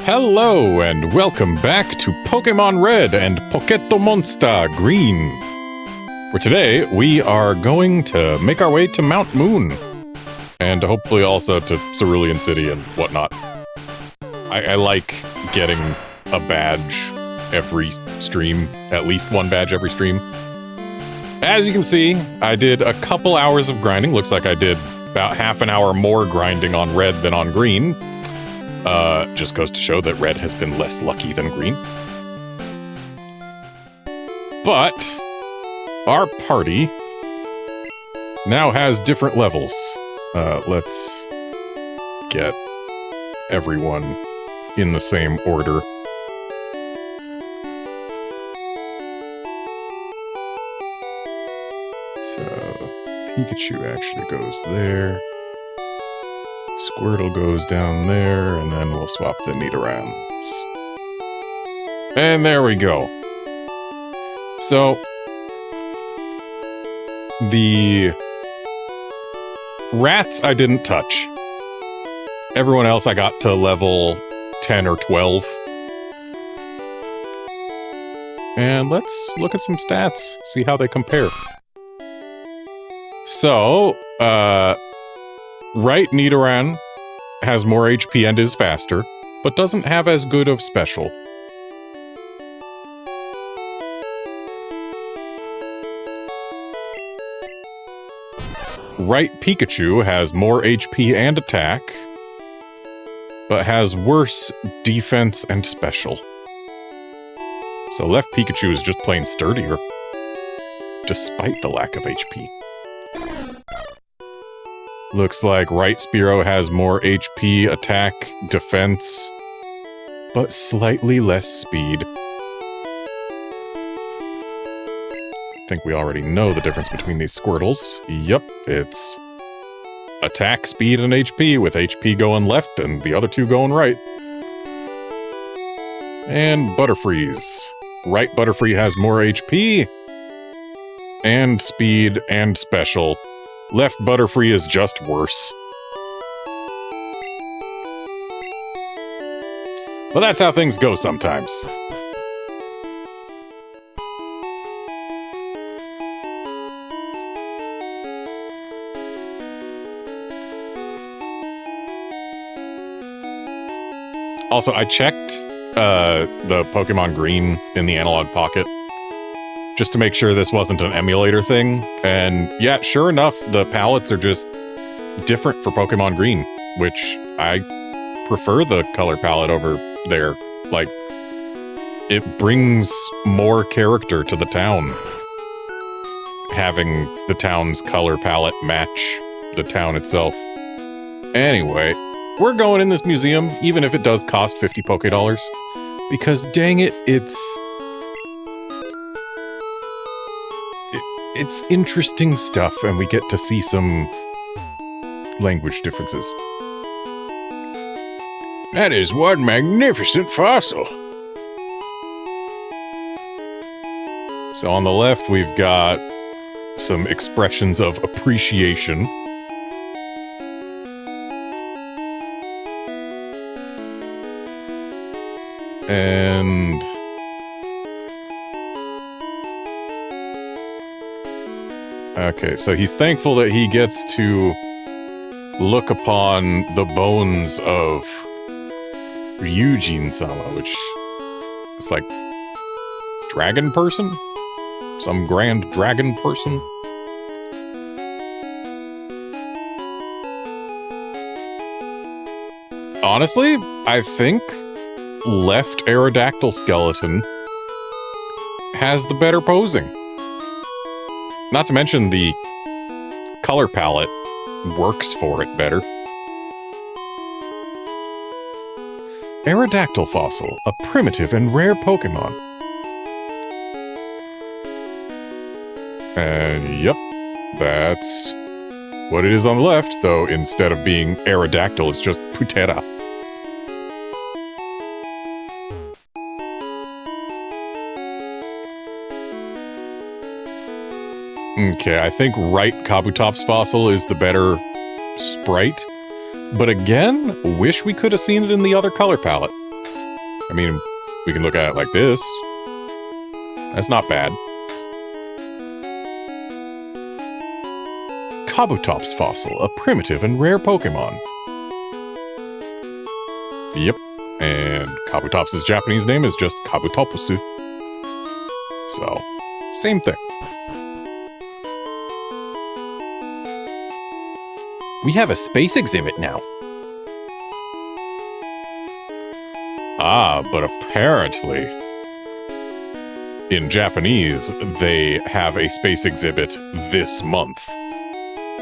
Hello and welcome back to Pokémon Red and Pokémon Monster Green. For today, we are going to make our way to Mount Moon. And hopefully also to Cerulean City and whatnot. I like getting a badge every stream, at least one badge every stream. As you can see, I did a couple hours of grinding. Looks like I did about half an hour more grinding on Red than on Green. Just goes to show that Red has been less lucky than Green. But our party now has different levels. Let's get everyone in the same order. So, Pikachu actually goes there. Squirtle goes down there, and then we'll swap the Nidorans. And there we go. So, the rats I didn't touch. Everyone else I got to level 10 or 12. And let's look at some stats, see how they compare. So, right Nidoran has more HP and is faster, but doesn't have as good of special. Right Pikachu has more HP and attack, but has worse defense and special. So left Pikachu is just plain sturdier, despite the lack of HP. Looks like right Spearow has more HP, attack, defense, but slightly less speed. I think we already know the difference between these Squirtles. Yep, it's attack, speed, and HP, with HP going left and the other two going right. And Butterfree's. Right Butterfree has more HP, and speed, and special. Left Butterfree is just worse. But that's how things go sometimes. Also, I checked the Pokemon Green in the Analogue Pocket just to make sure this wasn't an emulator thing. And yeah, sure enough, the palettes are just different for Pokemon Green, which I prefer the color palette over there. Like, it brings more character to the town, having the town's color palette match the town itself. Anyway, we're going in this museum, even if it does cost 50 Pokédollars, because dang it, it's interesting stuff, and we get to see some language differences. That is one magnificent fossil. So on the left, we've got some expressions of appreciation. And okay, so he's thankful that he gets to look upon the bones of Ryujin-sama, which is like dragon person? Some grand dragon person? Honestly, I think left Aerodactyl skeleton has the better posing. Not to mention the color palette works for it better. Aerodactyl fossil, a primitive and rare Pokemon. And yep, that's what it is on the left, though instead of being Aerodactyl, it's just Putera. Okay, I think right Kabutops fossil is the better sprite, but again, wish we could have seen it in the other color palette. I mean, we can look at it like this. That's not bad. Kabutops fossil, a primitive and rare Pokemon. Yep, and Kabutops' Japanese name is just Kabutopusu. So, same thing. We have a space exhibit now. Ah, but apparently, in Japanese, they have a space exhibit this month.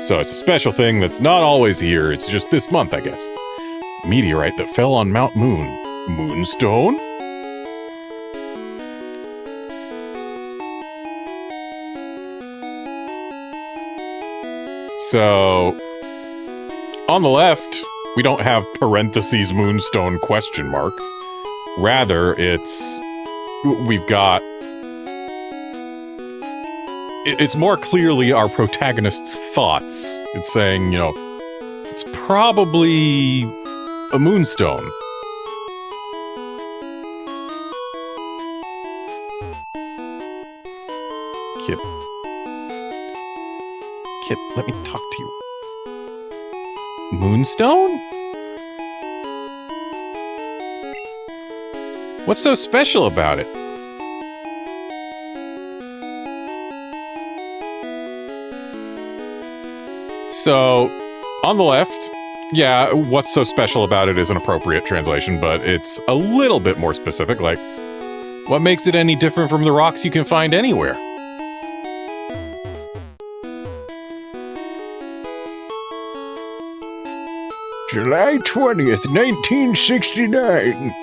So it's a special thing that's not always here, it's just this month, I guess. Meteorite that fell on Mount Moon. Moonstone? So, on the left, we don't have parentheses Moonstone question mark. Rather, we've got... It's more clearly our protagonist's thoughts. It's saying, you know, it's probably a moonstone. Kip. Kip, let me talk to you. Moonstone? What's so special about it? So, on the left, yeah, what's so special about it is an appropriate translation, but it's a little bit more specific, like, what makes it any different from the rocks you can find anywhere? July 20th, 1969.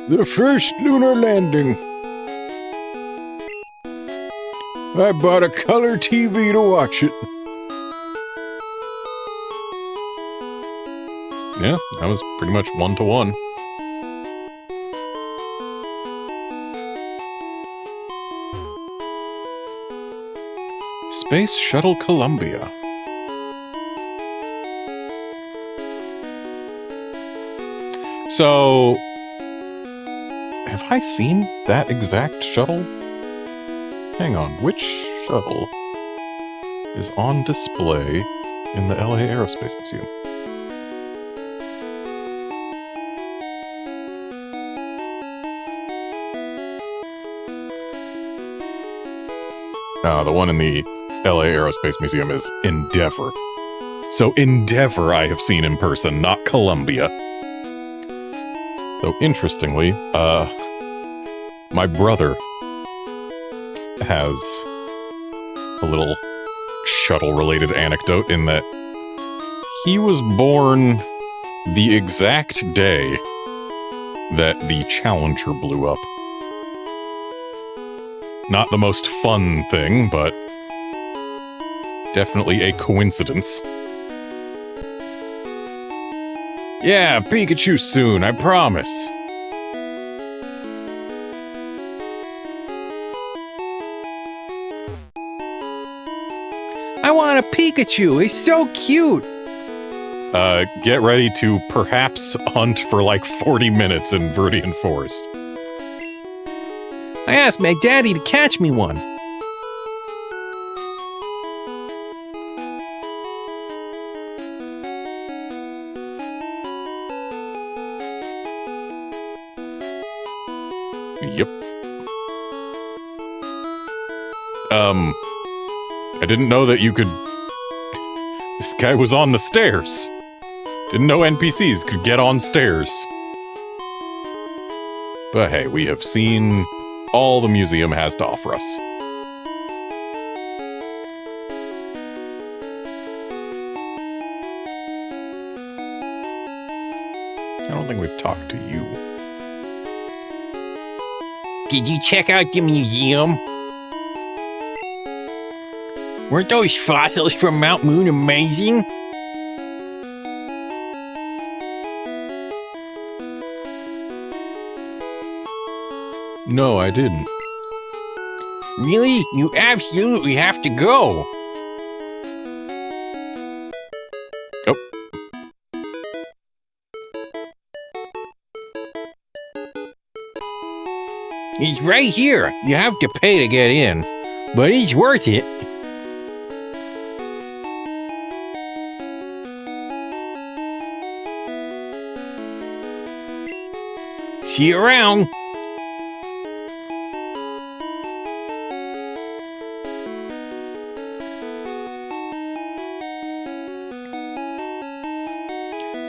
The first lunar landing. I bought a color TV to watch it. Yeah, that was pretty much 1-to-1. Space Shuttle Columbia. So, have I seen that exact shuttle? Hang on, which shuttle is on display in the LA Aerospace Museum? The one in the LA Aerospace Museum is Endeavor. So Endeavor I have seen in person, not Columbia. Though interestingly, my brother has a little shuttle-related anecdote in that he was born the exact day that the Challenger blew up. Not the most fun thing, but definitely a coincidence. Yeah, Pikachu soon, I promise. I want a Pikachu, he's so cute! Get ready to perhaps hunt for like 40 minutes in Viridian Forest. I asked my daddy to catch me one. Yep. I didn't know that you could... This guy was on the stairs. Didn't know NPCs could get on stairs. But hey, we have seen all the museum has to offer us. I don't think we've talked to you. Did you check out the museum? Weren't those fossils from Mount Moon amazing? No, I didn't. Really? You absolutely have to go. Oh. He's right here. You have to pay to get in, but he's worth it. See you around.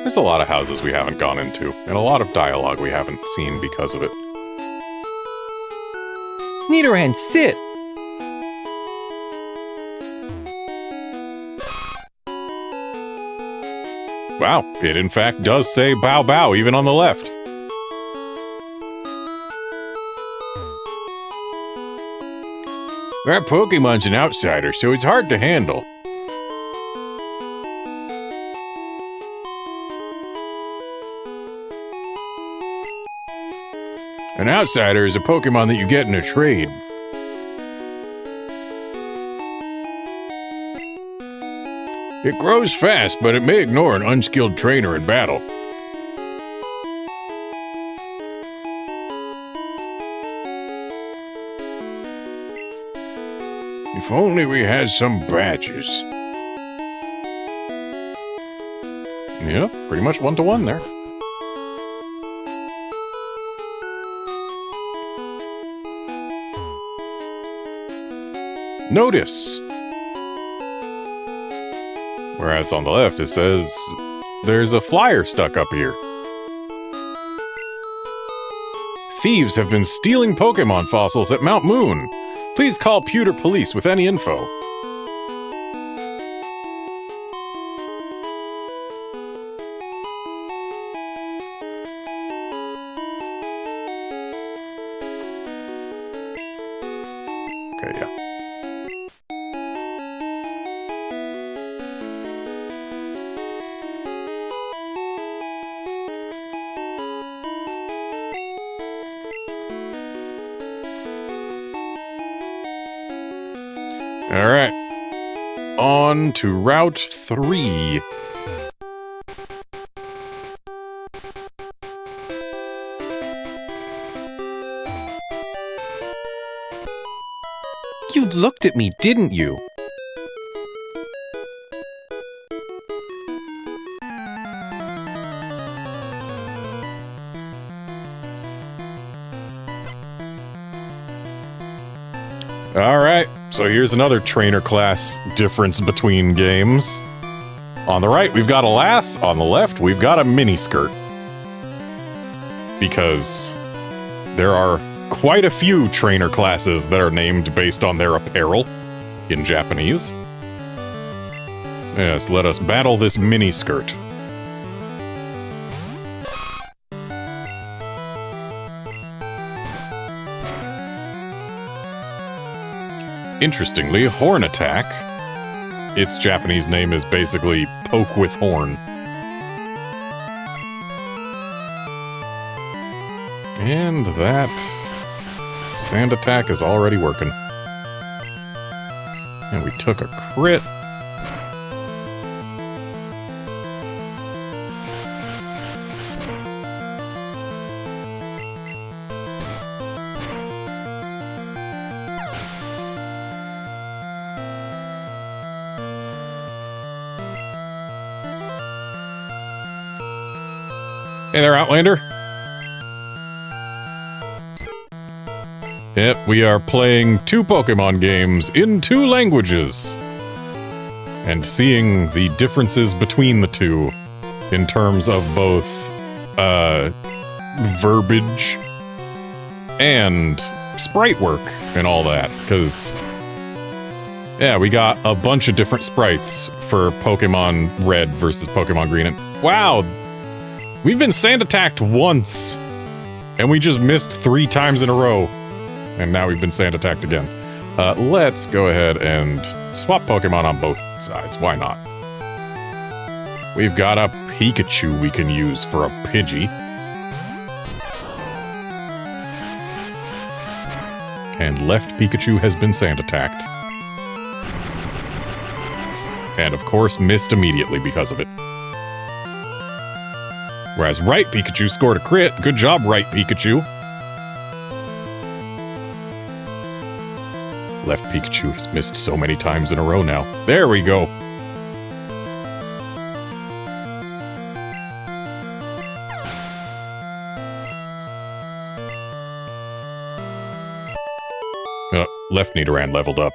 There's a lot of houses we haven't gone into, and a lot of dialogue we haven't seen because of it. Nidoran, sit! Wow, it in fact does say bow bow even on the left. That Pokemon's an outsider, so it's hard to handle. An outsider is a Pokemon that you get in a trade. It grows fast, but it may ignore an unskilled trainer in battle. If only we had some badges. Yeah, pretty much one-to-one there. Notice! Whereas on the left it says, there's a flyer stuck up here. Thieves have been stealing Pokemon fossils at Mount Moon. Please call Pewter Police with any info. Okay, yeah. All right, on to Route 3. You looked at me, didn't you? All right. So here's another trainer class difference between games. On the right, we've got a lass. On the left, we've got a miniskirt. Because there are quite a few trainer classes that are named based on their apparel in Japanese. Yes, let us battle this miniskirt. Interestingly, Horn Attack, its Japanese name is basically Poke with Horn. And that Sand Attack is already working. And we took a crit. Hey there, Outlander. Yep, we are playing 2 Pokemon games in 2 languages. And seeing the differences between the two in terms of both, verbiage and sprite work and all that. Because, yeah, we got a bunch of different sprites for Pokemon Red versus Pokemon Green. And wow! We've been sand attacked once, and we just missed 3 times in a row. And now we've been sand attacked again. Let's go ahead and swap Pokemon on both sides. Why not? We've got a Pikachu we can use for a Pidgey. And left Pikachu has been sand attacked. And of course missed immediately because of it. Whereas right Pikachu scored a crit. Good job, right Pikachu. Left Pikachu has missed so many times in a row now. There we go. Left Nidoran leveled up.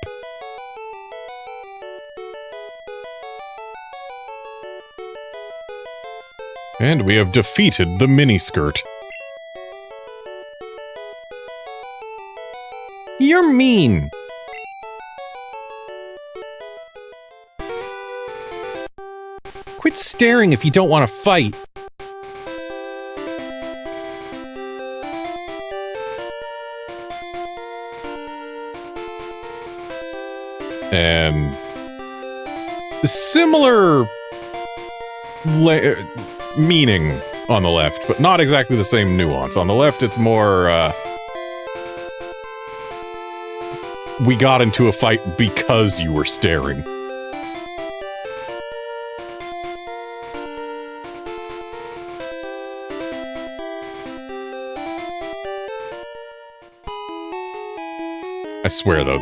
And we have defeated the miniskirt. You're mean! Quit staring if you don't want to fight. And similar meaning on the left, but not exactly the same nuance. On the left, it's more, we got into a fight because you were staring. I swear, though,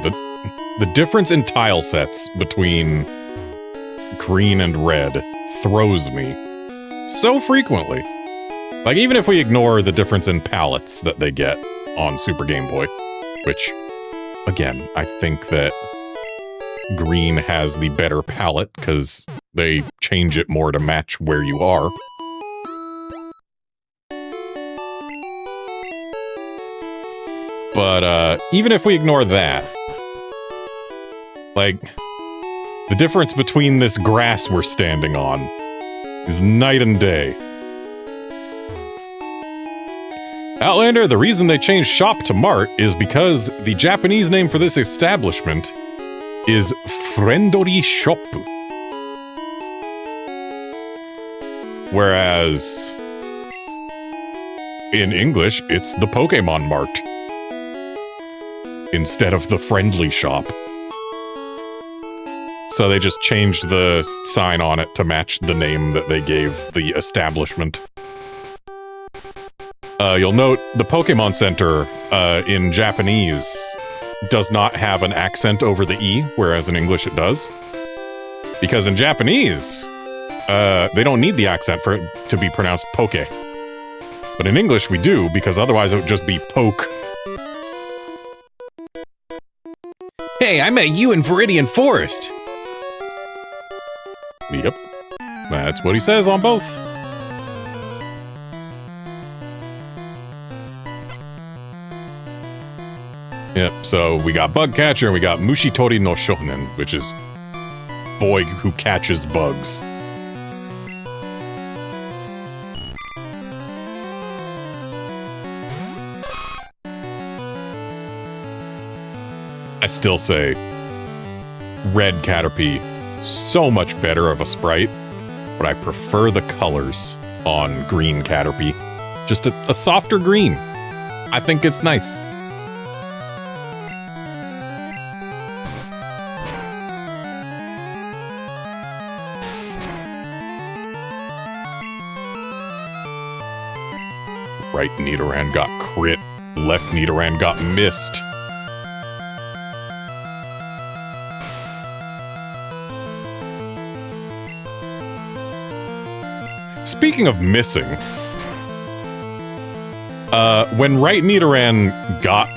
the difference in tile sets between green and red throws me so frequently. Like, even if we ignore the difference in palettes that they get on Super Game Boy, which, again, I think that green has the better palette because they change it more to match where you are. But even if we ignore that, like, the difference between this grass we're standing on is night and day. Outlander, the reason they changed shop to mart is because the Japanese name for this establishment is Friendori Shoppu. Whereas in English, it's the Pokémon Mart instead of the Friendly Shop. So they just changed the sign on it to match the name that they gave the establishment. You'll note the Pokemon Center in Japanese does not have an accent over the E, whereas in English it does. Because in Japanese, they don't need the accent for it to be pronounced Poke. But in English we do, because otherwise it would just be Poke. Hey, I met you in Viridian Forest! Yep. That's what he says on both. Yep, so we got Bug Catcher and we got Mushitori no Shonen, which is boy who catches bugs. I still say Red Caterpie, so much better of a sprite, but I prefer the colors on Green Caterpie. Just a softer green. I think it's nice. Right Nidoran got crit, left Nidoran got missed. Speaking of missing, when right Nidoran got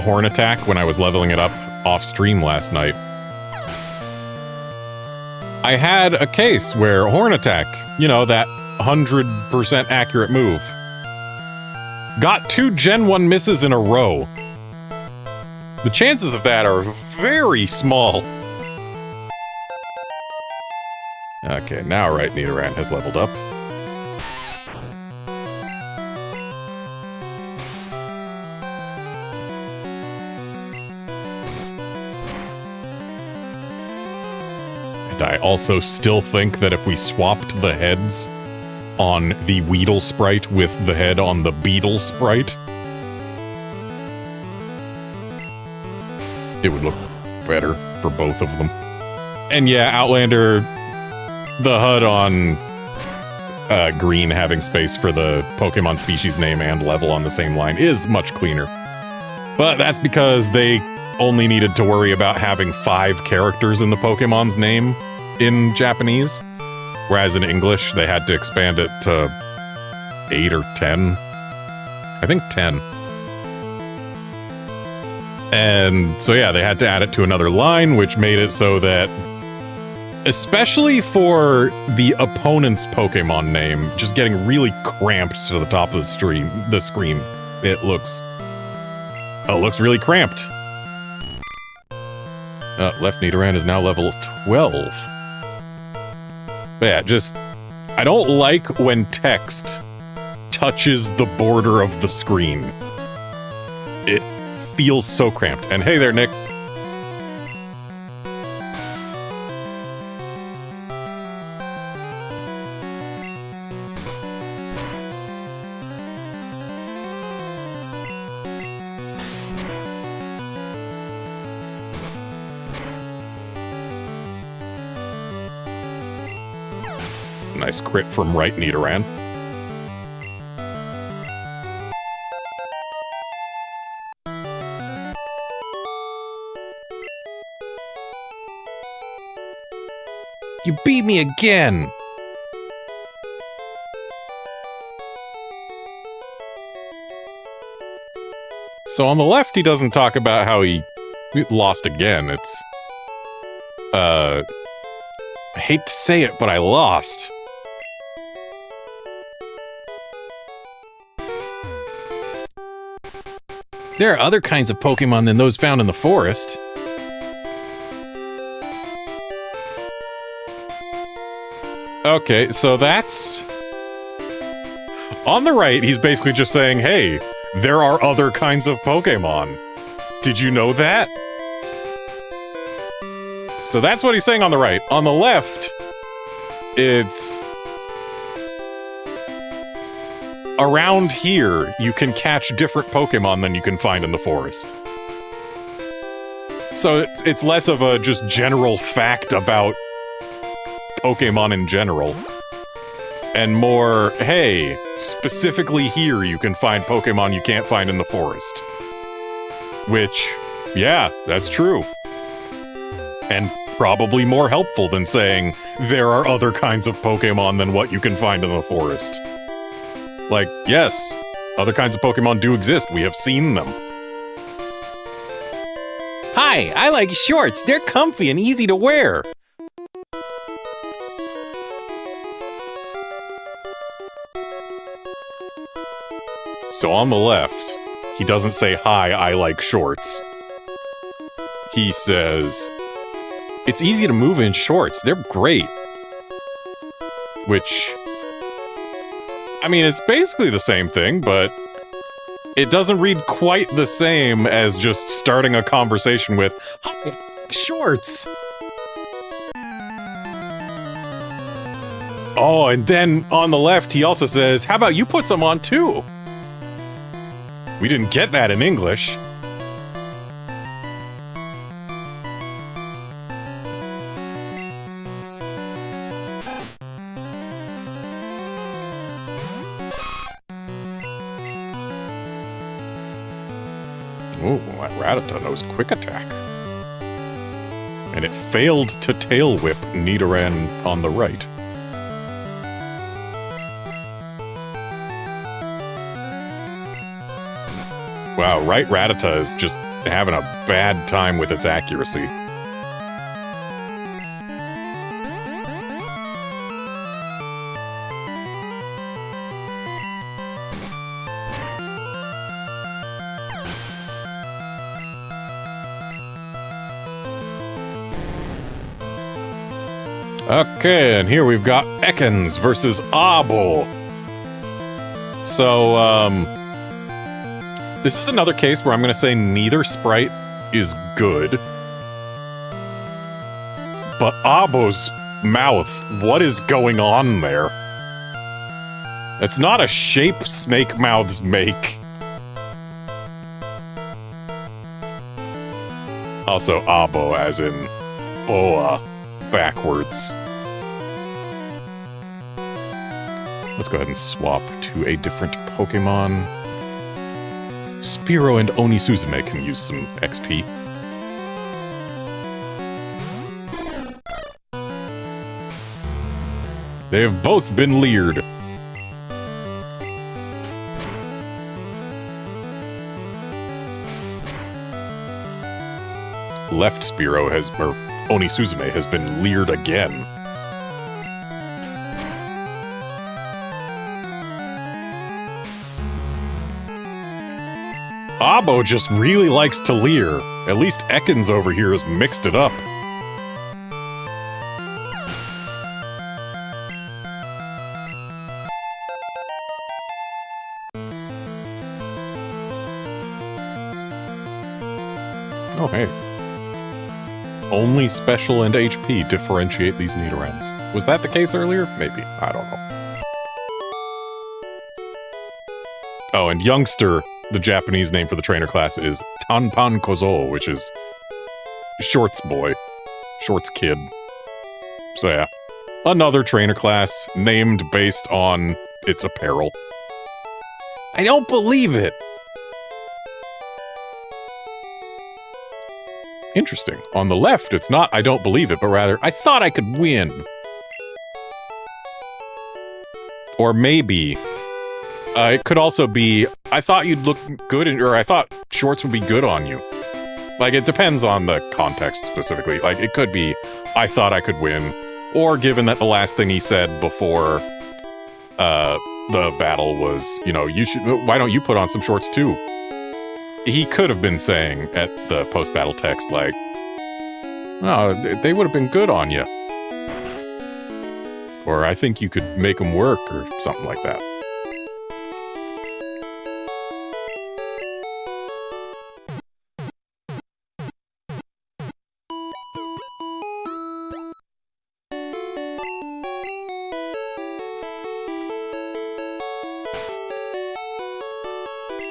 Horn Attack when I was leveling it up off stream last night, I had a case where Horn Attack, you know, that 100% accurate move, got 2 Gen 1 misses in a row. The chances of that are very small. Okay, now right Nidoran has leveled up. And I also still think that if we swapped the heads on the Weedle sprite with the head on the Beetle sprite, it would look better for both of them. And yeah, Outlander, the HUD on Green having space for the Pokemon species name and level on the same line is much cleaner. But that's because they only needed to worry about having 5 characters in the Pokemon's name in Japanese, whereas in English they had to expand it to 8 or 10. I think 10. And so yeah, they had to add it to another line, which made it so that, especially for the opponent's Pokemon name, just getting really cramped to the top of the screen. It looks really cramped. Left Nidoran is now level 12. But yeah, just, I don't like when text touches the border of the screen. It feels so cramped. And hey there, Nick. Nice crit from right Nidoran. You beat me again! So on the left, he doesn't talk about how he lost again. It's, I hate to say it, but I lost. There are other kinds of Pokemon than those found in the forest. Okay, so that's... On the right, he's basically just saying, hey, there are other kinds of Pokemon. Did you know that? So that's what he's saying on the right. On the left, it's... Around here, you can catch different Pokemon than you can find in the forest. So it's less of a just general fact about Pokemon in general, and more, hey, specifically here you can find Pokemon you can't find in the forest. Which, yeah, that's true. And probably more helpful than saying, there are other kinds of Pokemon than what you can find in the forest. Like, yes, other kinds of Pokemon do exist. We have seen them. Hi, I like shorts. They're comfy and easy to wear. So on the left, he doesn't say, hi, I like shorts. He says, it's easy to move in shorts. They're great. Which, I mean, it's basically the same thing, but it doesn't read quite the same as just starting a conversation with, hi, shorts. Oh, and then on the left, he also says, how about you put some on too? We didn't get that in English. Oh, that Rattata knows Quick Attack. And it failed to Tail Whip Nidoran on the right. Wow, right Rattata is just having a bad time with its accuracy. Okay, and here we've got Ekans versus Abo. So, this is another case where I'm going to say neither sprite is good. But Abo's mouth, what is going on there? That's not a shape snake mouths make. Also Abo as in Boa backwards. Let's go ahead and swap to a different Pokemon. Spearow and Oni Suzume can use some XP. They have both been leered. Left Spearow has, or Oni Suzume has been leered again. Abo just really likes to leer. At least Ekans over here has mixed it up. Oh, hey. Only special and HP differentiate these Nidorans. Was that the case earlier? Maybe. I don't know. Oh, and Youngster, the Japanese name for the trainer class, is Tanpan Kozo, which is Shorts boy. Shorts kid. So yeah. Another trainer class named based on its apparel. I don't believe it! Interesting. On the left, it's not I don't believe it, but rather I thought I could win. Or maybe it could also be I thought you'd look good, or I thought shorts would be good on you. Like, it depends on the context specifically. Like, it could be I thought I could win, or given that the last thing he said before the battle was, you know, why don't you put on some shorts too? He could have been saying at the post-battle text, like, oh, they would have been good on you. Or I think you could make them work, or something like that.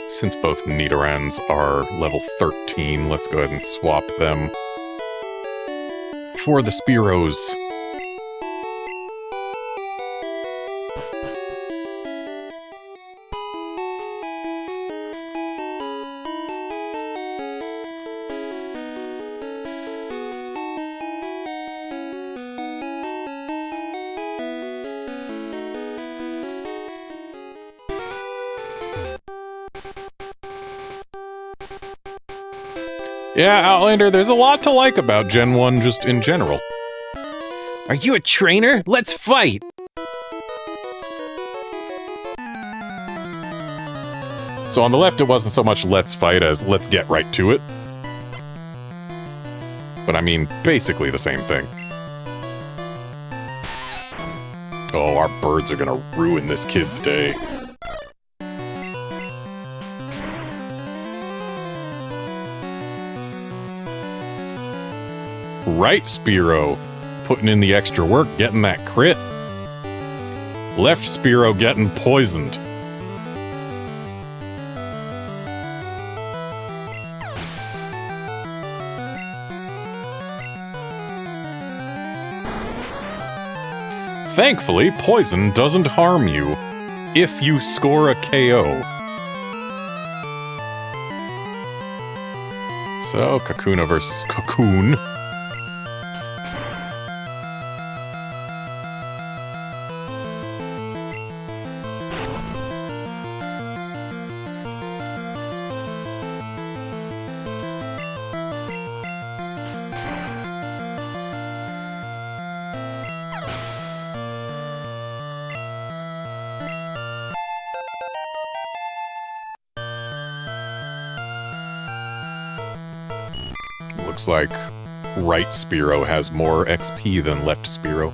Since both Nidorans are level 13, let's go ahead and swap them for the Spearows. Yeah, Outlander, there's a lot to like about Gen 1 just in general. Are you a trainer? Let's fight! So on the left, it wasn't so much let's fight as let's get right to it. But I mean, basically the same thing. Oh, our birds are gonna ruin this kid's day. Right, Spearow, putting in the extra work, getting that crit. Left Spearow getting poisoned. Thankfully, poison doesn't harm you if you score a KO. So, Kakuna versus Cocoon. Looks like right Spearow has more XP than left Spearow.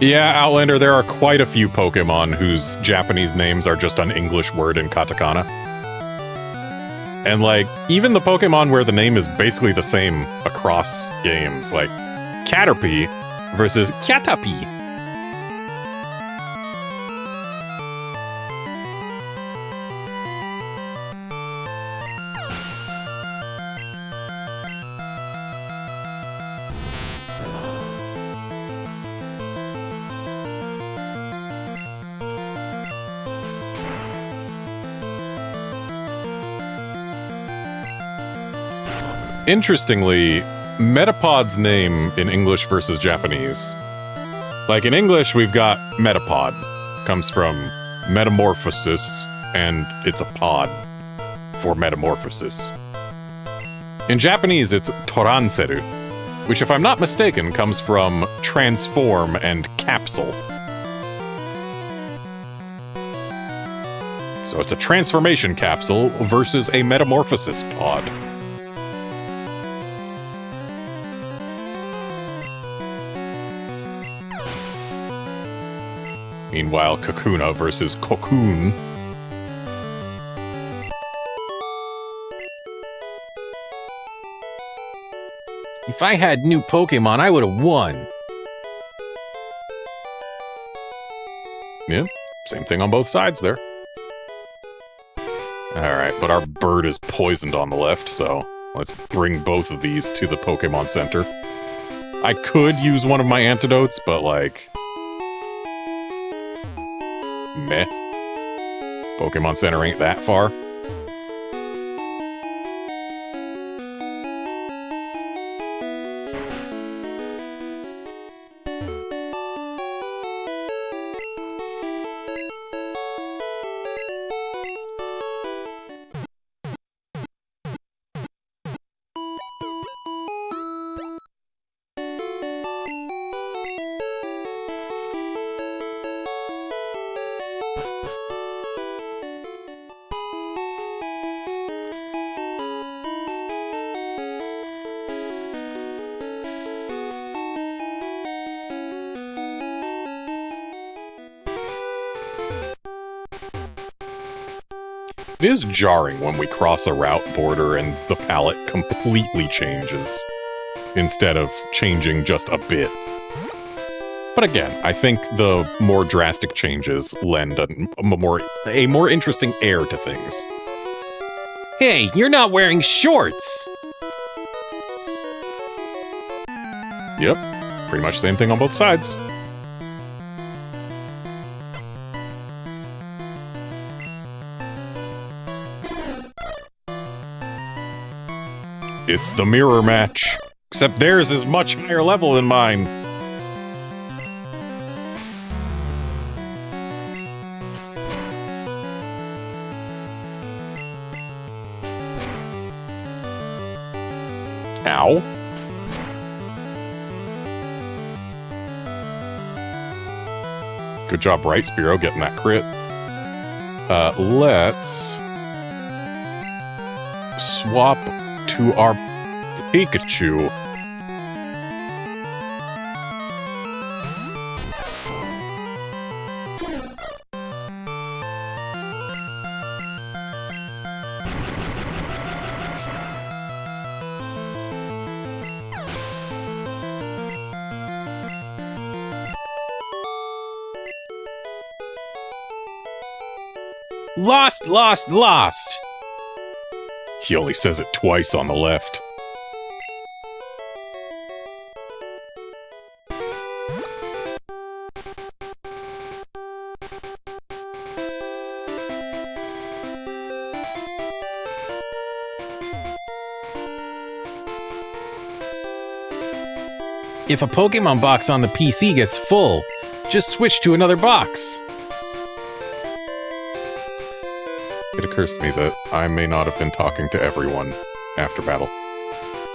Yeah, Outlander, there are quite a few Pokemon whose Japanese names are just an English word in katakana. And, like, even the Pokemon where the name is basically the same across games, like Caterpie versus Caterpie. Interestingly, Metapod's name in English versus Japanese. Like in English, we've got Metapod. Comes from metamorphosis, and it's a pod for metamorphosis. In Japanese, it's Toranseru, which, if I'm not mistaken, comes from transform and capsule. So it's a transformation capsule versus a metamorphosis pod. Meanwhile, Kakuna versus Cocoon. If I had new Pokemon, I would have won. Yeah, same thing on both sides there. Alright, but our bird is poisoned on the left, so let's bring both of these to the Pokemon Center. I could use one of my antidotes, but like... meh. Pokemon Center ain't that far. It is jarring when we cross a route border and the palette completely changes, instead of changing just a bit. But again, I think the more drastic changes lend a more interesting air to things. Hey, you're not wearing shorts! Yep, pretty much the same thing on both sides. It's the mirror match, except theirs is much higher level than mine. Ow. Good job, Right Spearow, getting that crit. Let's swap to our Pikachu. Lost, lost, lost! He only says it twice on the left. If a Pokemon box on the PC gets full, just switch to another box. It occurs to me that I may not have been talking to everyone after battle.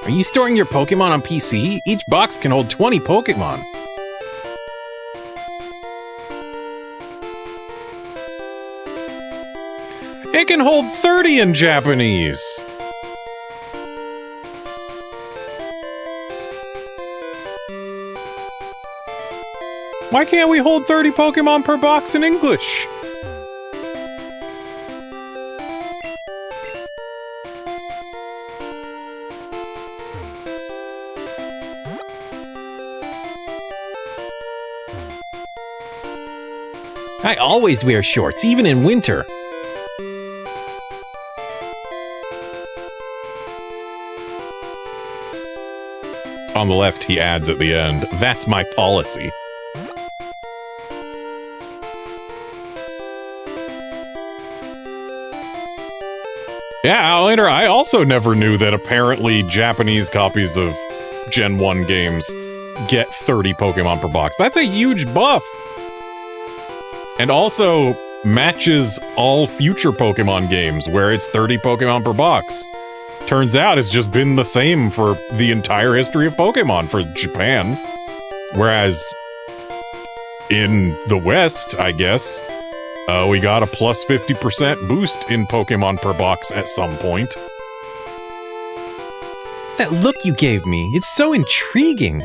Are you storing your Pokemon on PC? Each box can hold 20 Pokemon. It can hold 30 in Japanese! Why can't we hold 30 Pokemon per box in English? I always wear shorts, even in winter. On the left, he adds at the end, "That's my policy." Yeah, Outlander, I also never knew that apparently Japanese copies of Gen 1 games get 30 Pokemon per box. That's a huge buff! And also matches all future Pokemon games where it's 30 Pokemon per box. Turns out it's just been the same for the entire history of Pokemon for Japan. Whereas in the West, I guess, we got a plus 50% boost in Pokemon per box at some point. That look you gave me, it's so intriguing.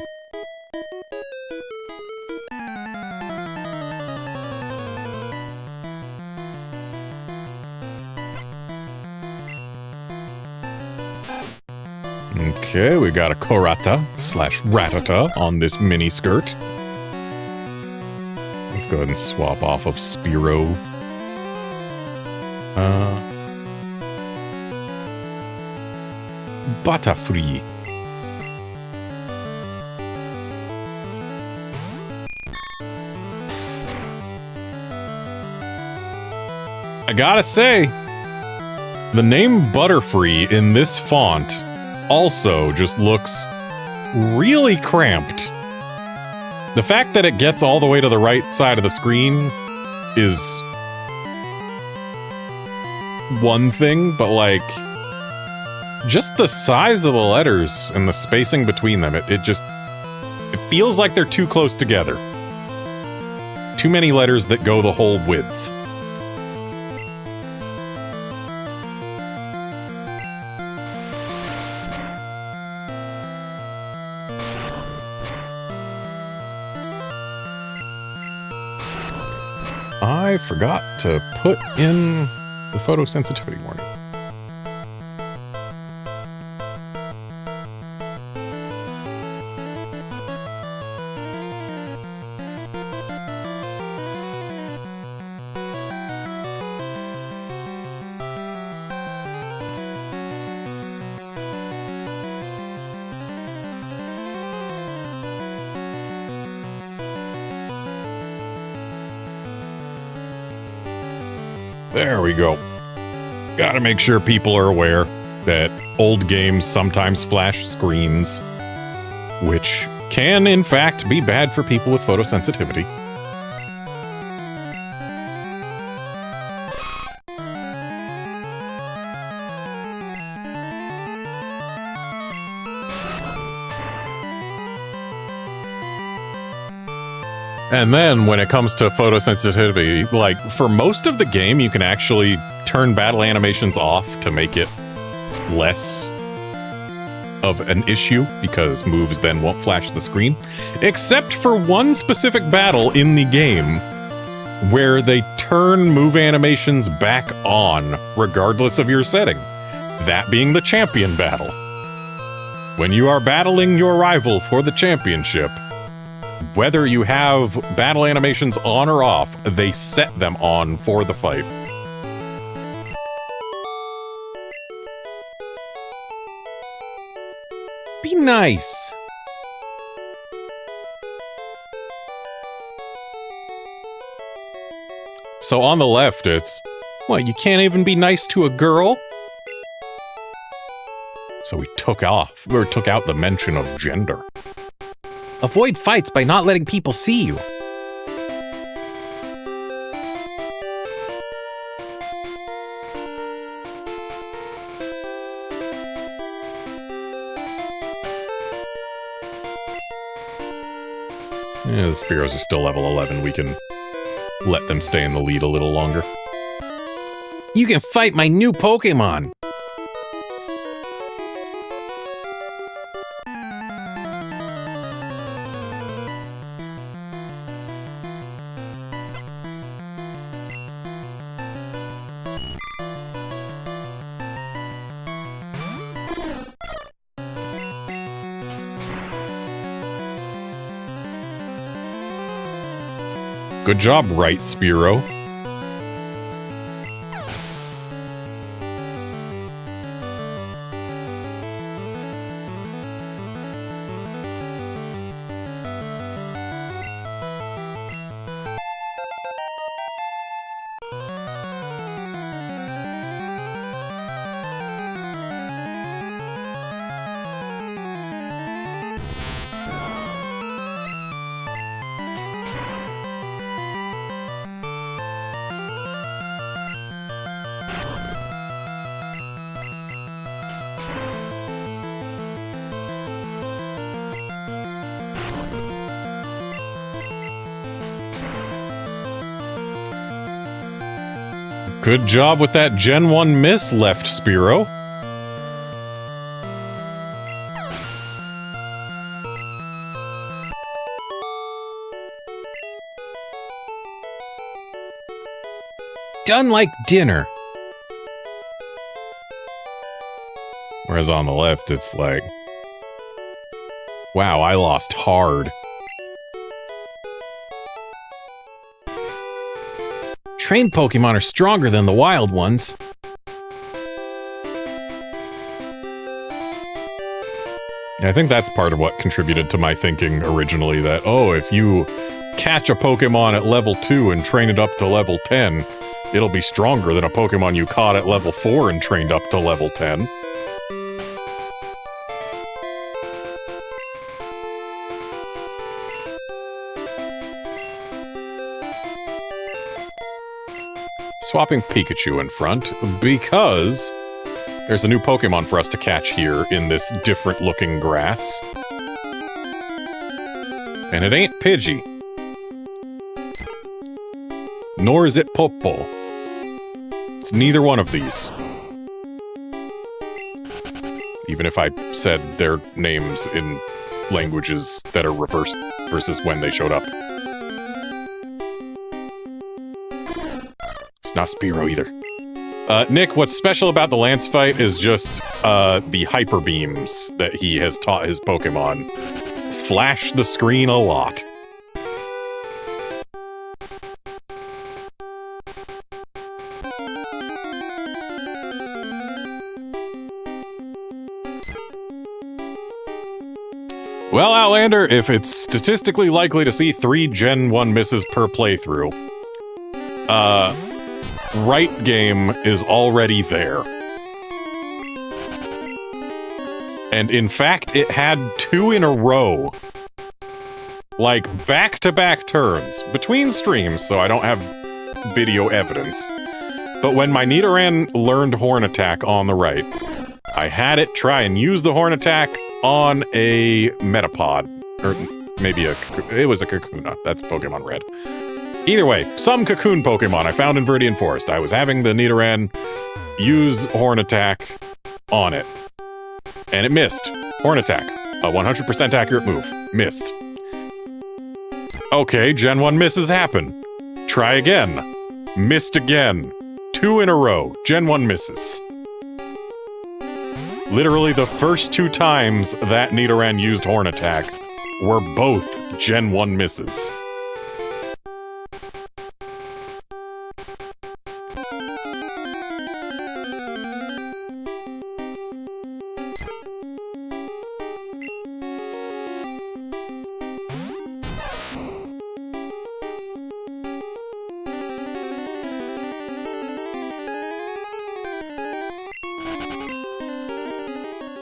Okay, we got a Korata/Ratata on this mini skirt. Let's go ahead and swap off of Spearow. Butterfree. I gotta say, the name Butterfree in this font also just looks really cramped. The fact that it gets all the way to the right side of the screen is one thing, but like, just the size of the letters and the spacing between them, it feels like they're too close together. Too many letters that go the whole width. I forgot to put in the photosensitivity warning. There we go. Gotta make sure people are aware that old games sometimes flash screens, which can, in fact, be bad for people with photosensitivity. And then when it comes to photosensitivity, like for most of the game, you can actually turn battle animations off to make it less of an issue because moves then won't flash the screen, except for one specific battle in the game where they turn move animations back on regardless of your setting, that being the champion battle. When you are battling your rival for the championship, whether you have battle animations on or off, they set them on for the fight. Be nice. So on the left, it's, what, you can't even be nice to a girl? So we took out the mention of gender. Avoid fights by not letting people see you. Yeah, the Spearows are still level 11. We can let them stay in the lead a little longer. You can fight my new Pokemon. Good job, right, Spearow. Good job with that Gen 1 miss left, Spearow. Done like dinner. Whereas on the left, it's like, wow, I lost hard. Trained Pokemon are stronger than the wild ones. I think that's part of what contributed to my thinking originally that, oh, if you catch a Pokemon at level 2 and train it up to level 10, it'll be stronger than a Pokemon you caught at level 4 and trained up to level 10. Swapping Pikachu in front, because there's a new Pokemon for us to catch here in this different-looking grass. And it ain't Pidgey. Nor is it Popo. It's neither one of these. Even if I said their names in languages that are reversed versus when they showed up. It's not Spearow either. Nick, what's special about the Lance fight is just the hyper beams that he has taught his Pokemon. Flash the screen a lot. Well, Outlander, if it's statistically likely to see 3 Gen 1 misses per playthrough, right game is already there. And in fact, it had 2 in a row. Like, back-to-back turns. Between streams, so I don't have video evidence. But when my Nidoran learned Horn Attack on the right, I had it try and use the Horn Attack on a Metapod. Or maybe it was a Kakuna. That's Pokemon Red. Either way, some Cocoon Pokemon I found in Viridian Forest. I was having the Nidoran use Horn Attack on it. And it missed. Horn Attack. A 100% accurate move. Missed. Okay, Gen 1 misses happen. Try again. Missed again. 2 in a row. Gen 1 misses. Literally the first 2 times that Nidoran used Horn Attack were both Gen 1 misses.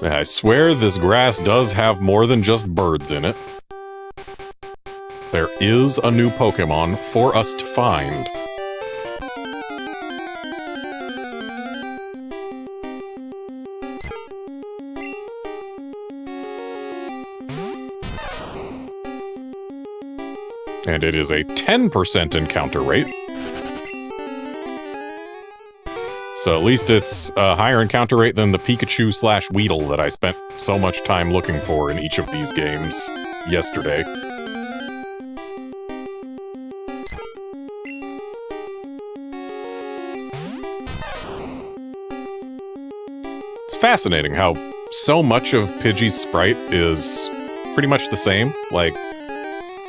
I swear this grass does have more than just birds in it. There is a new Pokemon for us to find. And it is a 10% encounter rate. So at least it's a higher encounter rate than the Pikachu/Weedle that I spent so much time looking for in each of these games yesterday. It's fascinating how so much of Pidgey's sprite is pretty much the same. Like,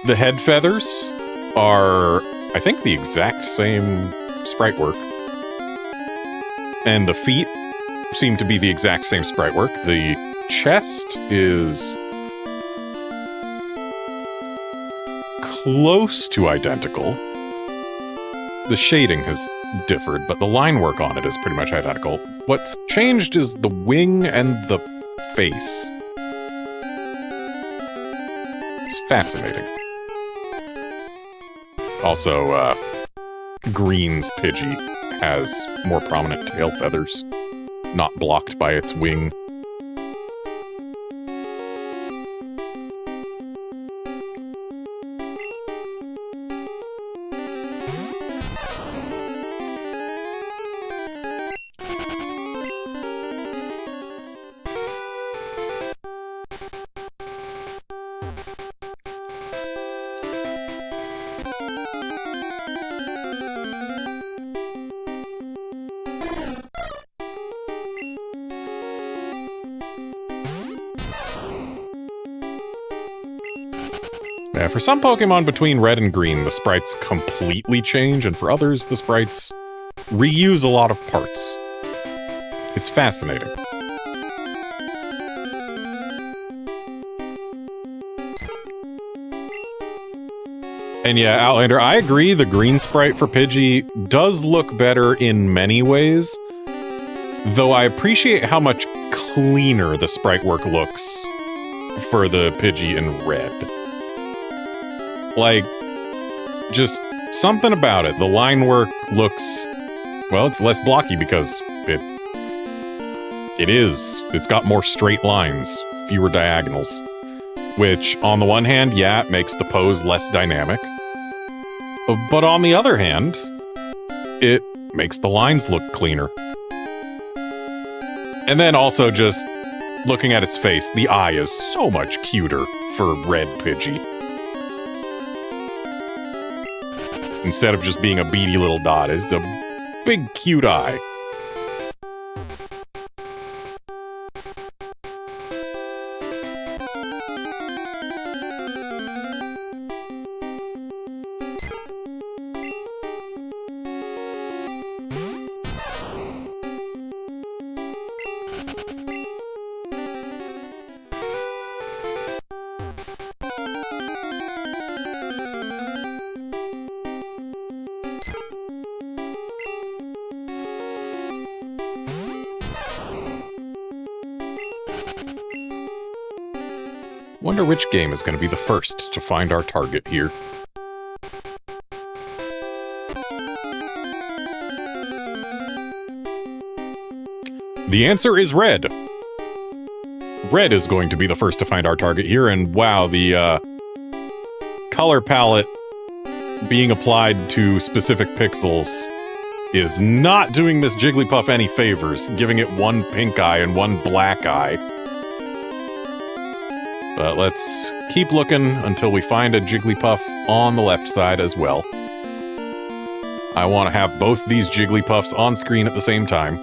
the head feathers are, I think, the exact same sprite work. And the feet seem to be the exact same sprite work. The chest is close to identical. The shading has differed, but the line work on it is pretty much identical. What's changed is the wing and the face. It's fascinating. Also, Green's Pidgey has more prominent tail feathers, not blocked by its wing. Yeah, for some Pokemon between red and green, the sprites completely change, and for others, the sprites reuse a lot of parts. It's fascinating. And yeah, Outlander, I agree, the green sprite for Pidgey does look better in many ways, though I appreciate how much cleaner the sprite work looks for the Pidgey in red. Like, just something about it. The line work looks, well, it's less blocky because it's got more straight lines, fewer diagonals. Which, on the one hand, yeah, it makes the pose less dynamic. But on the other hand, it makes the lines look cleaner. And then also just looking at its face, the eye is so much cuter for red Pidgey. Instead of just being a beady little dot, it's a big cute eye. Wonder which game is going to be the first to find our target here. The answer is red. Red is going to be the first to find our target here, and wow, the color palette being applied to specific pixels is not doing this Jigglypuff any favors, giving it one pink eye and one black eye. But let's keep looking until we find a Jigglypuff on the left side as well. I want to have both these Jigglypuffs on screen at the same time.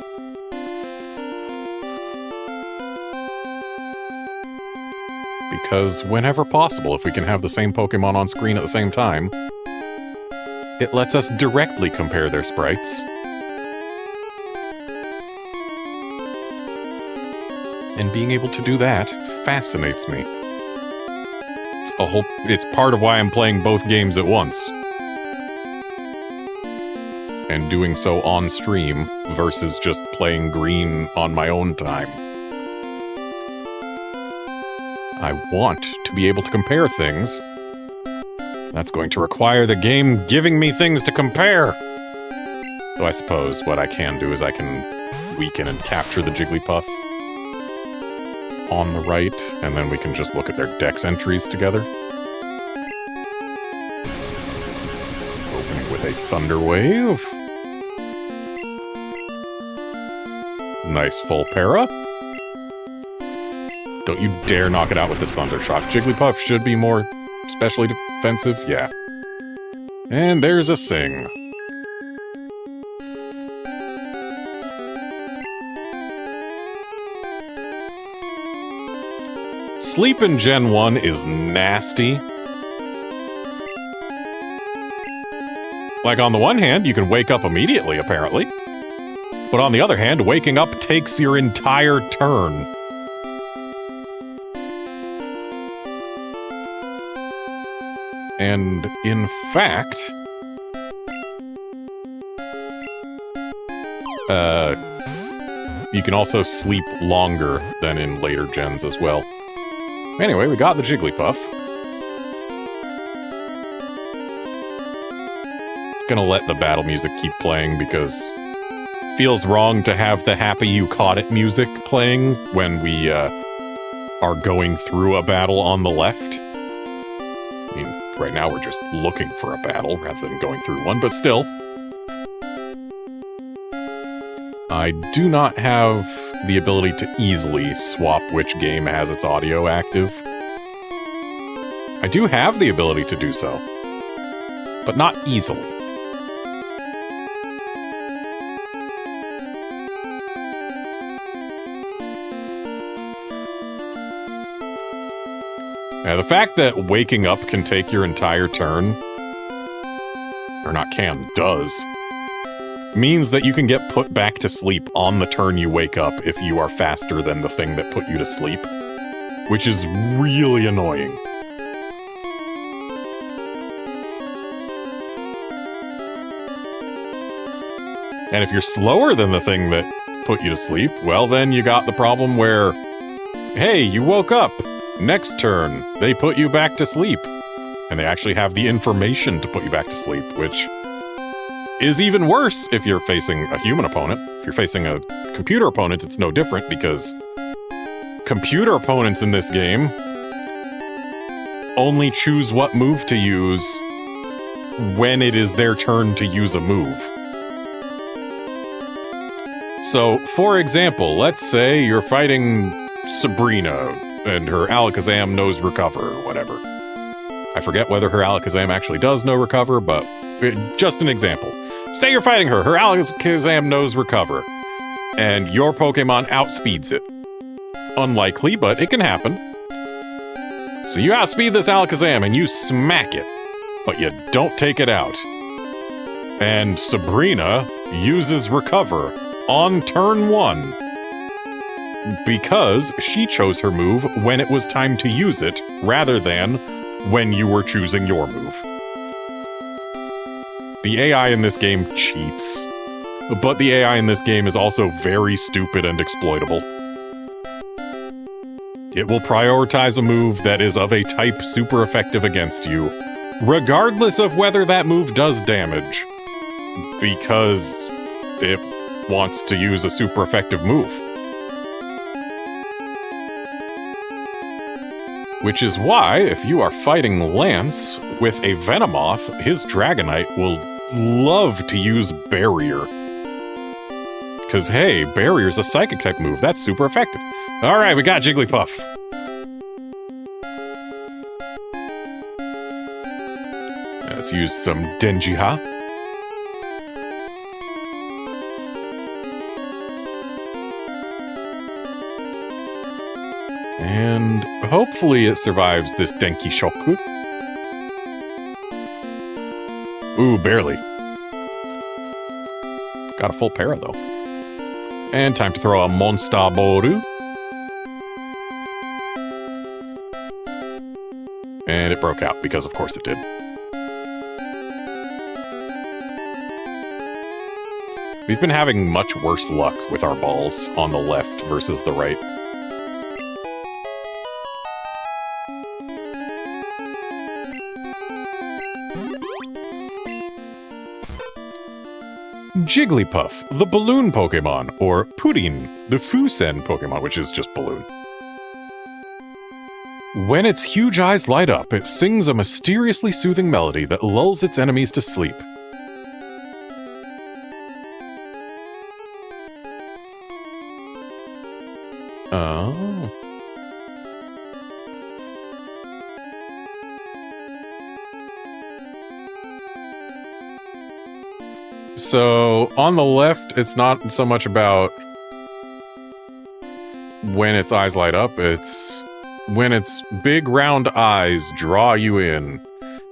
Because whenever possible, if we can have the same Pokemon on screen at the same time, it lets us directly compare their sprites. And being able to do that fascinates me. It's part of why I'm playing both games at once. And doing so on stream versus just playing green on my own time. I want to be able to compare things. That's going to require the game giving me things to compare. So I suppose what I can do is I can weaken and capture the Jigglypuff on the right, and then we can just look at their dex entries together. Opening with a Thunder Wave. Nice full para. Don't you dare knock it out with this Thunder Shock. Jigglypuff should be more specially defensive, yeah. And there's a Sing. Sleep in Gen 1 is nasty. Like, on the one hand, you can wake up immediately, apparently. But on the other hand, waking up takes your entire turn. And, in fact... you can also sleep longer than in later gens as well. Anyway, we got the Jigglypuff. Gonna let the battle music keep playing because it feels wrong to have the happy you caught it music playing when we are going through a battle on the left. I mean, right now we're just looking for a battle rather than going through one, but still. I do not have the ability to easily swap which game has its audio active. I do have the ability to do so, but not easily. Now, the fact that waking up can take your entire turn, or not can, does, means that you can get put back to sleep on the turn you wake up if you are faster than the thing that put you to sleep, which is really annoying. And if you're slower than the thing that put you to sleep, well, then you got the problem where, hey, you woke up. Next turn, they put you back to sleep. And they actually have the information to put you back to sleep, which is even worse if you're facing a human opponent. If you're facing a computer opponent, it's no different because computer opponents in this game only choose what move to use when it is their turn to use a move. So, for example, let's say you're fighting Sabrina and her Alakazam knows Recover or whatever. I forget whether her Alakazam actually does know Recover, but just an example. Say you're fighting her Alakazam knows Recover, and your Pokemon outspeeds it. Unlikely, but it can happen. So you outspeed this Alakazam and you smack it, but you don't take it out. And Sabrina uses Recover on turn 1 because she chose her move when it was time to use it rather than when you were choosing your move. The AI in this game cheats, but the AI in this game is also very stupid and exploitable. It will prioritize a move that is of a type super effective against you, regardless of whether that move does damage, because it wants to use a super effective move. Which is why, if you are fighting Lance with a Venomoth, his Dragonite will love to use Barrier. Because, hey, Barrier's a Psychic type move. That's super effective. Alright, we got Jigglypuff. Let's use some Denjiha. And hopefully it survives this Denki Shoku. Ooh, barely. Got a full para, though. And time to throw a Monstaboru. And it broke out, because of course it did. We've been having much worse luck with our balls on the left versus the right. Jigglypuff, the balloon Pokemon, or Pudding, the Fusen Pokemon, which is just balloon. When its huge eyes light up, it sings a mysteriously soothing melody that lulls its enemies to sleep. Oh. So, on the left, it's not so much about when its eyes light up, it's when its big round eyes draw you in.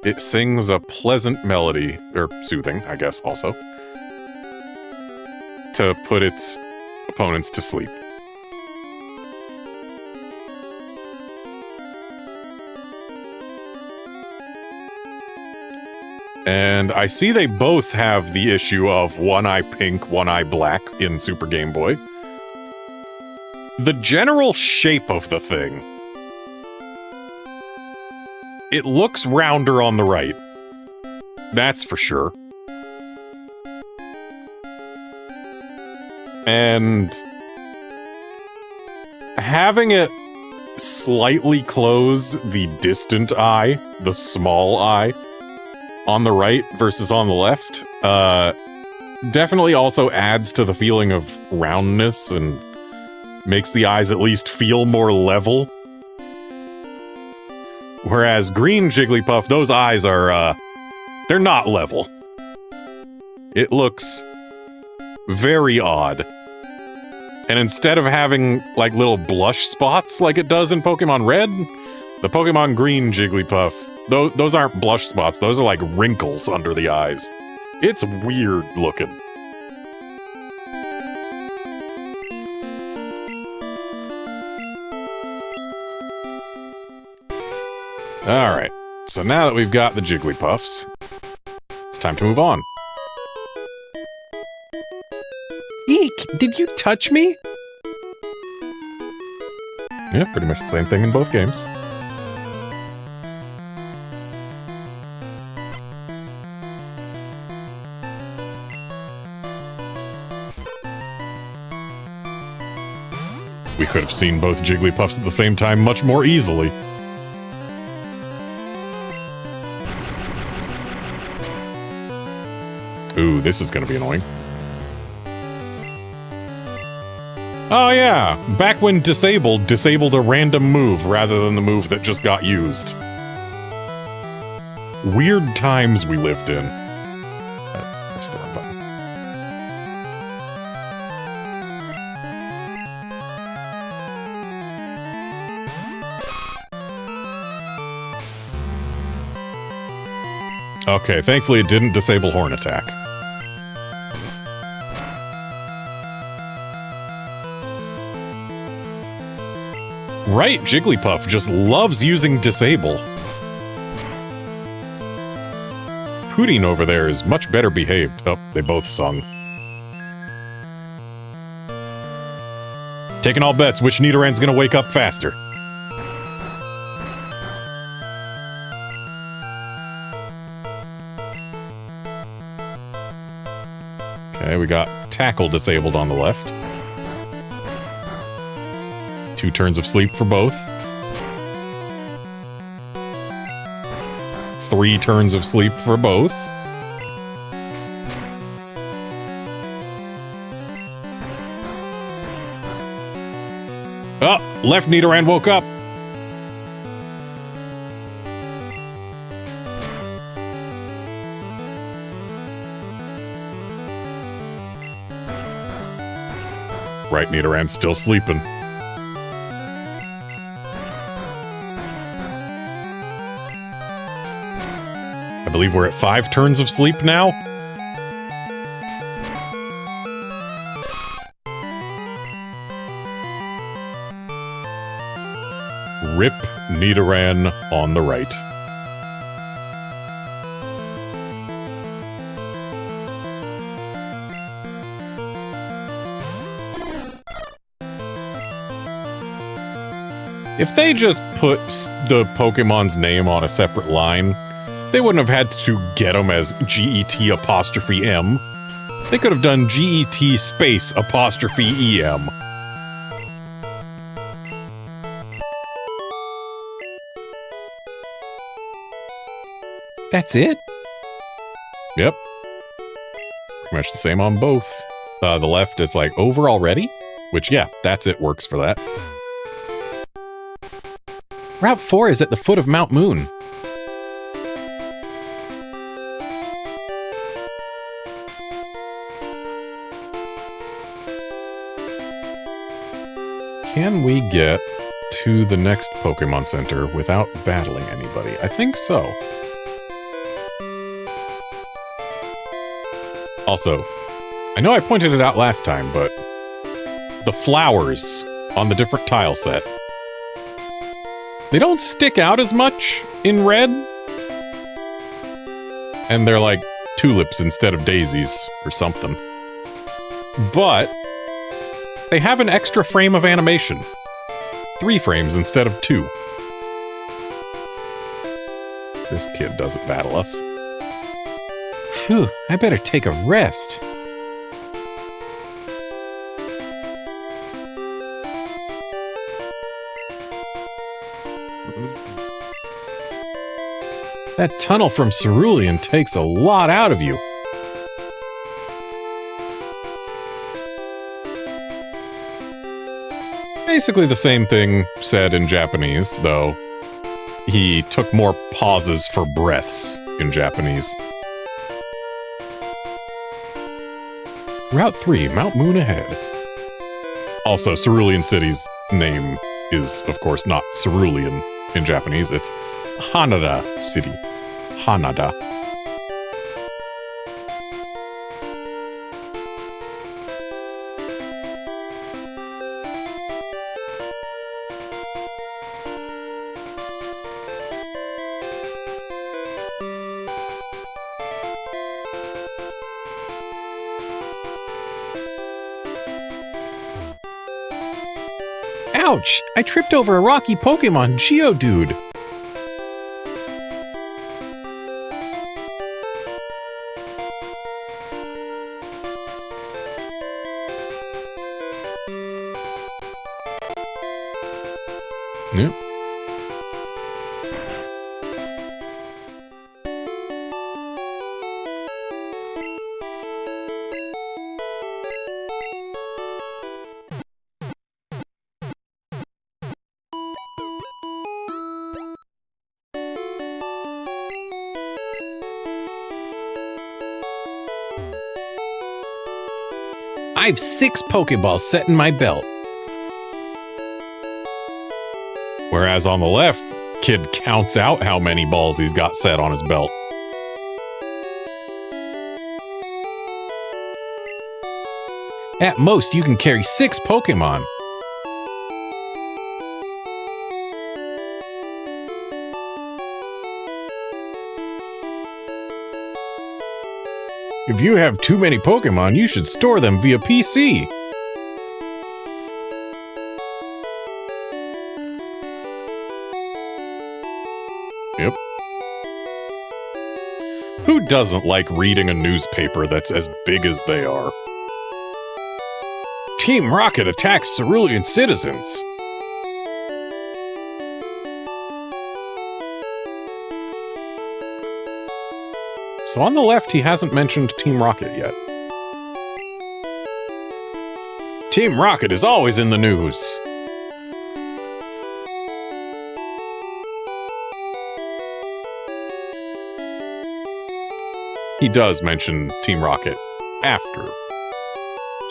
It sings a pleasant melody, or soothing, I guess, also, to put its opponents to sleep. And I see they both have the issue of one eye pink, one eye black in Super Game Boy. The general shape of the thing, it looks rounder on the right. That's for sure. And having it slightly close the distant eye, the small eye, on the right versus on the left, definitely also adds to the feeling of roundness and makes the eyes at least feel more level. Whereas green Jigglypuff, those eyes are, they're not level. It looks very odd. And instead of having, like, little blush spots like it does in Pokemon Red, The Pokemon Green Jigglypuff, those aren't blush spots. Those are like wrinkles under the eyes. It's weird looking. Alright, so now that we've got the Jigglypuffs, it's time to move on. Eek, did you touch me? Yeah, pretty much the same thing in both games. We could have seen both Jigglypuffs at the same time much more easily. Ooh, this is gonna be annoying. Oh yeah, back when disabled a random move rather than the move that just got used. Weird times we lived in. Press the wrong button. Okay, thankfully it didn't disable Horn Attack. Right, Jigglypuff just loves using Disable. Pudding over there is much better behaved. Oh, they both sung. Taking all bets, which Nidoran's gonna wake up faster? Okay, we got Tackle disabled on the left. 2 turns of sleep for both. 3 turns of sleep for both. Oh, left Nidoran woke up. Right Nidoran's still sleeping. I believe we're at 5 turns of sleep now. Rip Nidoran on the right. If they just put the Pokemon's name on a separate line, they wouldn't have had to get him as GET''M. They could have done GET space apostrophe EM. That's it? Yep. Pretty much the same on both. The left is like over already, which yeah, that's it, works for that. Route 4 is at the foot of Mount Moon. Can we get to the next Pokemon Center without battling anybody? I think so. Also, I know I pointed it out last time, but the flowers on the different tile set, they don't stick out as much in red. And they're like tulips instead of daisies or something. But they have an extra frame of animation. 3 frames instead of 2. This kid doesn't battle us. Phew, I better take a rest. That tunnel from Cerulean takes a lot out of you. Basically the same thing said in Japanese, though he took more pauses for breaths in Japanese. Route 3, Mount Moon ahead. Also, Cerulean City's name is, of course, not Cerulean. in Japanese, it's Hanada City. Hanada. Ouch! I tripped over a rocky Pokemon Geodude. Yep. I've 6 Pokeballs set in my belt. Whereas on the left, kid counts out how many balls he's got set on his belt. At most, you can carry 6 Pokemon. If you have too many Pokemon, you should store them via PC. Yep. Who doesn't like reading a newspaper that's as big as they are? Team Rocket attacks Cerulean citizens. So on the left, he hasn't mentioned Team Rocket yet. Team Rocket is always in the news. He does mention Team Rocket after.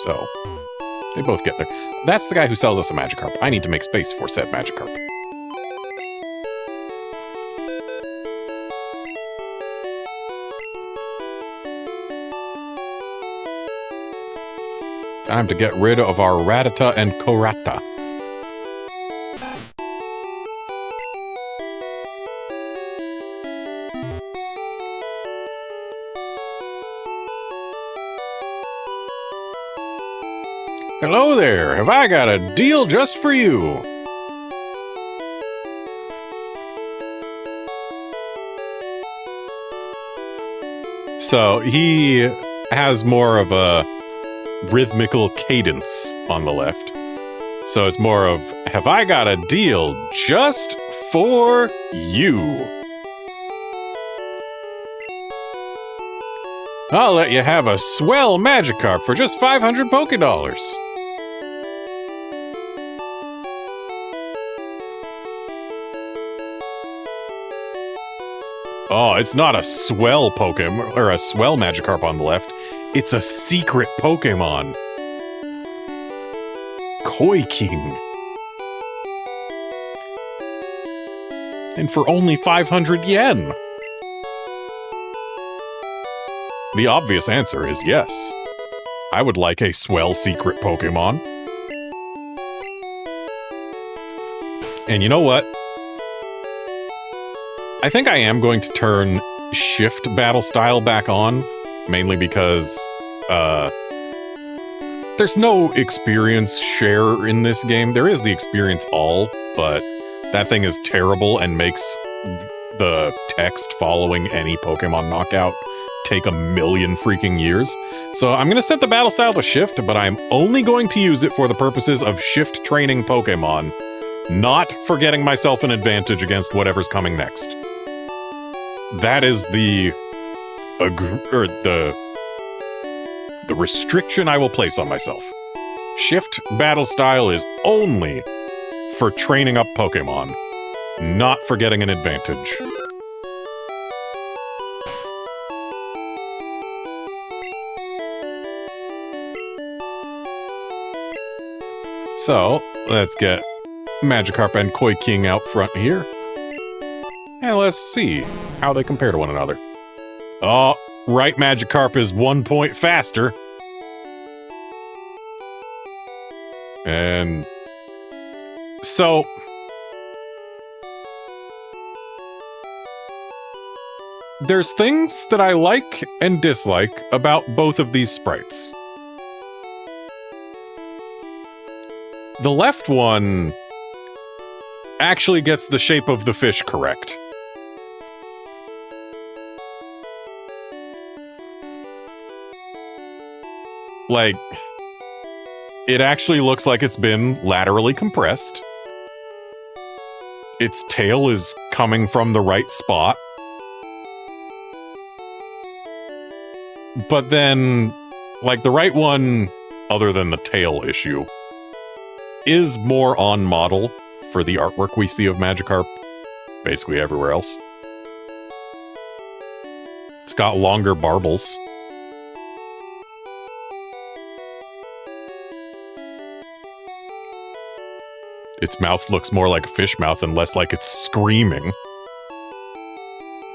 So, they both get there. That's the guy who sells us a Magikarp. I need to make space for said Magikarp. Time to get rid of our Rattata and Korata. Hello there, have I got a deal just for you? So he has more of a rhythmical cadence on the left. So it's more of, have I got a deal just for you? I'll let you have a swell Magikarp for just 500 Pokédollars. Oh, it's not a swell Pokemon, or a swell Magikarp on the left. It's a secret Pokemon. Koi King. And for only 500 yen. The obvious answer is yes. I would like a swell secret Pokemon. And you know what? I think I am going to turn Shift Battle Style back on, mainly because there's no experience share in this game. There is the experience all, but that thing is terrible and makes the text following any Pokemon knockout take a million freaking years. So I'm going to set the battle style to Shift, but I'm only going to use it for the purposes of Shift training Pokemon, not for getting myself an advantage against whatever's coming next. That is the restriction I will place on myself. Shift battle style is only for training up Pokemon, not for getting an advantage. So, let's get Magikarp and Koi King out front here. And let's see how they compare to one another. Oh, right Magikarp is 1 point faster. And so there's things that I like and dislike about both of these sprites. The left one actually gets the shape of the fish correct. Like, it actually looks like it's been laterally compressed. Its tail is coming from the right spot. But then, like, the right one, other than the tail issue, is more on model for the artwork we see of Magikarp basically everywhere else. It's got longer barbels. Its mouth looks more like a fish mouth and less like it's screaming.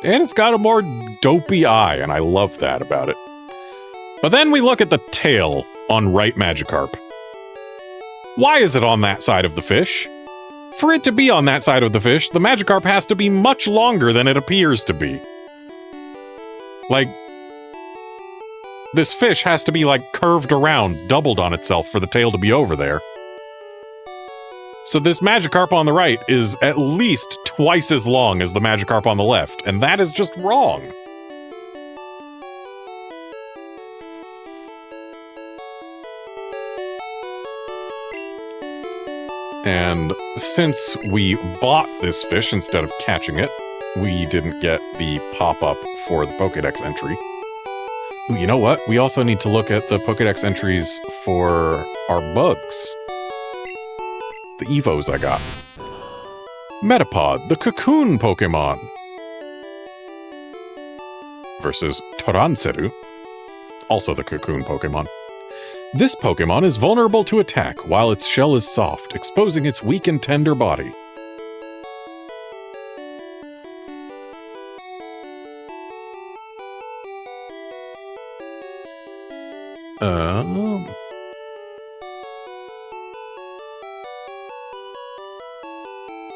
And it's got a more dopey eye, and I love that about it. But then we look at the tail on right Magikarp. Why is it on that side of the fish? For it to be on that side of the fish, the Magikarp has to be much longer than it appears to be. Like, this fish has to be, like, curved around, doubled on itself for the tail to be over there. So this Magikarp on the right is at least twice as long as the Magikarp on the left, and that is just wrong. And since we bought this fish instead of catching it, we didn't get the pop-up for the Pokédex entry. Ooh, you know what? We also need to look at the Pokédex entries for our bugs. The Evos I got. Metapod, the Cocoon Pokémon. Versus Toranceru, also the Cocoon Pokémon. This Pokémon is vulnerable to attack while its shell is soft, exposing its weak and tender body.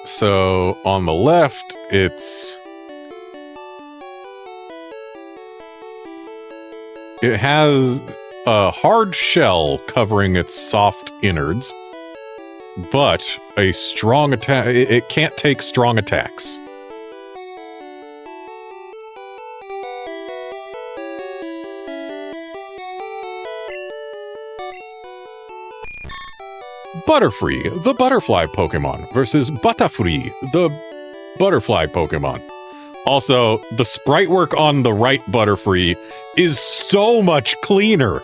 So on the left, it has a hard shell covering its soft innards, but a strong attack. It can't take strong attacks. Butterfree, the butterfly Pokémon, versus Butterfree, the butterfly Pokémon. Also, the sprite work on the right Butterfree is so much cleaner.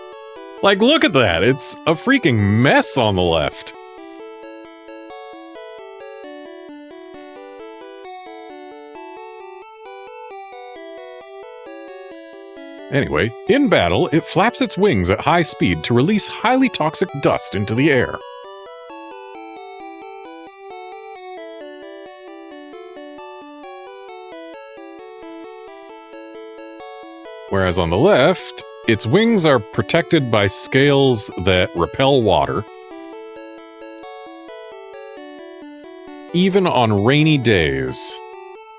Like, look at that. It's a freaking mess on the left. Anyway, in battle, it flaps its wings at high speed to release highly toxic dust into the air. Whereas on the left, its wings are protected by scales that repel water. Even on rainy days,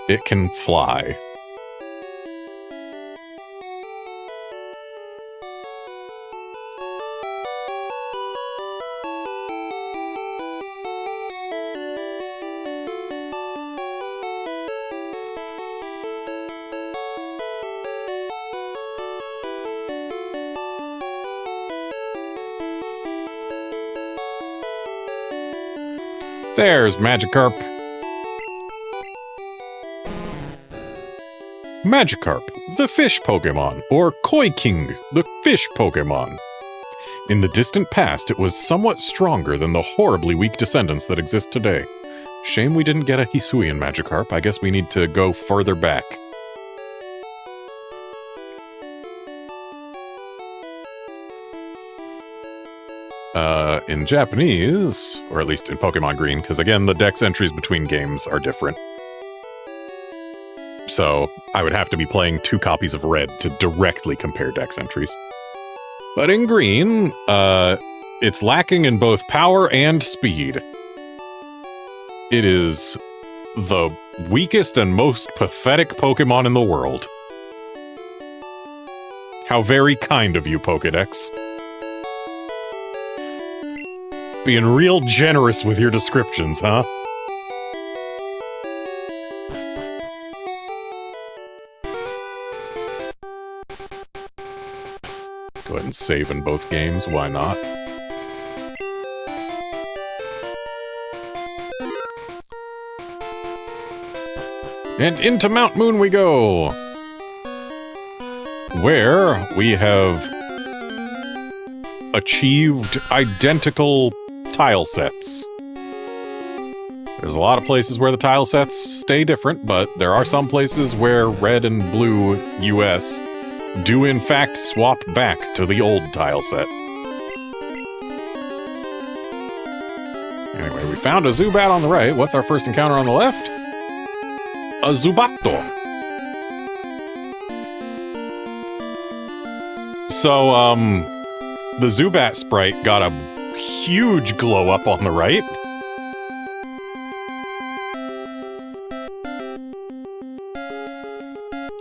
it can fly. There's Magikarp. Magikarp, the fish Pokémon, or Koi King, the fish Pokémon. In the distant past, it was somewhat stronger than the horribly weak descendants that exist today. Shame we didn't get a Hisuian Magikarp. I guess we need to go further back. In Japanese, or at least in Pokemon Green, because again, the dex entries between games are different. So I would have to be playing 2 copies of Red to directly compare dex entries. But in Green, it's lacking in both power and speed. It is the weakest and most pathetic Pokemon in the world. How very kind of you, Pokedex. Being real generous with your descriptions, huh? Go ahead and save in both games, why not? And into Mount Moon we go! Where we have achieved identical tile sets. There's a lot of places where the tile sets stay different, but there are some places where Red and Blue US do in fact swap back to the old tile set. Anyway, we found a Zubat on the right. What's our first encounter on the left? A Zubatto. So, the Zubat sprite got a huge glow up on the right.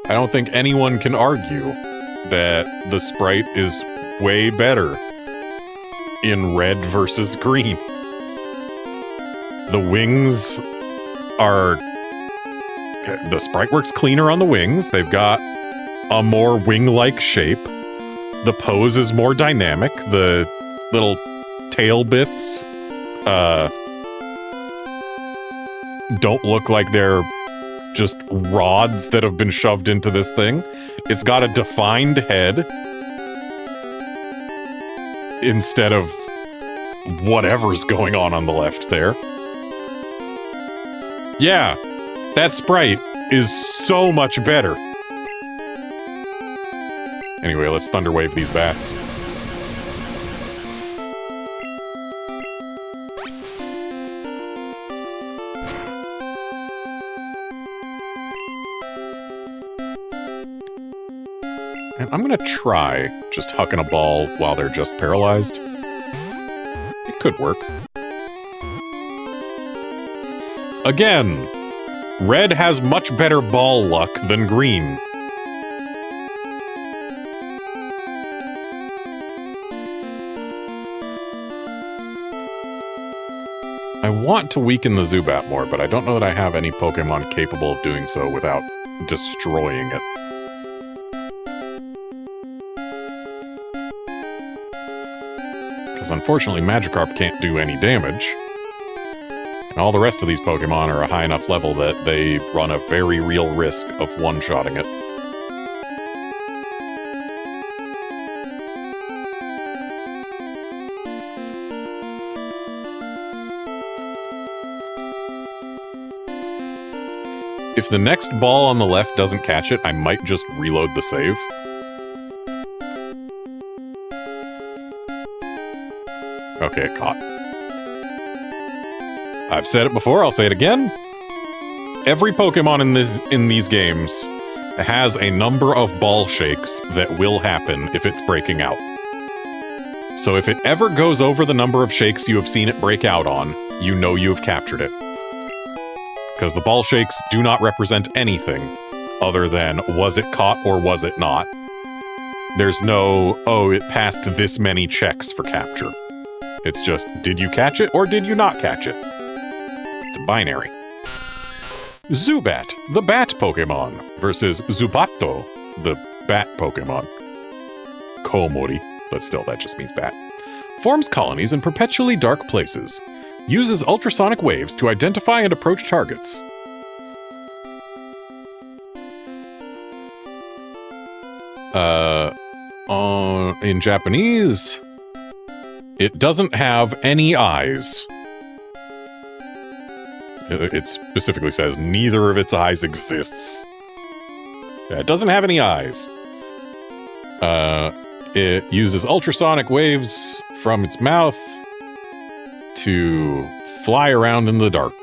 I don't think anyone can argue that the sprite is way better in Red versus Green. The wings are... The sprite works cleaner on the wings. They've got a more wing-like shape. The pose is more dynamic. The little tail bits don't look like they're just rods that have been shoved into this thing. It's got a defined head instead of whatever's going on the left there. Yeah, that sprite is so much better. Anyway, let's Thunder Wave these bats. And I'm gonna try just hucking a ball while they're just paralyzed. It could work. Again, Red has much better ball luck than Green. I want to weaken the Zubat more, but I don't know that I have any Pokemon capable of doing so without destroying it. Because unfortunately, Magikarp can't do any damage. And all the rest of these Pokemon are a high enough level that they run a very real risk of one-shotting it. If the next ball on the left doesn't catch it, I might just reload the save. Okay, it caught. I've said it before, I'll say it again. Every Pokemon in these games has a number of ball shakes that will happen if it's breaking out. So if it ever goes over the number of shakes you have seen it break out on, you know you have captured it. Because the ball shakes do not represent anything other than was it caught or was it not. There's no, oh, it passed this many checks for capture. It's just, did you catch it or did you not catch it? It's a binary. Zubat, the bat Pokemon, versus Zubatto, the bat Pokemon. Komori, but still that just means bat. Forms colonies in perpetually dark places. Uses ultrasonic waves to identify and approach targets. In Japanese, it doesn't have any eyes. It specifically says neither of its eyes exists. Yeah, it doesn't have any eyes. It uses ultrasonic waves from its mouth to fly around in the dark.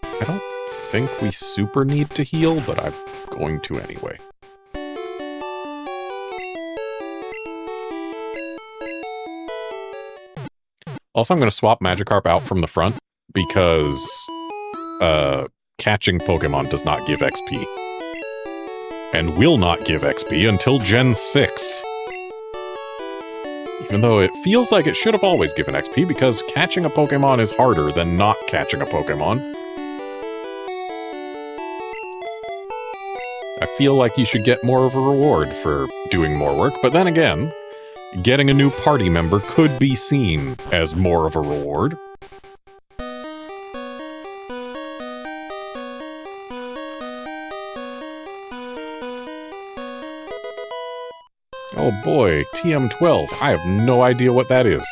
I don't think we super need to heal, but I'm going to anyway. Also, I'm going to swap Magikarp out from the front because catching Pokemon does not give XP. And will not give XP until Gen 6. Even though it feels like it should have always given XP because catching a Pokemon is harder than not catching a Pokemon. I feel like you should get more of a reward for doing more work, but then again, getting a new party member could be seen as more of a reward. Oh boy, TM12. I have no idea what that is.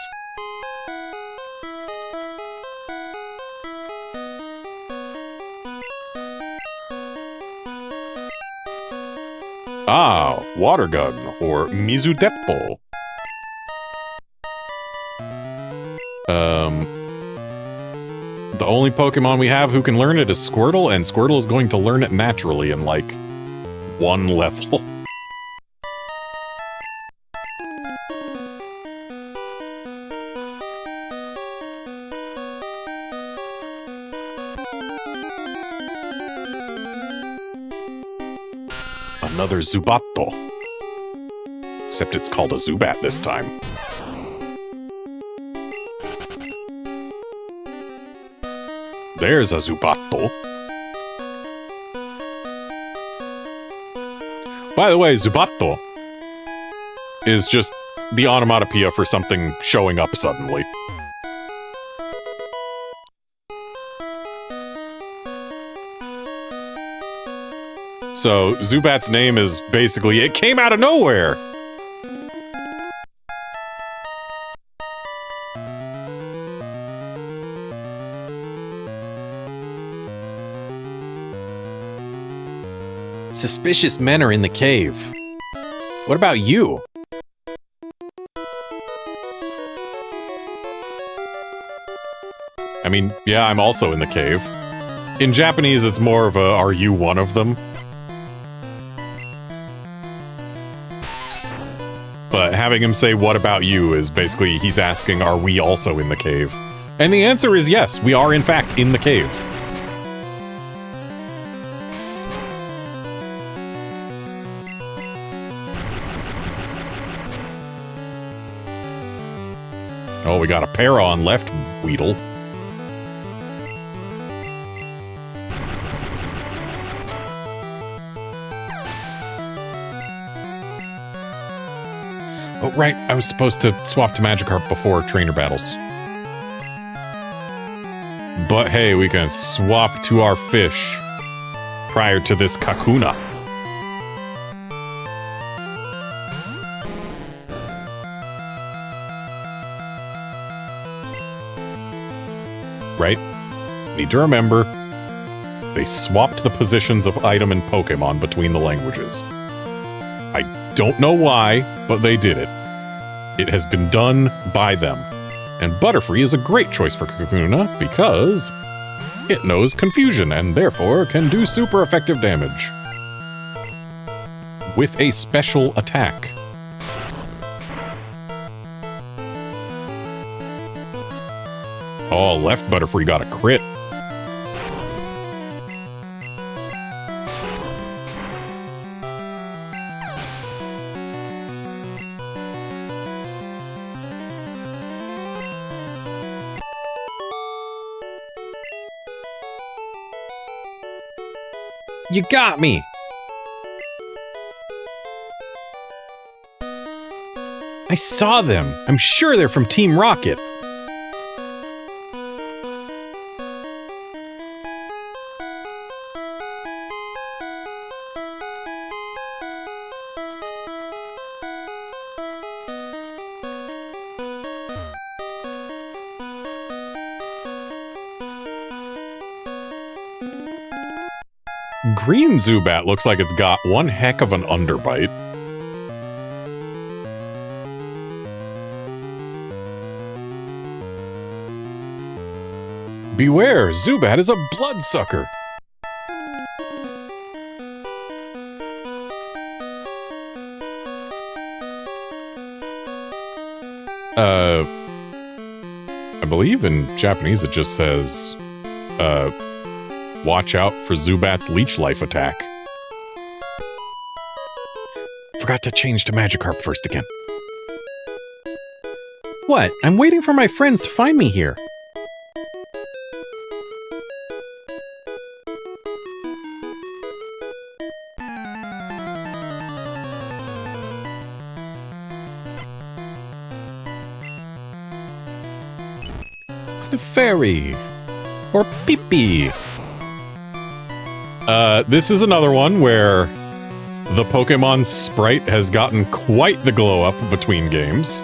Ah, Water Gun, or Mizudeppo. The only Pokemon we have who can learn it is Squirtle, and Squirtle is going to learn it naturally in, like, 1 level. Another Zubatto. Except it's called a Zubat this time. There's a Zubatto. By the way, Zubatto is just the onomatopoeia for something showing up suddenly. So, Zubat's name is basically, it came out of nowhere! Suspicious men are in the cave. What about you? I mean, yeah, I'm also in the cave. In Japanese, it's more of a, are you one of them? But having him say, what about you, is basically, he's asking, are we also in the cave? And the answer is yes, we are in fact in the cave. Oh, we got a para on left, Weedle. Oh, right, I was supposed to swap to Magikarp before trainer battles. But hey, we can swap to our fish prior to this Kakuna. Right? Need to remember, they swapped the positions of item and Pokemon between the languages. I don't know why, but they did it. It has been done by them. And Butterfree is a great choice for Kakuna because it knows confusion and therefore can do super effective damage. With a special attack. Oh, left Butterfree got a crit. You got me! I saw them! I'm sure they're from Team Rocket! Green Zubat looks like it's got one heck of an underbite. Beware, Zubat is a bloodsucker. I believe in Japanese it just says, watch out for Zubat's leech life attack. Forgot to change to Magikarp first again. What? I'm waiting for my friends to find me here. Fairy or Pee-Pee. This is another one where the Pokemon sprite has gotten quite the glow up between games.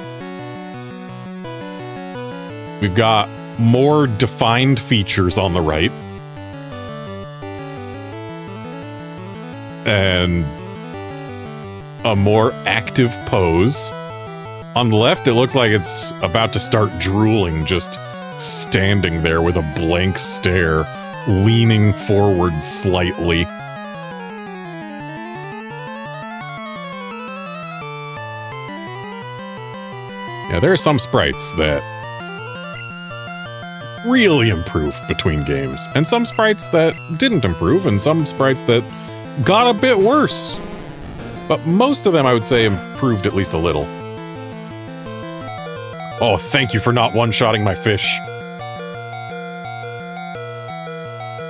We've got more defined features on the right. And a more active pose. On the left, it looks like it's about to start drooling, just standing there with a blank stare, leaning forward slightly. Yeah, there are some sprites that really improved between games, and some sprites that didn't improve, and some sprites that got a bit worse. But most of them, I would say, improved at least a little. Oh, thank you for not one-shotting my fish.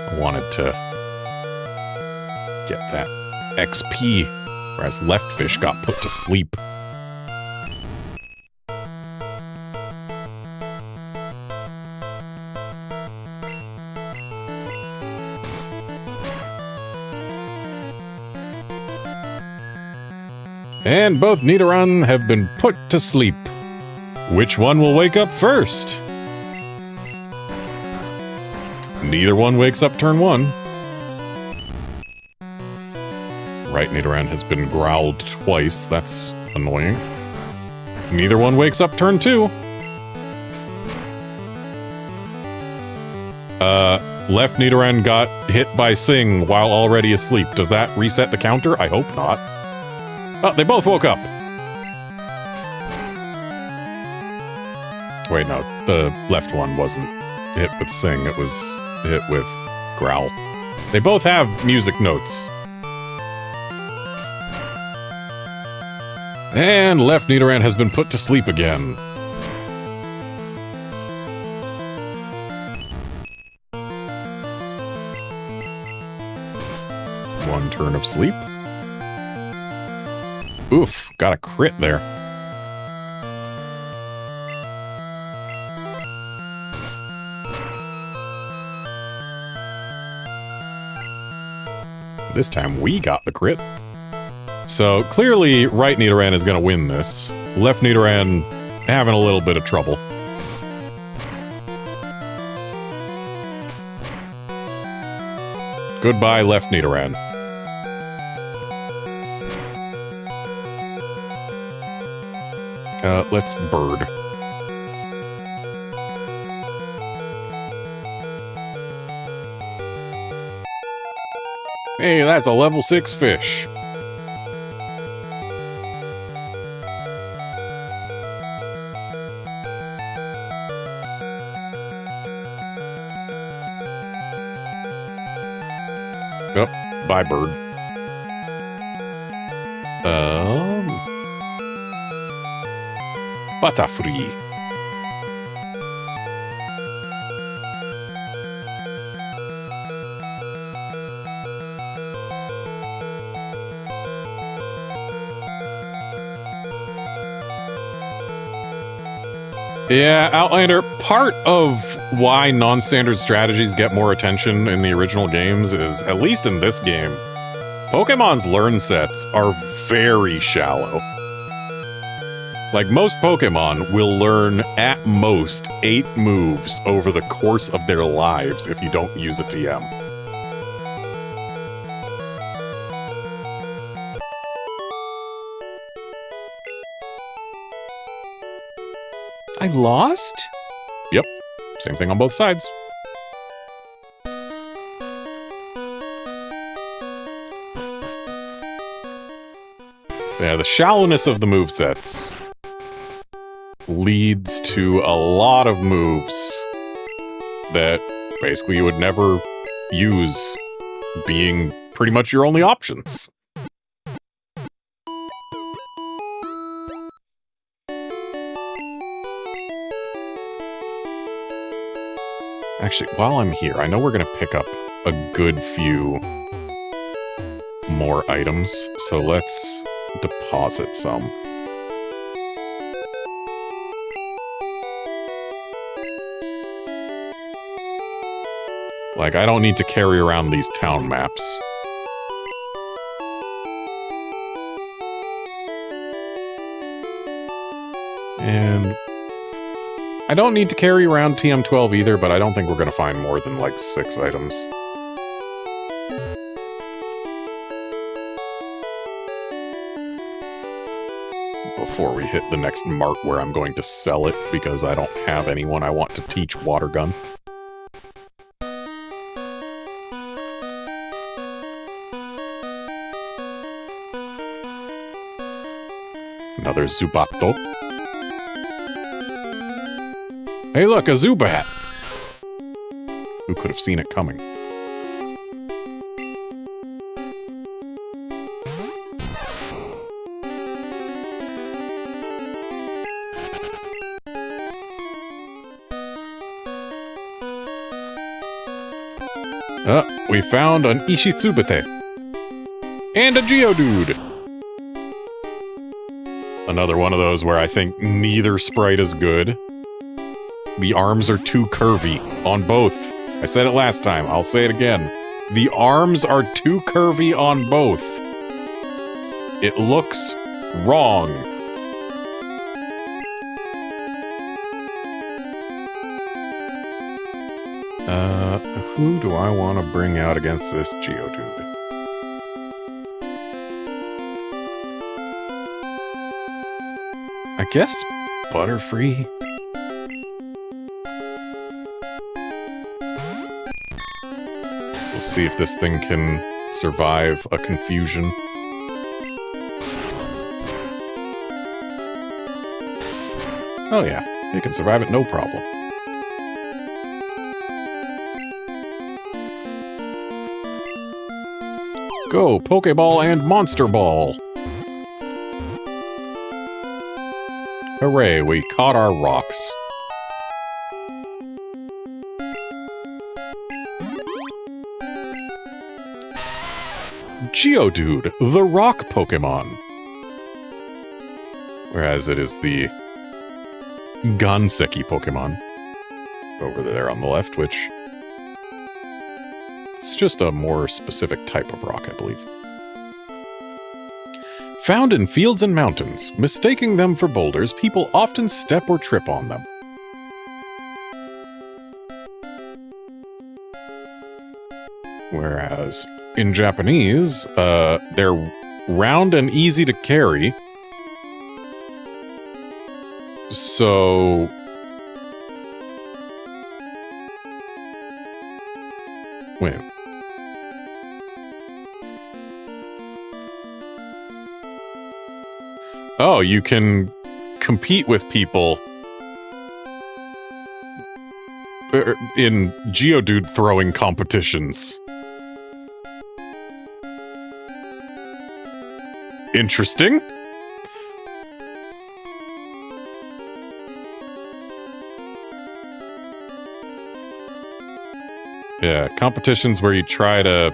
I wanted to get that XP, whereas left fish got put to sleep. And both Nidoran have been put to sleep. Which one will wake up first? Neither one wakes up turn 1. Right Nidoran has been growled twice. That's annoying. Neither one wakes up turn 2. Left Nidoran got hit by Sing while already asleep. Does that reset the counter? I hope not. Oh, they both woke up. Wait, no, the left one wasn't hit with Sing, it was hit with Growl. They both have music notes. And left Nidoran has been put to sleep again. One turn of sleep. Oof, got a crit there. This time we got the crit. So clearly right Nidoran is going to win this. Left Nidoran having a little bit of trouble. Goodbye, left Nidoran. Let's bird. Hey, that's a level 6 fish. Oh, bye, bird. Butterfree. Yeah, Outlander, part of why non-standard strategies get more attention in the original games is, at least in this game, Pokemon's learn sets are very shallow. Like, most Pokemon will learn at most 8 moves over the course of their lives if you don't use a TM. I lost? Yep, same thing on both sides. Yeah, the shallowness of the movesets leads to a lot of moves that basically you would never use, being pretty much your only options. Actually, while I'm here, I know we're gonna pick up a good few more items, so let's deposit some. Like, I don't need to carry around these town maps. And I don't need to carry around TM12 either, but I don't think we're going to find more than like 6 items. Before we hit the next mart where I'm going to sell it because I don't have anyone I want to teach water gun. Another Zubato. Hey look, a Zubat! Who could have seen it coming? We found an Ishitsubate. And a Geodude! Another one of those where I think neither sprite is good. The arms are too curvy on both. I said it last time, I'll say it again. The arms are too curvy on both. It looks wrong. Who do I want to bring out against this Geodude? I guess Butterfree? We'll see if this thing can survive a confusion. Oh yeah, it can survive it no problem. Go, Pokeball and Monster Ball! Hooray, we caught our rocks. Geodude, the rock Pokemon. Whereas it is the Ganseki Pokemon over there on the left, which it's just a more specific type of rock, I believe. Found in fields and mountains, mistaking them for boulders, people often step or trip on them. Whereas in Japanese, they're round and easy to carry. So wait. Oh, you can compete with people in Geodude throwing competitions. Interesting. Yeah, competitions where you try to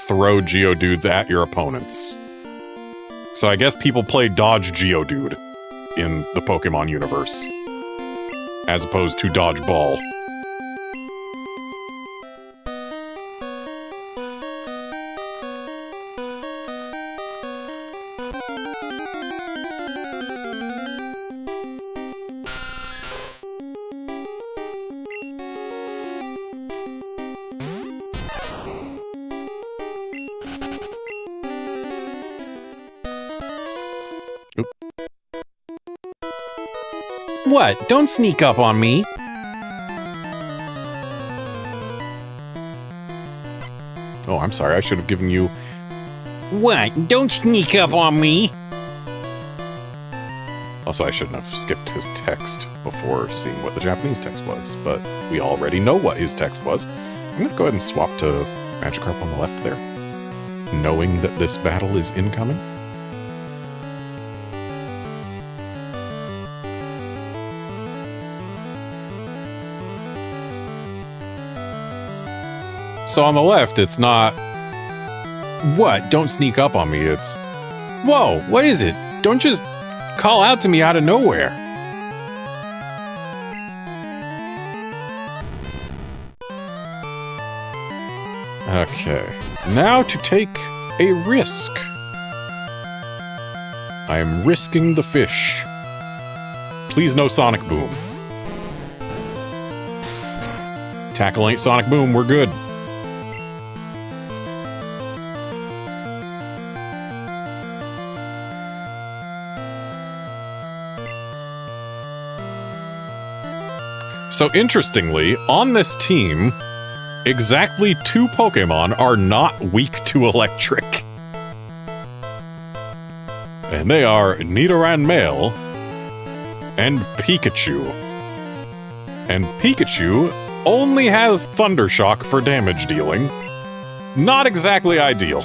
throw Geodudes at your opponents. So I guess people play Dodge Geodude in the Pokemon universe, as opposed to Dodge Ball. What? Don't sneak up on me. Oh, I'm sorry. I should have given you... What? Don't sneak up on me. Also, I shouldn't have skipped his text before seeing what the Japanese text was, but we already know what his text was. I'm going to go ahead and swap to Magikarp on the left there, knowing that this battle is incoming. So on the left, it's not, what, don't sneak up on me, it's, whoa, what is it? Don't just call out to me out of nowhere. Okay, now to take a risk. I am risking the fish. Please no Sonic Boom. Tackle ain't Sonic Boom, we're good. So interestingly, on this team, exactly 2 Pokemon are not weak to electric. And they are Nidoran male and Pikachu. And Pikachu only has Thunder Shock for damage dealing. Not exactly ideal.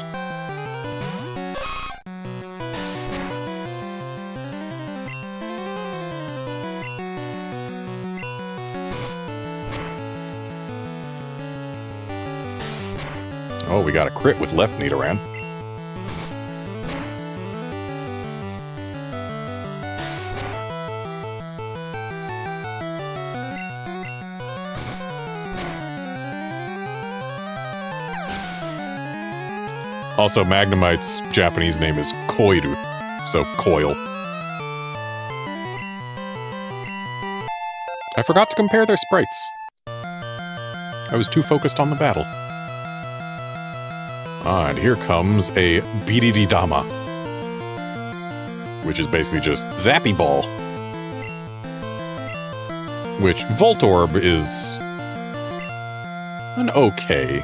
Oh, we got a crit with left Nidoran. Also, Magnemite's Japanese name is Koiru, so coil. I forgot to compare their sprites. I was too focused on the battle. Ah, and here comes a Birididama, which is basically just Zappy Ball. Which Voltorb is an okay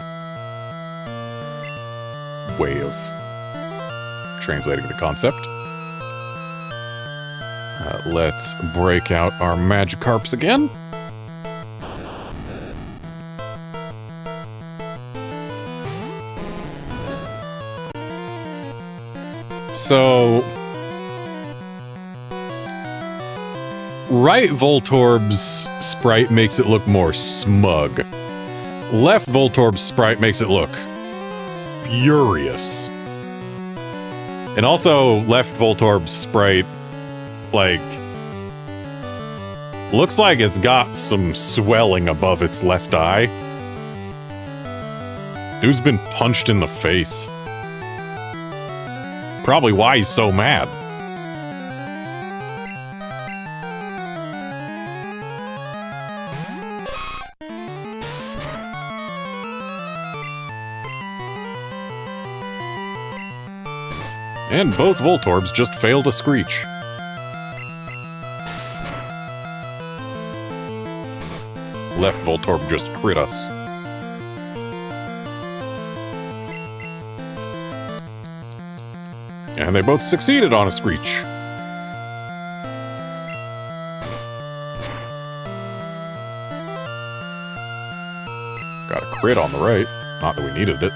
way of translating the concept. Let's break out our Magikarps again. So, right Voltorb's sprite makes it look more smug. Left Voltorb's sprite makes it look furious. And also, left Voltorb's sprite, like, looks like it's got some swelling above its left eye. Dude's been punched in the face. Probably why he's so mad. And both Voltorbs just failed to screech. Left Voltorb just crit us. And they both succeeded on a screech. Got a crit on the right. Not that we needed it.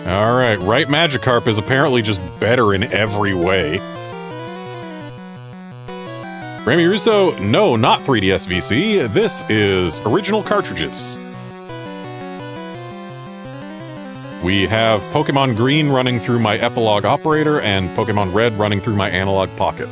Alright, right Magikarp is apparently just better in every way. Remy Russo, no, not 3DS VC. This is original cartridges. We have Pokemon Green running through my Epilogue Operator and Pokemon Red running through my Analogue Pocket.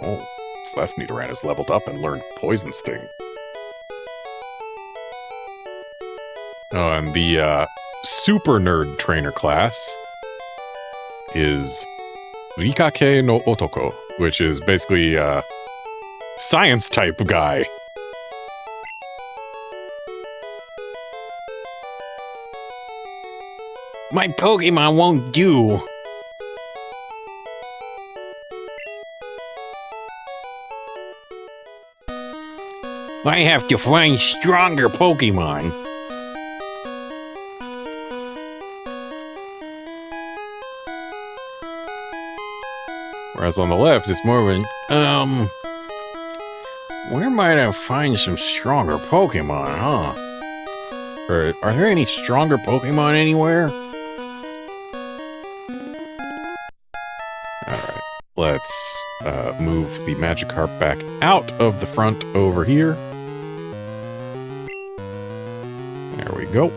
Oh, this left Nidoran has leveled up and learned Poison Sting. Oh, and the super nerd trainer class is Rikake no Otoko, which is basically a science type guy. My Pokemon won't do. I have to find stronger Pokemon. Whereas on the left, it's more of an, where might I find some stronger Pokemon, huh? Or are there any stronger Pokemon anywhere? Alright, let's move the Magikarp back out of the front over here. There we go.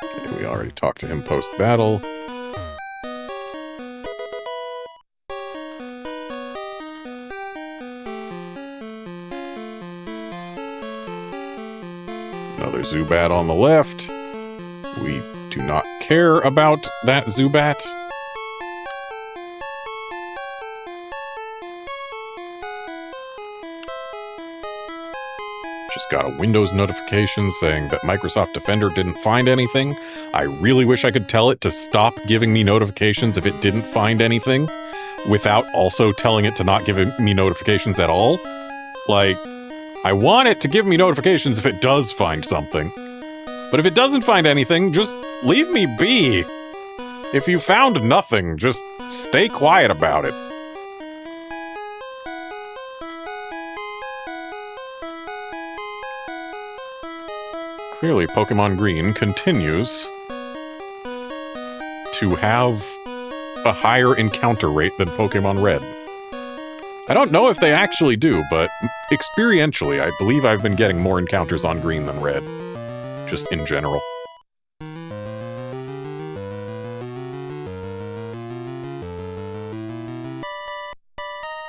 Okay, we already talked to him post-battle. Another Zubat on the left. We do not care about that Zubat. Just got a Windows notification saying that Microsoft Defender didn't find anything. I really wish I could tell it to stop giving me notifications if it didn't find anything, without also telling it to not give me notifications at all. Like, I want it to give me notifications if it does find something. But if it doesn't find anything, just leave me be. If you found nothing, just stay quiet about it. Clearly, Pokemon Green continues to have a higher encounter rate than Pokemon Red. I don't know if they actually do, but experientially, I believe I've been getting more encounters on Green than Red. Just in general.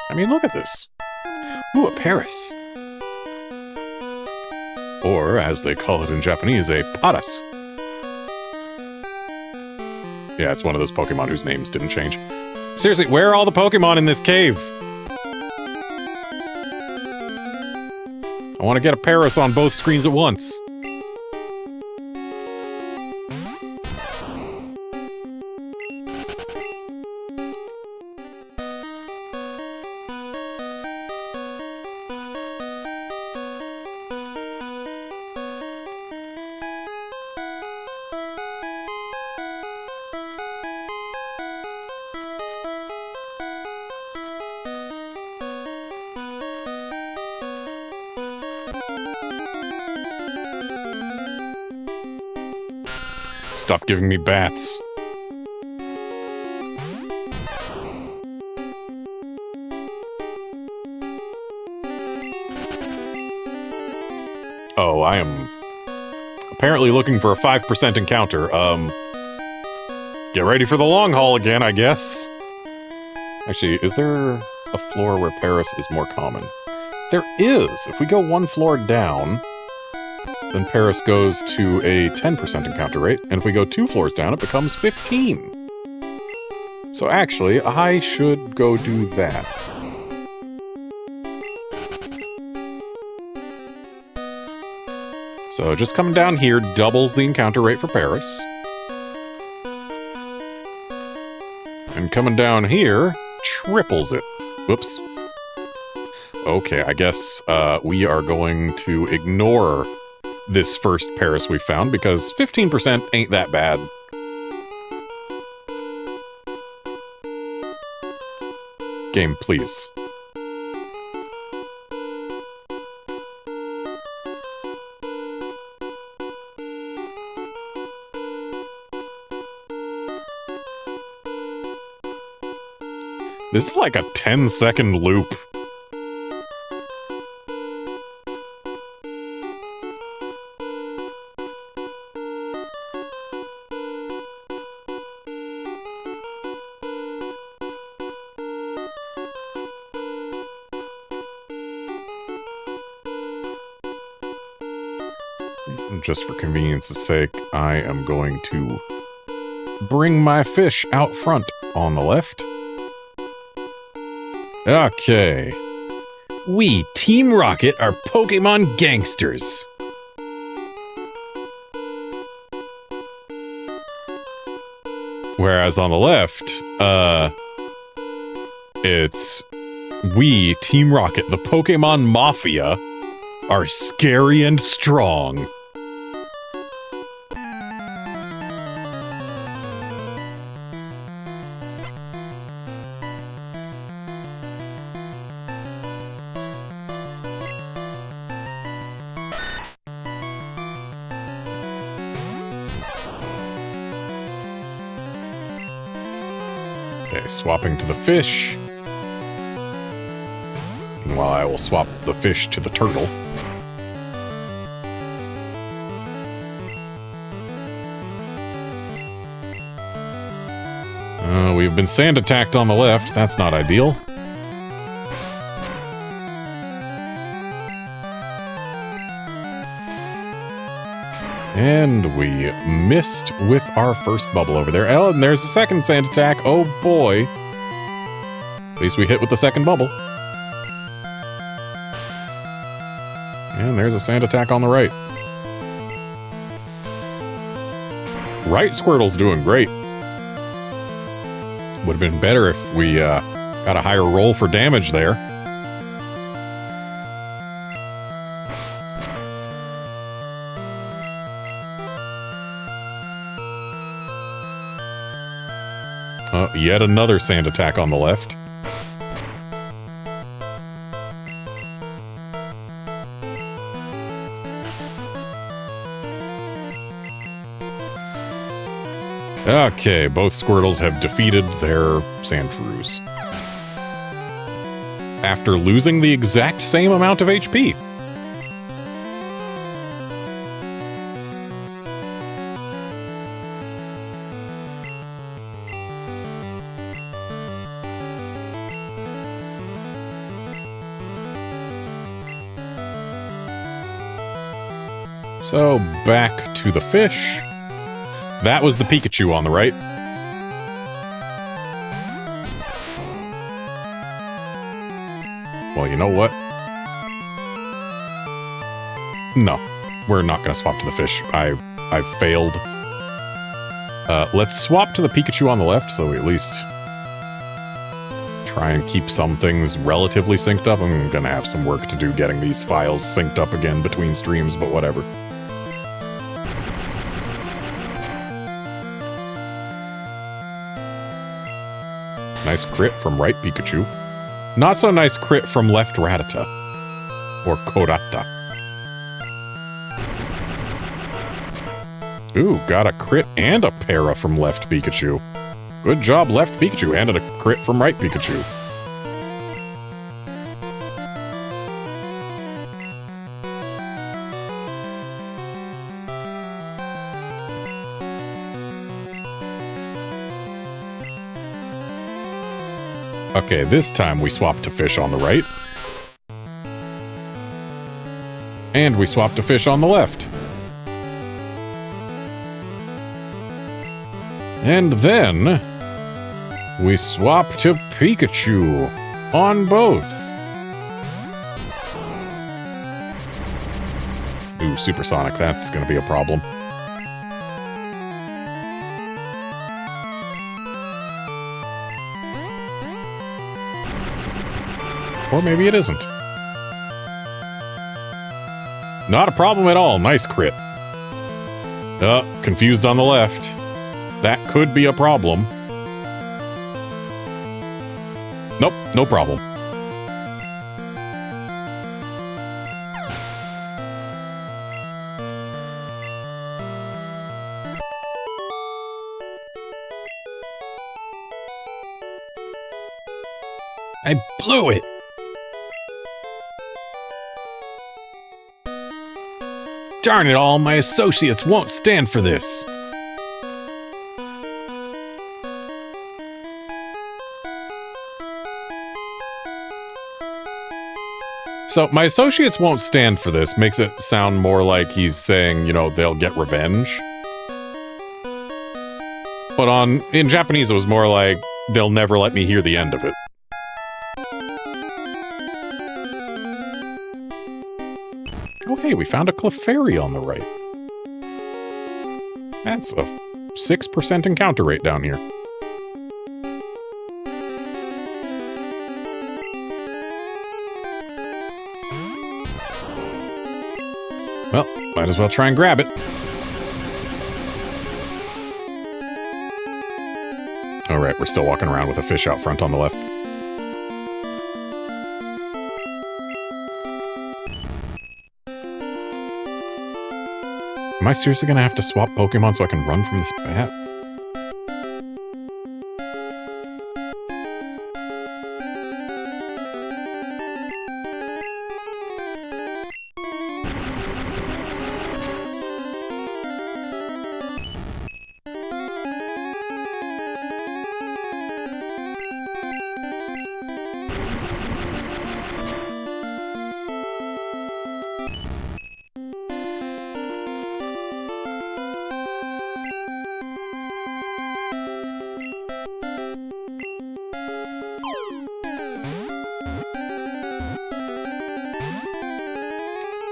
I mean, look at this. Ooh, a Paris. Or, as they call it in Japanese, a Paras. Yeah, it's one of those Pokemon whose names didn't change. Seriously, where are all the Pokemon in this cave? I want to get a Paris on both screens at once. Stop giving me bats. Oh, I am apparently looking for a 5% encounter. Get ready for the long haul again, I guess. Actually, is there a floor where Paris is more common? There is. If we go one floor down, then Paris goes to a 10% encounter rate, and if we go 2 floors down, it becomes 15. So actually, I should go do that. So just coming down here doubles the encounter rate for Paris. And coming down here triples it. Whoops. Okay, I guess we are going to ignore this first Paris we found, because 15% ain't that bad. Game, please. This is like a 10-second loop. Just for convenience's sake, I am going to bring my fish out front on the left. Okay. We, Team Rocket, are Pokemon gangsters. Whereas on the left, It's we, Team Rocket, the Pokemon Mafia, are scary and strong. Okay, swapping to the fish. Meanwhile, I will swap the fish to the turtle. We've been sand attacked on the left. That's not ideal. And we missed with our first bubble over there. Oh, and there's the second sand attack. Oh boy. At least we hit with the second bubble. And there's a sand attack on the right. Right Squirtle's doing great. Would have been better if we got a higher roll for damage there. Yet another sand attack on the left. Okay, both Squirtles have defeated their Sandshrews. After losing the exact same amount of HP. So, back to the fish. That was the Pikachu on the right. Well, you know what? No, we're not going to swap to the fish. I failed. Let's swap to the Pikachu on the left, so we at least try and keep some things relatively synced up. I'm going to have some work to do getting these files synced up again between streams, but whatever. Nice crit from right Pikachu. Not so nice crit from left Rattata. Or Korata. Ooh, got a crit and a para from left Pikachu. Good job, left Pikachu, and a crit from right Pikachu. Okay, this time we swap to fish on the right. And we swap to fish on the left. And then we swap to Pikachu on both. Ooh, supersonic, that's gonna be a problem. Or maybe it isn't. Not a problem at all. Nice crit. Confused on the left. That could be a problem. Nope, no problem. I blew it! Darn it all, my associates won't stand for this. So, my associates won't stand for this makes it sound more like he's saying, you know, they'll get revenge. But in Japanese it was more like, they'll never let me hear the end of it. Oh hey, we found a Clefairy on the right. That's a 6% encounter rate down here. Well, might as well try and grab it. All right, we're still walking around with a fish out front on the left. Am I seriously going to have to swap Pokemon so I can run from this bat?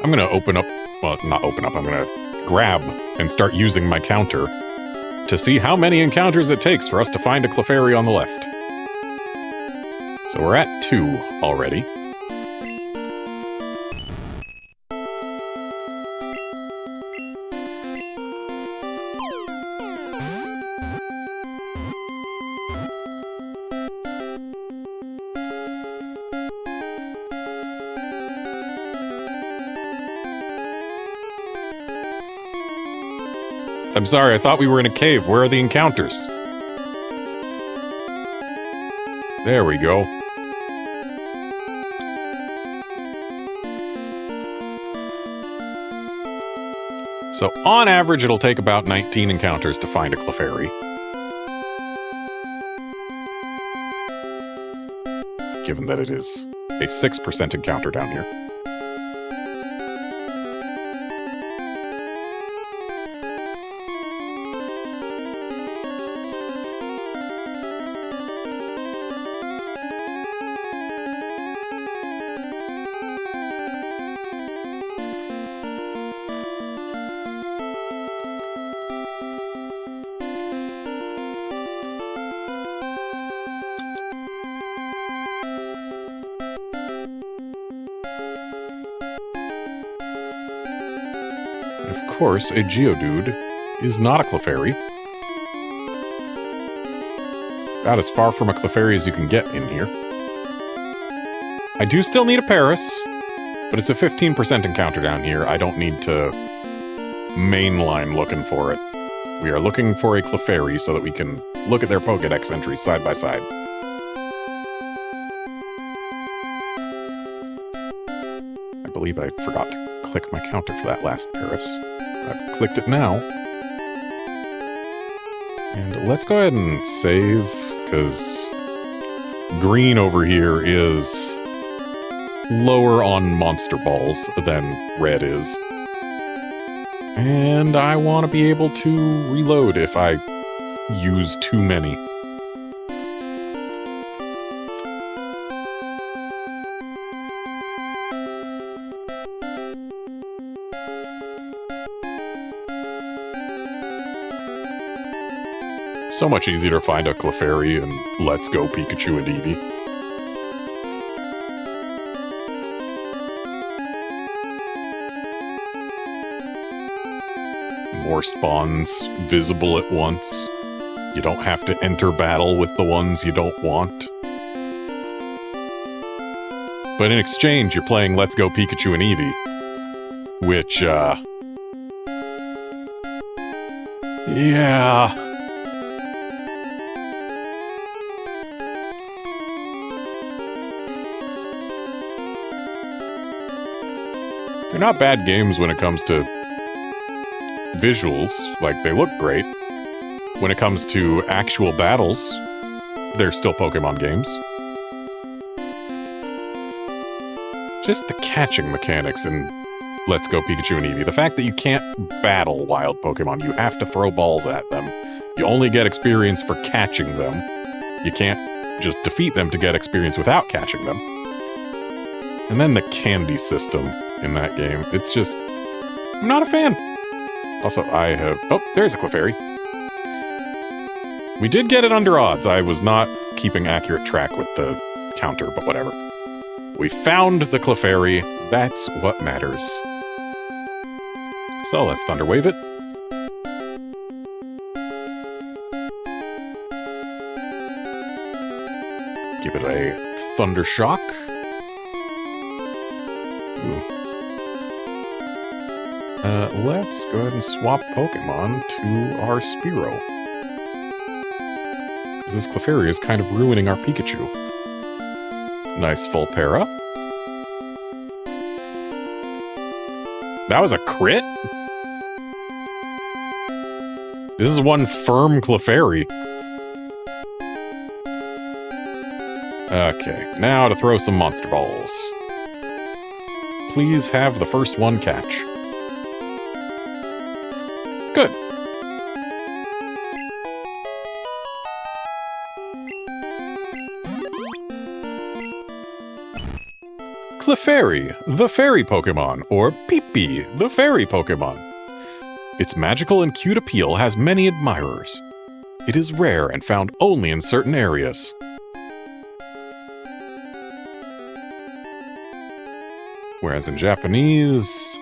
I'm going to open up, well, not open up, I'm going to grab and start using my counter to see how many encounters it takes for us to find a Clefairy on the left. So we're at 2 already. I'm sorry, I thought we were in a cave. Where are the encounters? There we go. So, on average, it'll take about 19 encounters to find a Clefairy. Given that it is a 6% encounter down here. Of course, a Geodude is not a Clefairy. About as far from a Clefairy as you can get in here. I do still need a Paris, but it's a 15% encounter down here. I don't need to mainline looking for it. We are looking for a Clefairy so that we can look at their Pokédex entries side by side. I believe I forgot to click my counter for that last Paris. I've clicked it now. And let's go ahead and save, because green over here is lower on monster balls than red is. And I want to be able to reload if I use too many. So much easier to find a Clefairy and Let's Go Pikachu and Eevee. More spawns visible at once. You don't have to enter battle with the ones you don't want. But in exchange, you're playing Let's Go Pikachu and Eevee. Which, yeah. They're not bad games when it comes to visuals, like they look great. When it comes to actual battles, they're still Pokemon games. Just the catching mechanics in Let's Go Pikachu and Eevee. The fact that you can't battle wild Pokemon, you have to throw balls at them. You only get experience for catching them. You can't just defeat them to get experience without catching them. And then the candy system in that game. It's just... I'm not a fan. Also, I have... Oh, there's a Clefairy. We did get it under odds. I was not keeping accurate track with the counter, but whatever. We found the Clefairy. That's what matters. So let's Thunder Wave it. Give it a Thunder Shock. Let's go ahead and swap Pokemon to our Spearow. This Clefairy is kind of ruining our Pikachu. Nice Volpera. That was a crit? This is one firm Clefairy. Okay, now to throw some Monster Balls. Please have the first one catch. Good. Clefairy, the fairy Pokemon, or Pee-Pee, the fairy Pokemon. Its magical and cute appeal has many admirers. It is rare and found only in certain areas. Whereas in Japanese...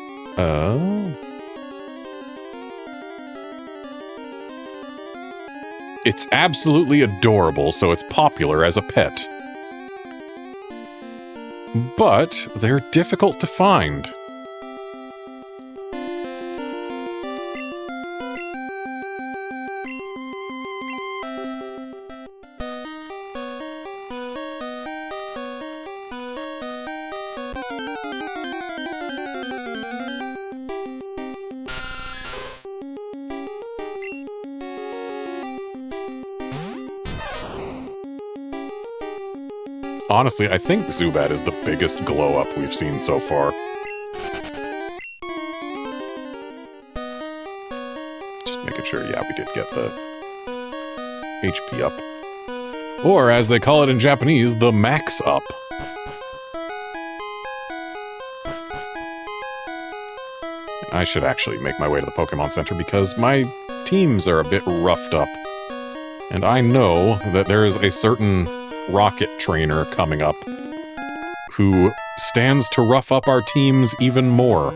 It's absolutely adorable, so it's popular as a pet. But they're difficult to find. Honestly, I think Zubat is the biggest glow-up we've seen so far. Just making sure, yeah, we did get the HP up. Or, as they call it in Japanese, the max up. I should actually make my way to the Pokemon Center because my teams are a bit roughed up. And I know that there is a certain rocket trainer coming up who stands to rough up our teams even more.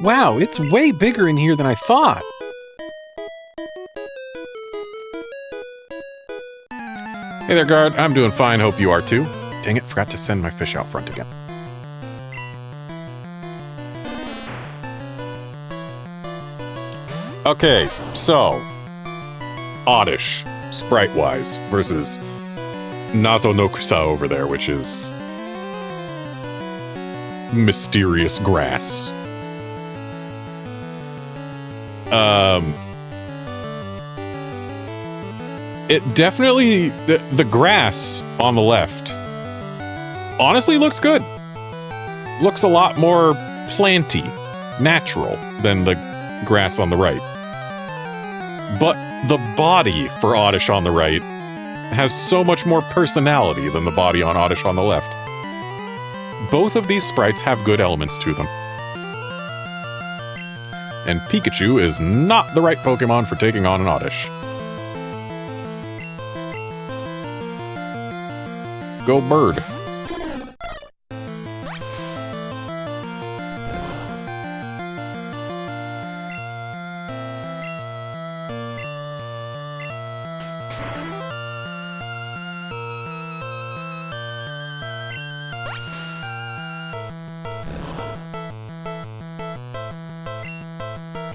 Wow, it's way bigger in here than I thought. Hey there, guard. I'm doing fine. Hope you are too. Dang it, forgot to send my fish out front again. Okay, so Oddish, sprite-wise, versus Nazo no Kusa over there, which is mysterious grass. It definitely, the grass on the left honestly looks good. Looks a lot more planty, natural than the grass on the right. But the body for Oddish on the right has so much more personality than the body on Oddish on the left. Both of these sprites have good elements to them. And Pikachu is not the right Pokemon for taking on an Oddish. Go bird.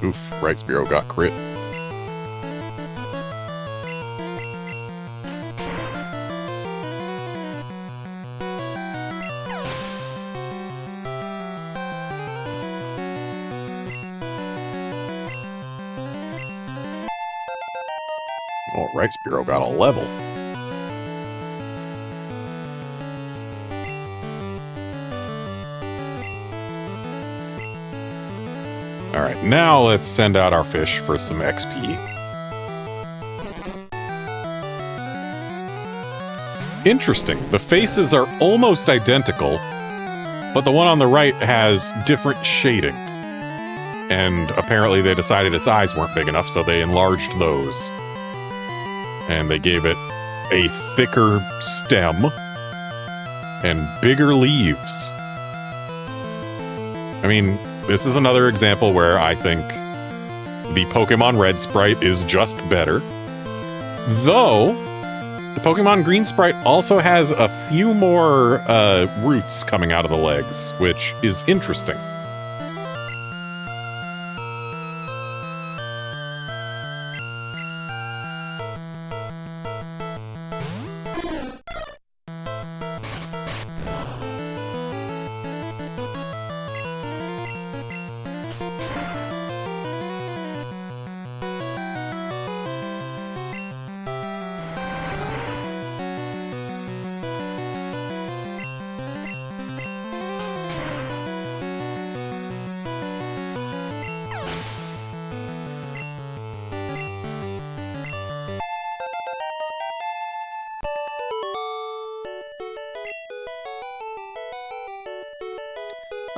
Oof, Right Spearow got crit. Oh, Right Spearow got a level. Alright, now let's send out our fish for some XP. Interesting. The faces are almost identical, but the one on the right has different shading. And apparently they decided its eyes weren't big enough, so they enlarged those. And they gave it a thicker stem and bigger leaves. I mean, this is another example where I think the Pokemon Red sprite is just better. Though, the Pokemon Green sprite also has a few more roots coming out of the legs, which is interesting.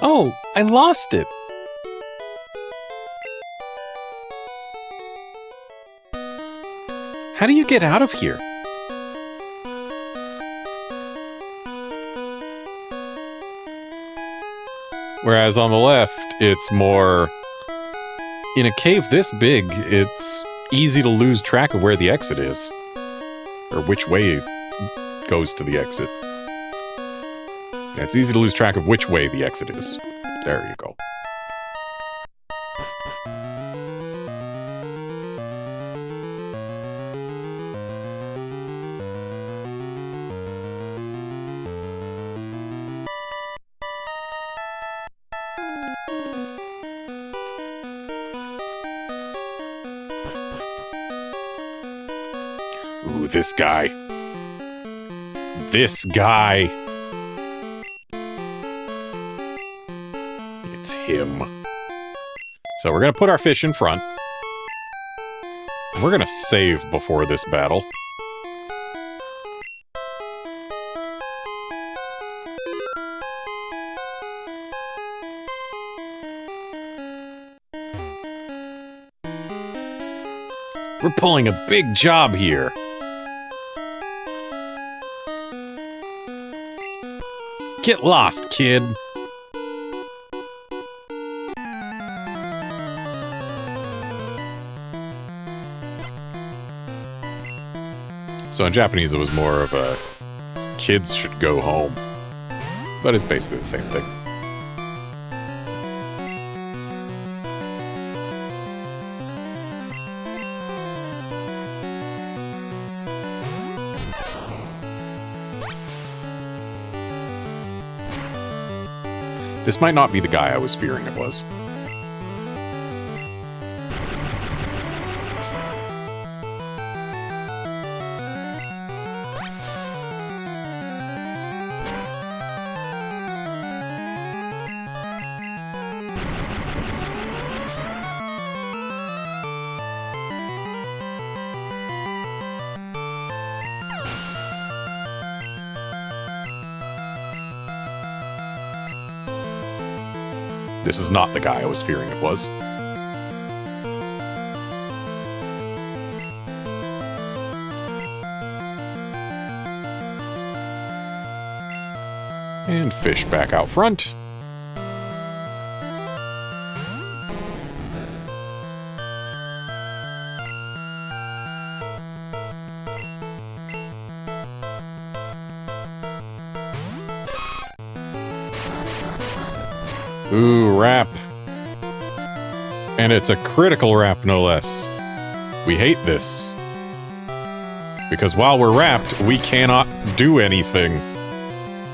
Oh, I lost it. How do you get out of here? Whereas on the left, it's more... In a cave this big, it's easy to lose track of where the exit is. Or which way goes to the exit. Yeah, it's easy to lose track of which way the exit is. There you go. Ooh, this guy. This guy. It's him. So we're going to put our fish in front. We're going to save before this battle. We're pulling a big job here. Get lost, kid. So in Japanese, it was more of a kids should go home. But it's basically the same thing. This might not be the guy I was fearing it was. This is not the guy I was fearing it was. And fish back out front. Ooh, wrap. And it's a critical wrap, no less. We hate this. Because while we're wrapped, we cannot do anything.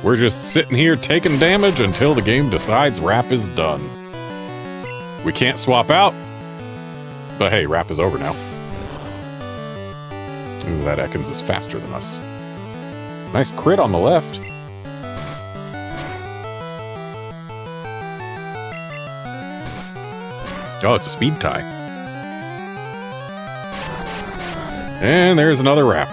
We're just sitting here taking damage until the game decides wrap is done. We can't swap out. But hey, wrap is over now. Ooh, that Ekans is faster than us. Nice crit on the left. Oh, it's a speed tie. And there's another wrap.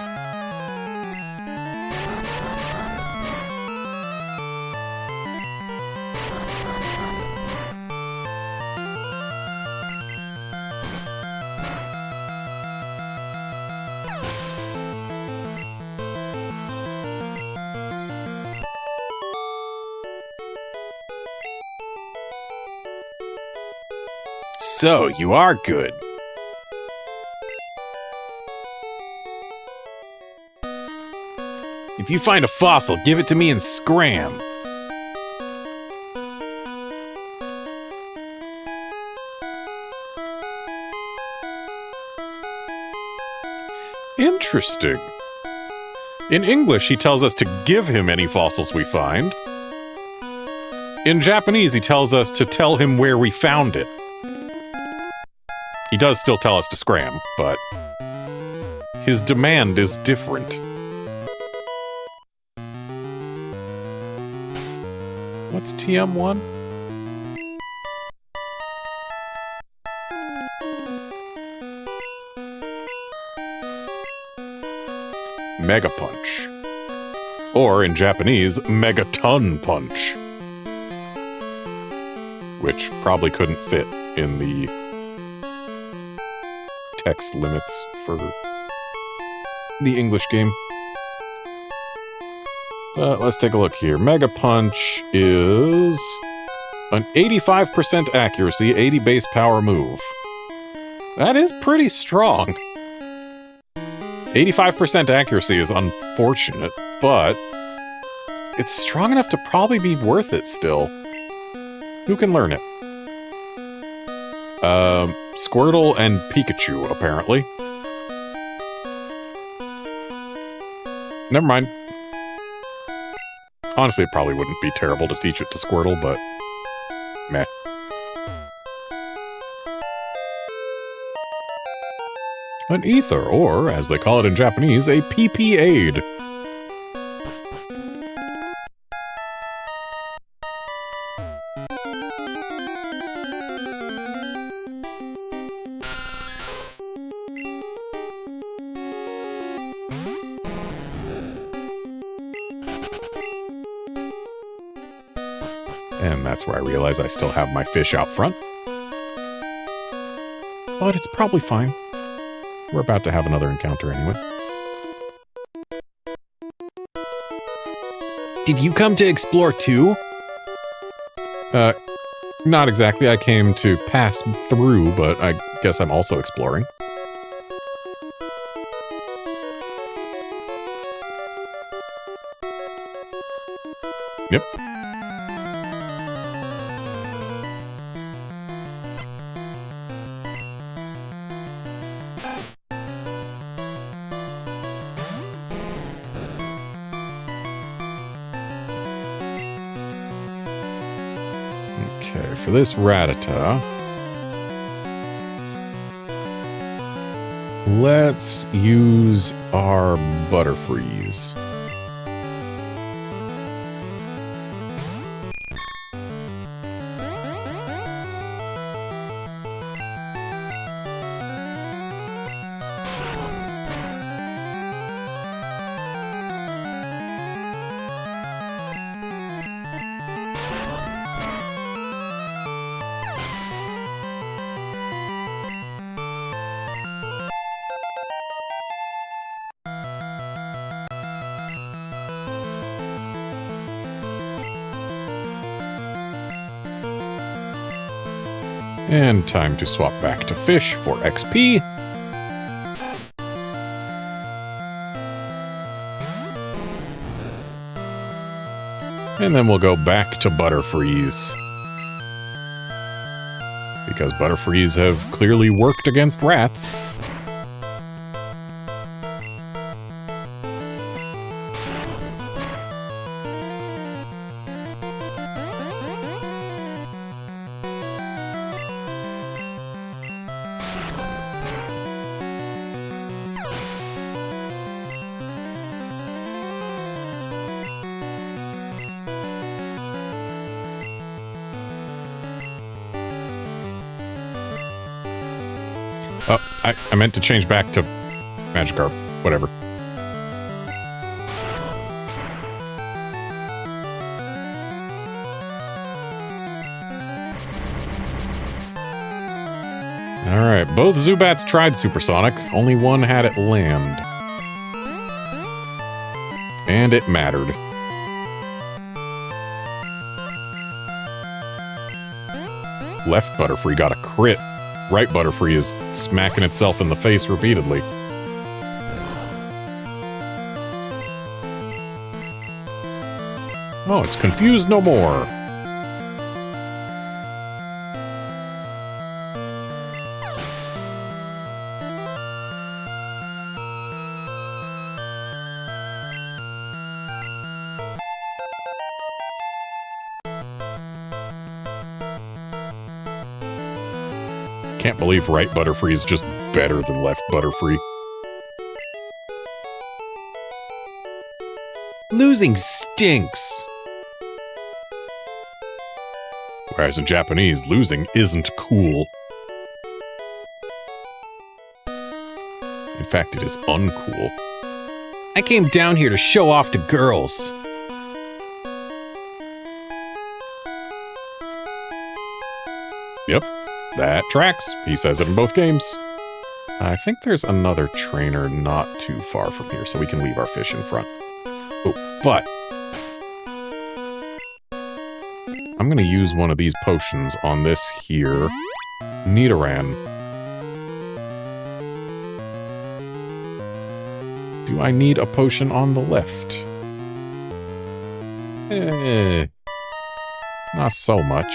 So, you are good. If you find a fossil, give it to me and scram. Interesting. In English, he tells us to give him any fossils we find. In Japanese, he tells us to tell him where we found it. He does still tell us to scram, but his demand is different. What's TM1? Mega Punch. Or in Japanese, Megaton Punch. Which probably couldn't fit in the text limits for the English game. Let's take a look here. Mega Punch is an 85% accuracy, 80 base power move. That is pretty strong. 85% accuracy is unfortunate, but it's strong enough to probably be worth it still. Who can learn it? Squirtle and Pikachu, apparently. Never mind. Honestly, it probably wouldn't be terrible to teach it to Squirtle, but meh. An ether, or, as they call it in Japanese, a PP aid. And that's where I realize I still have my fish out front. But it's probably fine. We're about to have another encounter anyway. Did you come to explore too? Not exactly. I came to pass through, but I guess I'm also exploring. Yep. For this Rattata, let's use our Butterfreeze. And time to swap back to fish for XP. And then we'll go back to Butterfrees. Because Butterfrees have clearly worked against rats. Oh, I meant to change back to Magikarp. Whatever. Alright, both Zubats tried Supersonic. Only one had it land. And it mattered. Left Butterfree got a crit. Right Butterfree is smacking itself in the face repeatedly. Oh, it's confused no more. Can't believe right Butterfree is just better than left Butterfree. Losing stinks. Whereas in Japanese, losing isn't cool. In fact, it is uncool. I came down here to show off to girls. Yep, that tracks. He says it in both games. I think there's another trainer not too far from here, so we can leave our fish in front. Oh, but I'm going to use one of these potions on this here Nidoran. Do I need a potion on the left? Not so much.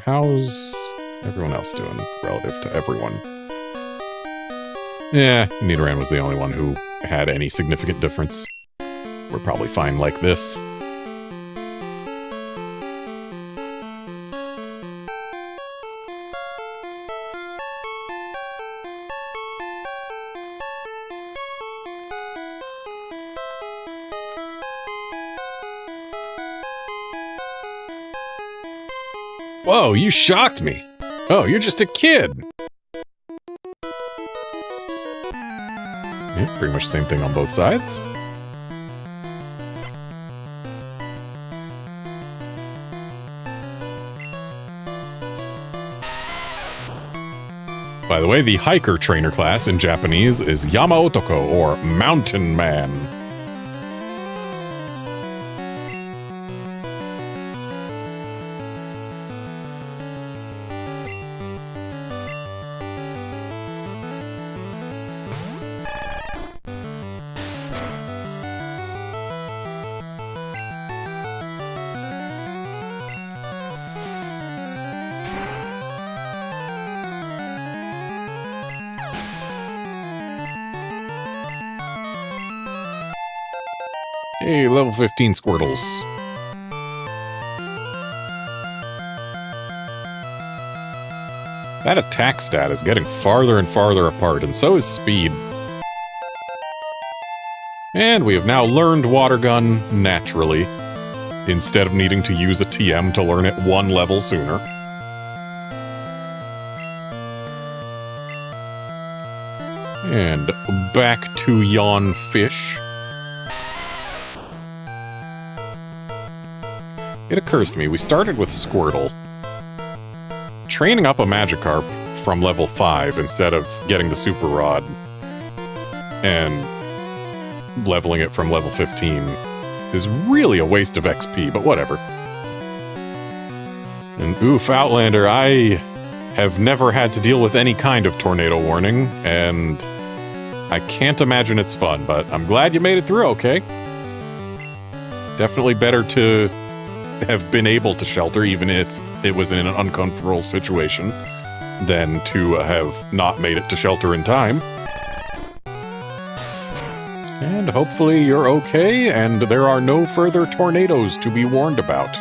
How's everyone else doing relative to everyone? Yeah, Nidoran was the only one who had any significant difference. We're probably fine like this. Whoa, you shocked me. Oh, you're just a kid. Yeah, pretty much the same thing on both sides. By the way, the hiker trainer class in Japanese is Yamaotoko, or Mountain Man. Hey, level 15 Squirtles. That attack stat is getting farther and farther apart, and so is speed. And we have now learned Water Gun naturally, instead of needing to use a TM to learn it one level sooner. And back to Yawn Fish. It occurs to me, we started with Squirtle. Training up a Magikarp from level 5 instead of getting the Super Rod and leveling it from level 15 is really a waste of XP, but whatever. And oof, Outlander, I have never had to deal with any kind of tornado warning, and I can't imagine it's fun, but I'm glad you made it through okay. Definitely better to have been able to shelter, even if it was in an uncomfortable situation, than to have not made it to shelter in time. And hopefully you're okay, and there are no further tornadoes to be warned about.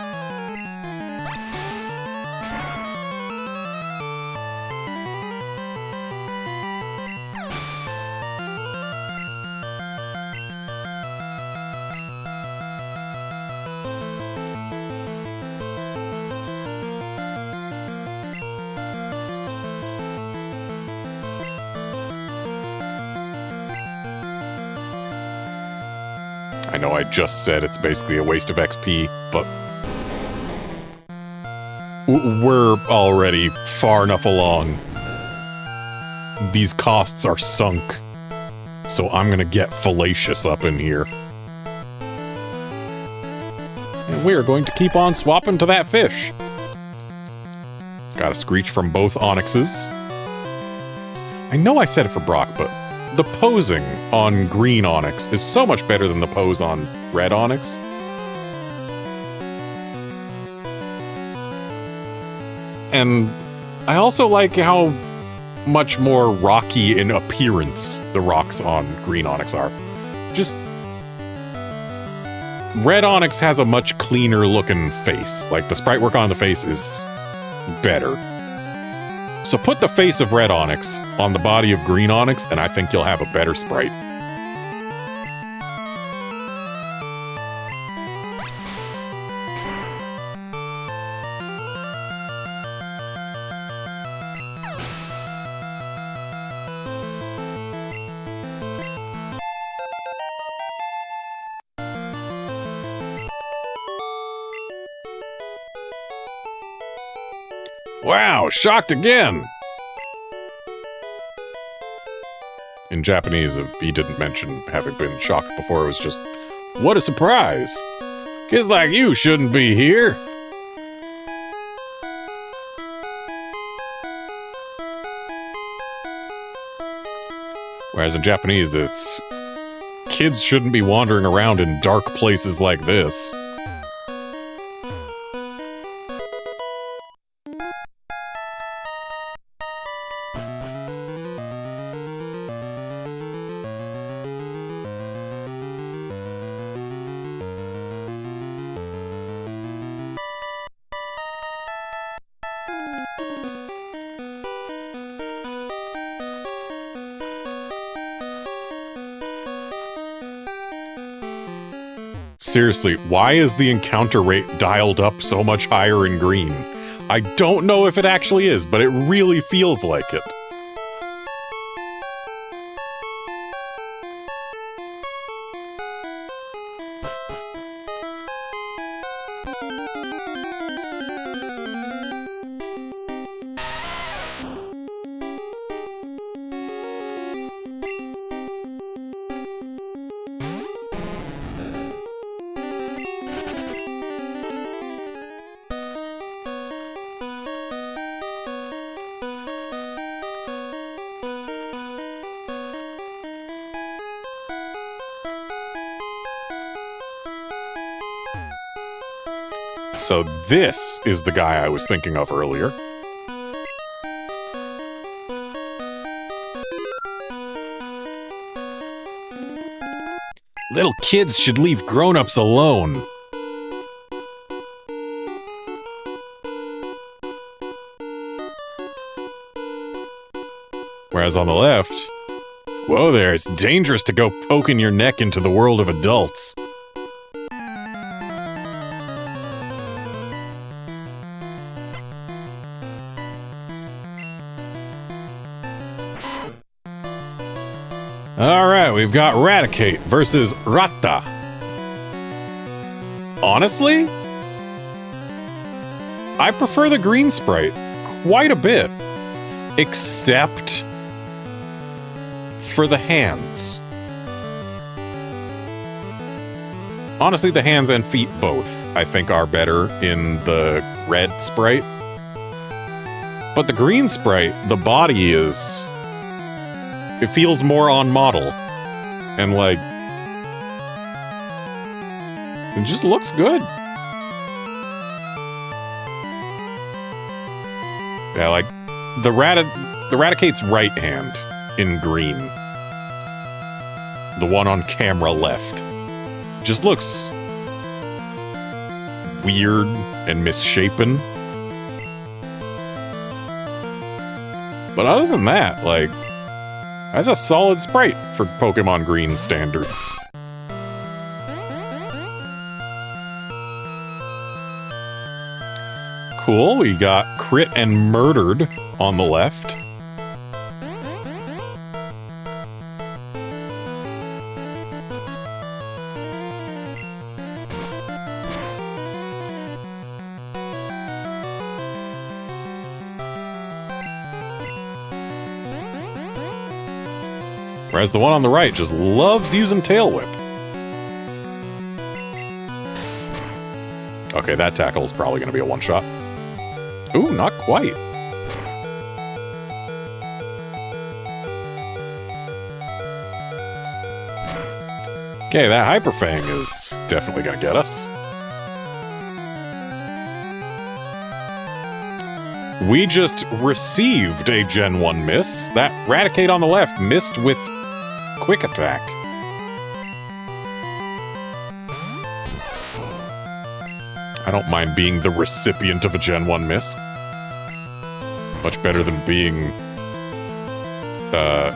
I know I just said it's basically a waste of XP, but we're already far enough along. These costs are sunk, so I'm gonna get fallacious up in here. And we're going to keep on swapping to that fish. Got a screech from both onyxes. I know I said it for Brock, but the posing on green onyx is so much better than the pose on red onyx. And I also like how much more rocky in appearance the rocks on green onyx are. Just red onyx has a much cleaner looking face. Like, the sprite work on the face is better. So put the face of red onyx on the body of green onyx, and I think you'll have a better sprite. Wow, shocked again! In Japanese, he didn't mention having been shocked before. It was just, what a surprise! Kids like you shouldn't be here! Whereas in Japanese, it's, kids shouldn't be wandering around in dark places like this. Seriously, why is the encounter rate dialed up so much higher in green? I don't know if it actually is, but it really feels like it. So this is the guy I was thinking of earlier. Little kids should leave grown-ups alone. Whereas on the left, whoa there, it's dangerous to go poking your neck into the world of adults. Alright, we've got Raticate versus Ratta. Honestly, I prefer the green sprite quite a bit. Except for the hands. Honestly, the hands and feet both, I think, are better in the red sprite. But the green sprite, the body is... It feels more on model. And, like... It just looks good. Yeah, like, the Raticate's right hand in green. The one on camera left. Just looks... weird and misshapen. But other than that, like, that's a solid sprite for Pokemon Green standards. Cool, we got Crit and Murdered on the left. Whereas the one on the right just loves using Tail Whip. Okay, that tackle is probably going to be a one-shot. Ooh, not quite. Okay, that Hyper Fang is definitely going to get us. We just received a Gen 1 miss. That Raticate on the left missed with Quick Attack. I don't mind being the recipient of a Gen 1 miss. Much better than being the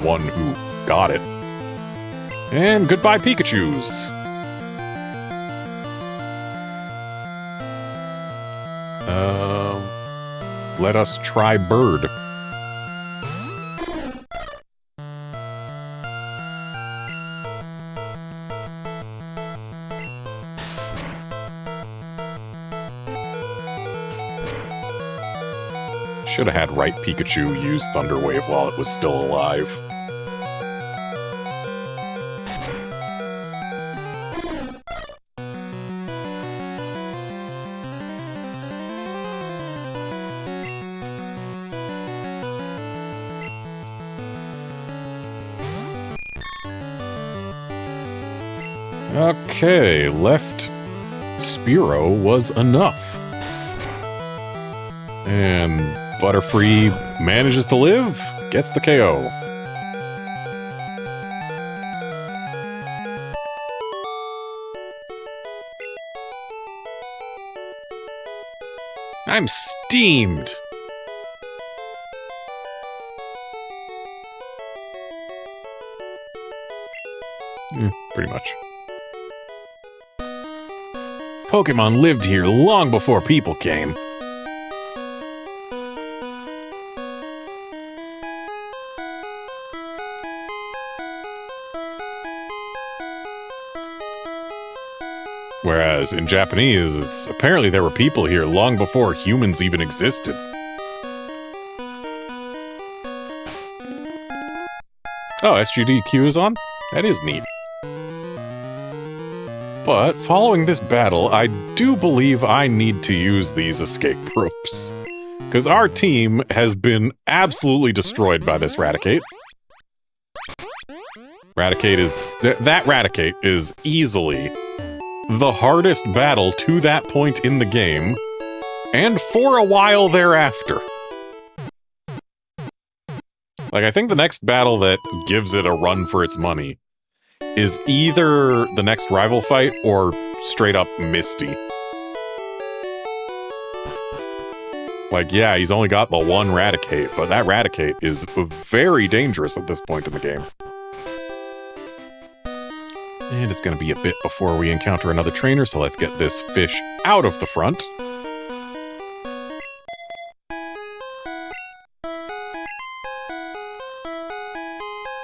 one who got it. And goodbye, Pikachus. Let us try Bird. Should have had right Pikachu use Thunder Wave while it was still alive. Okay, left Spearow was enough. And Butterfree manages to live, gets the KO. I'm steamed! Pretty much. Pokemon lived here long before people came. Whereas in Japanese, apparently there were people here long before humans even existed. Oh, SGDQ is on? That is neat. But following this battle, I do believe I need to use these escape ropes. Because our team has been absolutely destroyed by this Raticate. That Raticate is easily the hardest battle to that point in the game, and for a while thereafter. Like, I think the next battle that gives it a run for its money is either the next rival fight or straight up Misty. Like, yeah, he's only got the one Raticate, but that Raticate is very dangerous at this point in the game. And it's going to be a bit before we encounter another trainer, so let's get this fish out of the front.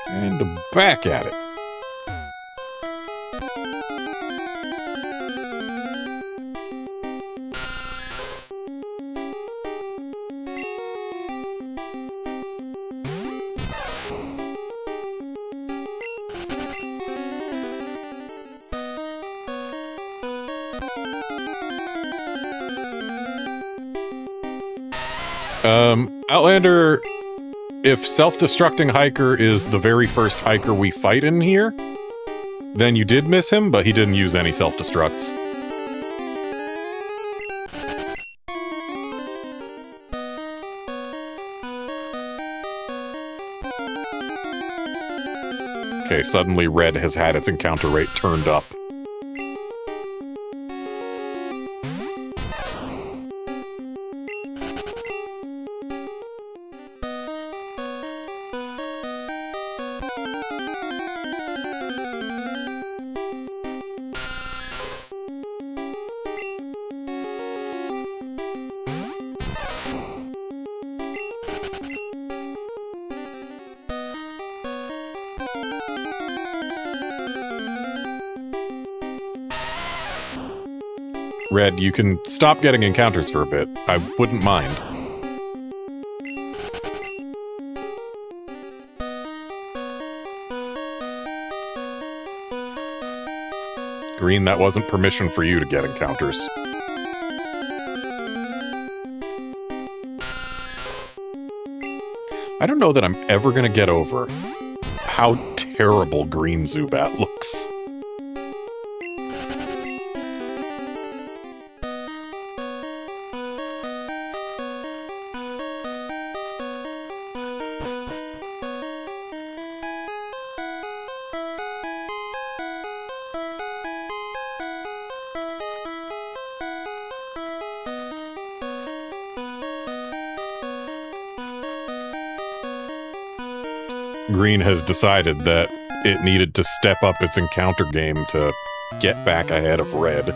And back at it. Outlander, if self-destructing hiker is the very first hiker we fight in here, then you did miss him, but he didn't use any self-destructs. Okay, suddenly Red has had its encounter rate turned up. Red, you can stop getting encounters for a bit. I wouldn't mind. Green, that wasn't permission for you to get encounters. I don't know that I'm ever gonna get over how terrible Green Zubat looks. Green has decided that it needed to step up its encounter game to get back ahead of Red.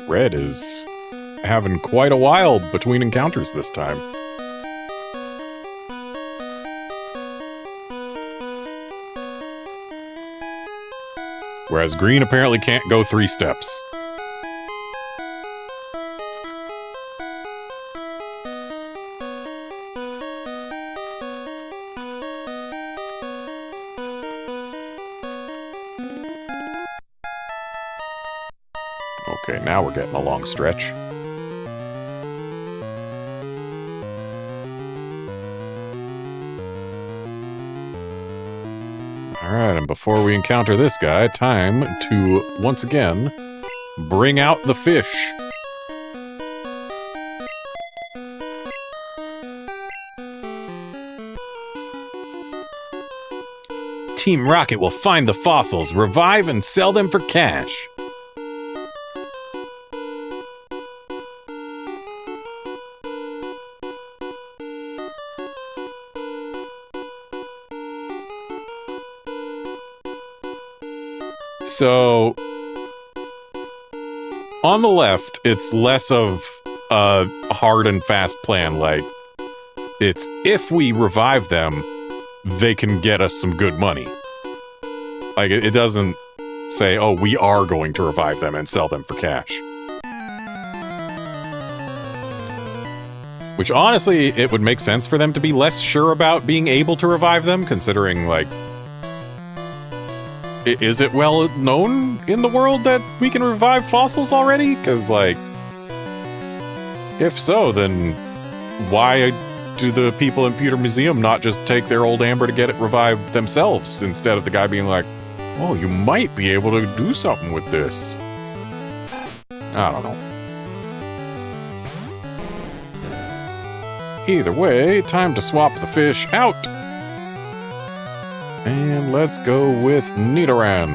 Red is having quite a while between encounters this time. Whereas Green apparently can't go 3 steps. Okay, now we're getting a long stretch. Alright, and before we encounter this guy, time to, once again, bring out the fish. Team Rocket will find the fossils, revive, and sell them for cash. So, on the left, it's less of a hard and fast plan. Like, it's if we revive them, they can get us some good money. Like, it doesn't say, oh, we are going to revive them and sell them for cash. Which, honestly, it would make sense for them to be less sure about being able to revive them, considering, like, is it well known in the world that we can revive fossils already? Because, like, if so, then why do the people in Pewter Museum not just take their old amber to get it revived themselves, instead of the guy being like, oh, you might be able to do something with this? I don't know. Either way, time to swap the fish out. And let's go with Nidoran.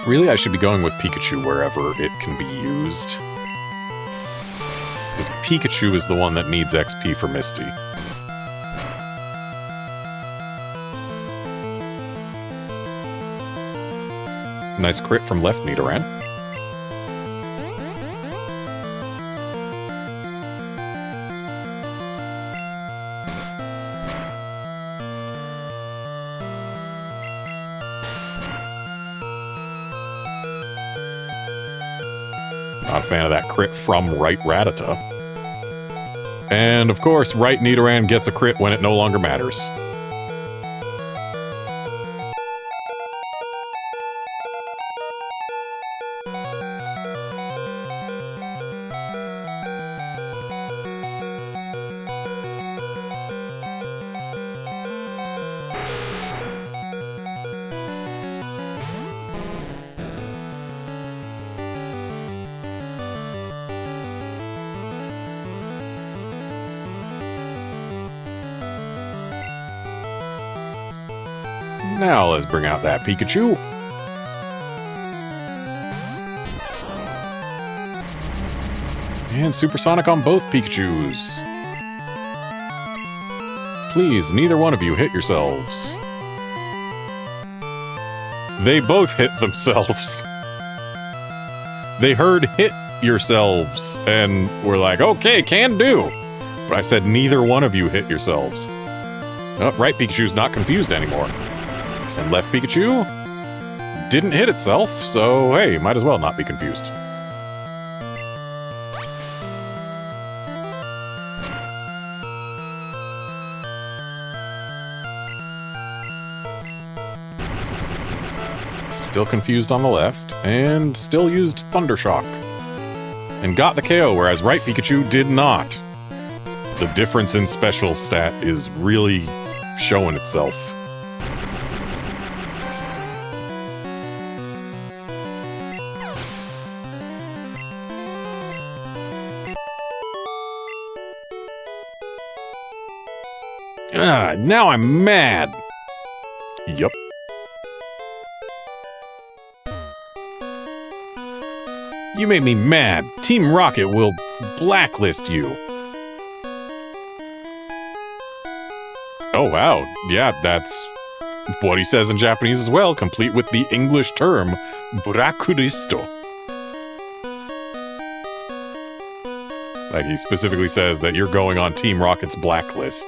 Really, I should be going with Pikachu wherever it can be used. Because Pikachu is the one that needs XP for Misty. Nice crit from left Nidoran. Not a fan of that crit from right Rattata. And of course, right Nidoran gets a crit when it no longer matters. Now let's bring out that Pikachu. And Supersonic on both Pikachus. Please, neither one of you hit yourselves. They both hit themselves. They heard hit yourselves and were like, okay, can do. But I said neither one of you hit yourselves. Oh, right Pikachu's not confused anymore. And left Pikachu didn't hit itself, so hey, might as well not be confused. Still confused on the left, and still used Thunder Shock. And got the KO, whereas right Pikachu did not. The difference in special stat is really showing itself. Now I'm mad. Yup. You made me mad. Team Rocket will blacklist you. Oh, wow. Yeah, that's what he says in Japanese as well, complete with the English term, blacklist. Like, he specifically says that you're going on Team Rocket's blacklist.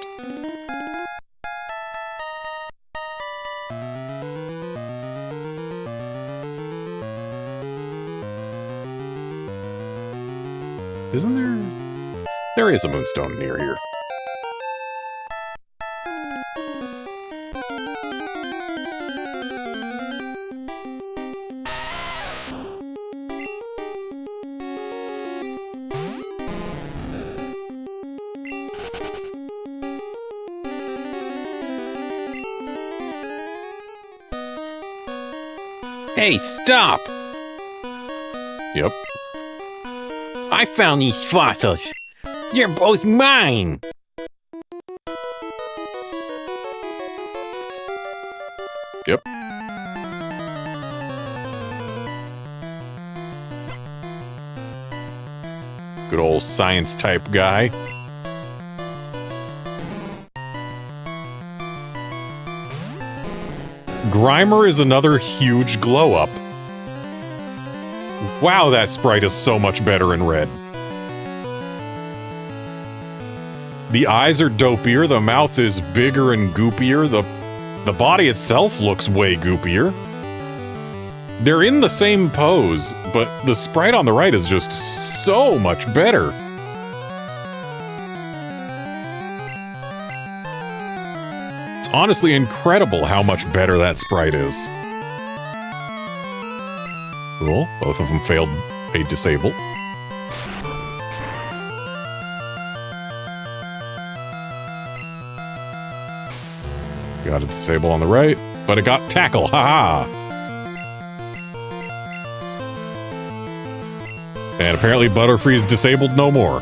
Isn't there? There is a moonstone near here. Hey, stop! Yep. I found these fossils. They're both mine. Yep. Good old science type guy. Grimer is another huge glow up. Wow, that sprite is so much better in red. The eyes are dopier, the mouth is bigger and goopier, the body itself looks way goopier. They're in the same pose, but the sprite on the right is just so much better. It's honestly incredible how much better that sprite is. Cool, both of them failed a disable. Got a disable on the right, but it got tackle, haha! And apparently Butterfree's disabled no more.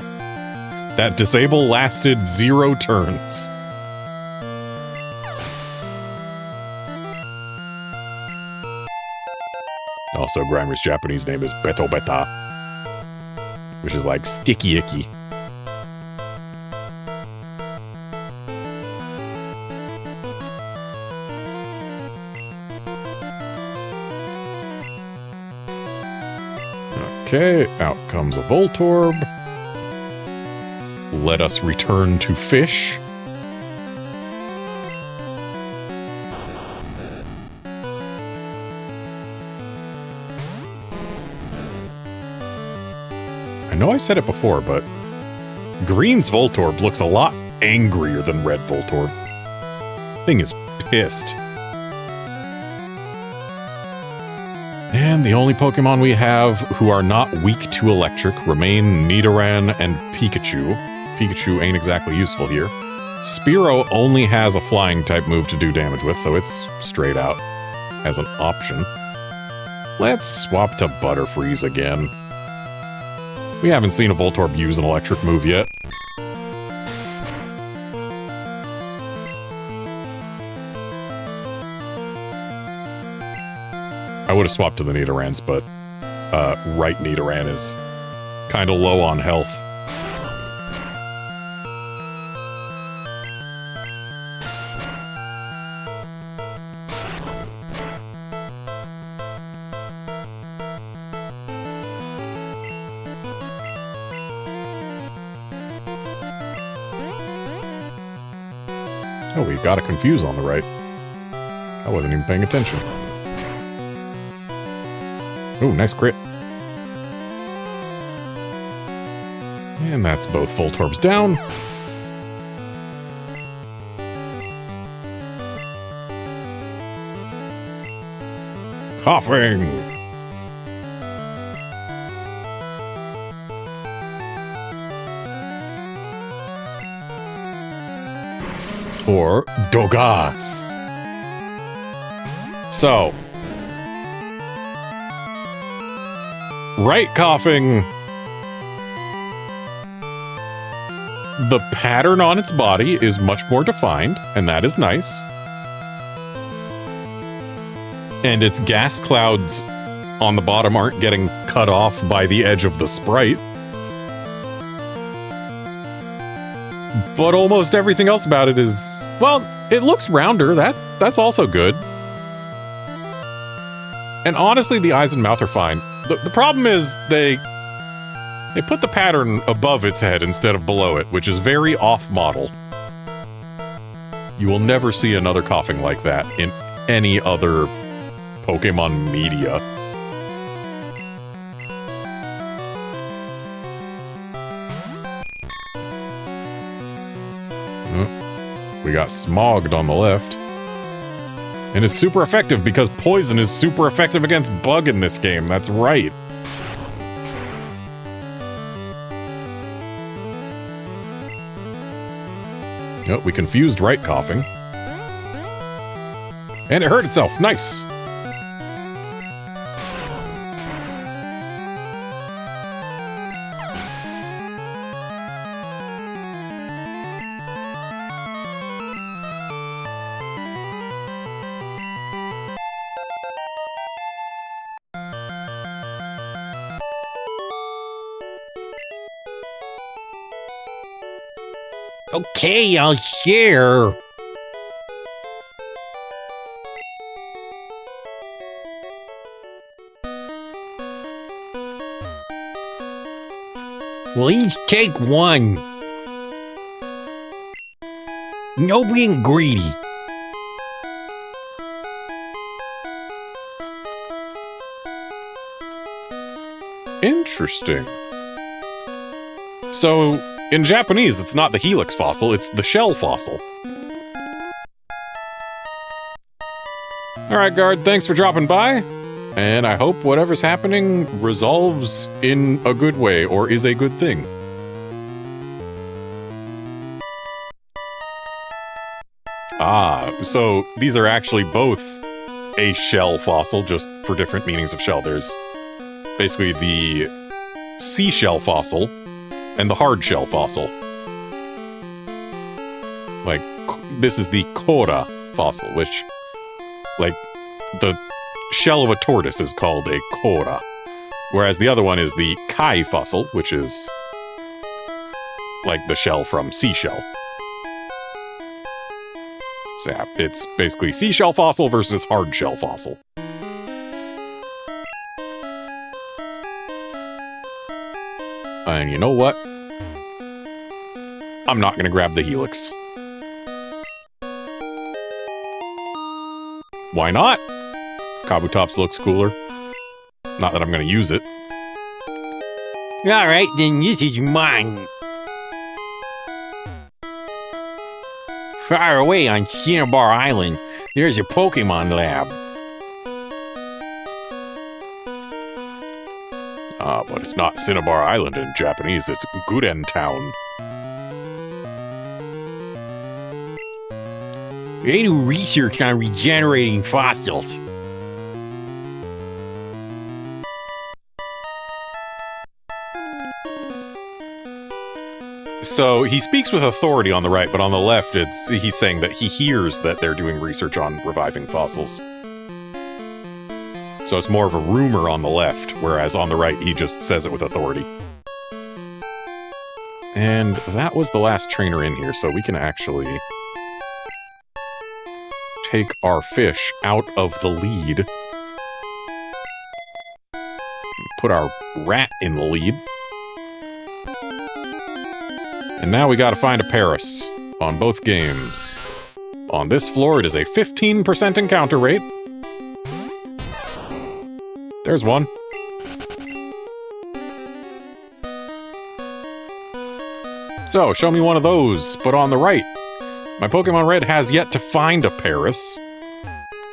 That disable lasted 0 turns. Also, Grimer's Japanese name is Beto Beta, which is like sticky icky. Okay, out comes a Voltorb. Let us return to fish. I know I said it before, but Green's Voltorb looks a lot angrier than Red Voltorb. Thing is pissed. And the only Pokemon we have who are not weak to electric remain Nidoran and Pikachu. Pikachu ain't exactly useful here. Spearow only has a flying type move to do damage with, so it's straight out as an option. Let's swap to Butterfreeze again. We haven't seen a Voltorb use an electric move yet. I would have swapped to the Nidorans, but right Nidoran is kind of low on health. Oh, we got a Confuse on the right. I wasn't even paying attention. Ooh, nice crit. And that's both Voltorbs down. Coughing! Or Dogas. So, right coughing. The pattern on its body is much more defined, and that is nice. And its gas clouds on the bottom aren't getting cut off by the edge of the sprite. But almost everything else about it is, well, it looks rounder. That's also good. And honestly, the eyes and mouth are fine. The problem is they put the pattern above its head instead of below it, which is very off-model. You will never see another coughing like that in any other Pokemon media. We got Smogged on the left. And it's super effective because poison is super effective against bug in this game. That's right. Oh, we confused right coughing. And it hurt itself. Nice. Okay, I'll share. We'll each take one. No being greedy. Interesting. So, in Japanese, it's not the helix fossil, it's the shell fossil. Alright, Guard, thanks for dropping by. And I hope whatever's happening resolves in a good way, or is a good thing. Ah, so these are actually both a shell fossil, just for different meanings of shell. There's basically the seashell fossil and the hard shell fossil. Like, this is the Kora fossil, which, like, the shell of a tortoise is called a kora, whereas the other one is the kai fossil, which is like the shell from seashell. So yeah, it's basically seashell fossil versus hard shell fossil. And you know what? I'm not going to grab the helix. Why not? Kabutops looks cooler. Not that I'm going to use it. Alright, then this is mine. Far away on Cinnabar Island, there's a Pokemon lab. But it's not Cinnabar Island in Japanese, it's Guden Town. They do research on regenerating fossils. So he speaks with authority on the right, but on the left, he's saying that he hears that they're doing research on reviving fossils. So it's more of a rumor on the left, whereas on the right, he just says it with authority. And that was the last trainer in here, so we can actually take our fish out of the lead. Put our rat in the lead. And now we gotta find a Paris on both games. On this floor, it is a 15% encounter rate. There's one. So, show me one of those, but on the right. My Pokemon Red has yet to find a Paris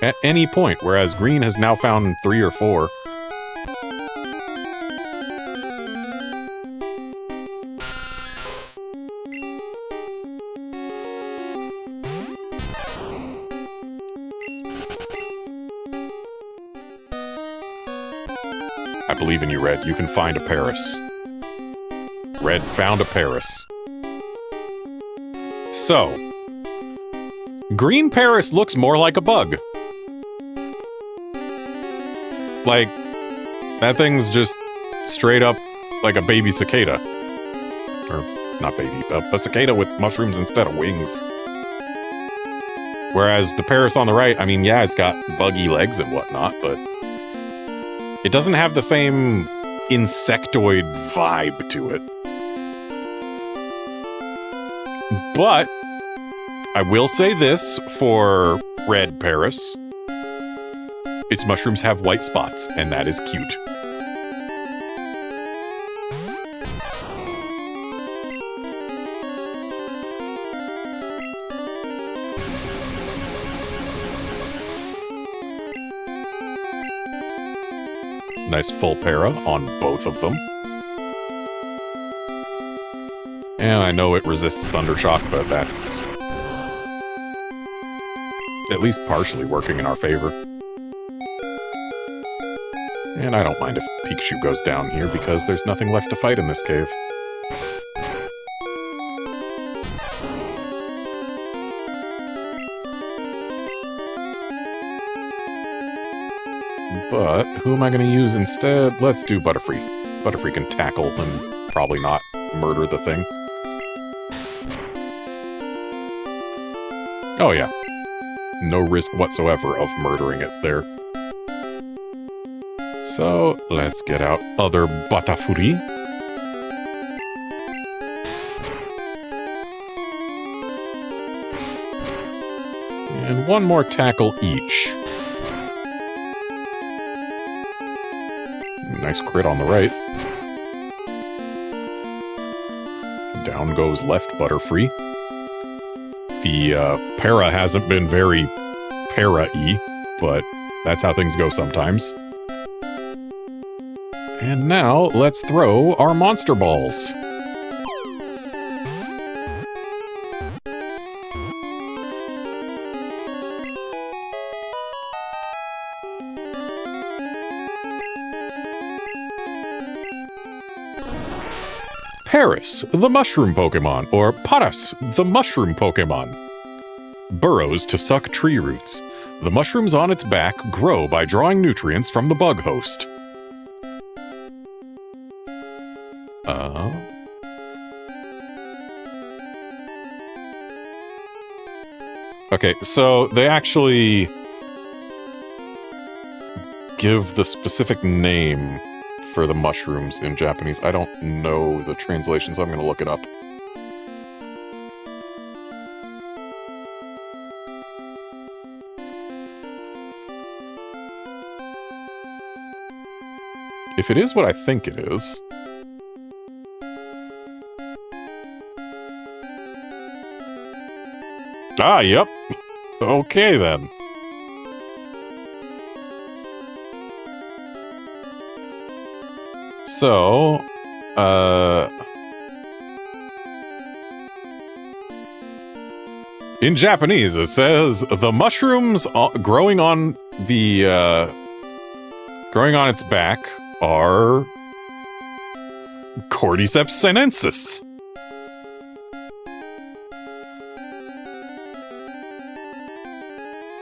at any point, whereas Green has now found 3 or 4. I believe in you, Red. You can find a Paris. Red found a Paris. So, Green Paris looks more like a bug. Like, that thing's just straight up like a baby cicada. Or, not baby, a cicada with mushrooms instead of wings. Whereas the Paris on the right, I mean, yeah, it's got buggy legs and whatnot, but it doesn't have the same insectoid vibe to it. But I will say this for Red Paris. Its mushrooms have white spots, and that is cute. Nice full para on both of them. And I know it resists Thunder Shock, but that's at least partially working in our favor. And I don't mind if Pikachu goes down here, because there's nothing left to fight in this cave. But who am I going to use instead? Let's do Butterfree. Butterfree can tackle and probably not murder the thing. Oh yeah. No risk whatsoever of murdering it there. So, let's get out other Butterfree. And one more tackle each. Nice crit on the right. Down goes left Butterfree. The para hasn't been very para-y, but that's how things go sometimes. And now, let's throw our monster balls. Paris, the mushroom Pokemon, or Paras, the mushroom Pokemon. Burrows to suck tree roots. The mushrooms on its back grow by drawing nutrients from the bug host. Okay, so they actually give the specific name for the mushrooms in Japanese. I don't know the translation, so I'm going to look it up. If it is what I think it is... Ah, yep. Okay, then. So, in Japanese, it says, the mushrooms growing on its back are Cordyceps sinensis.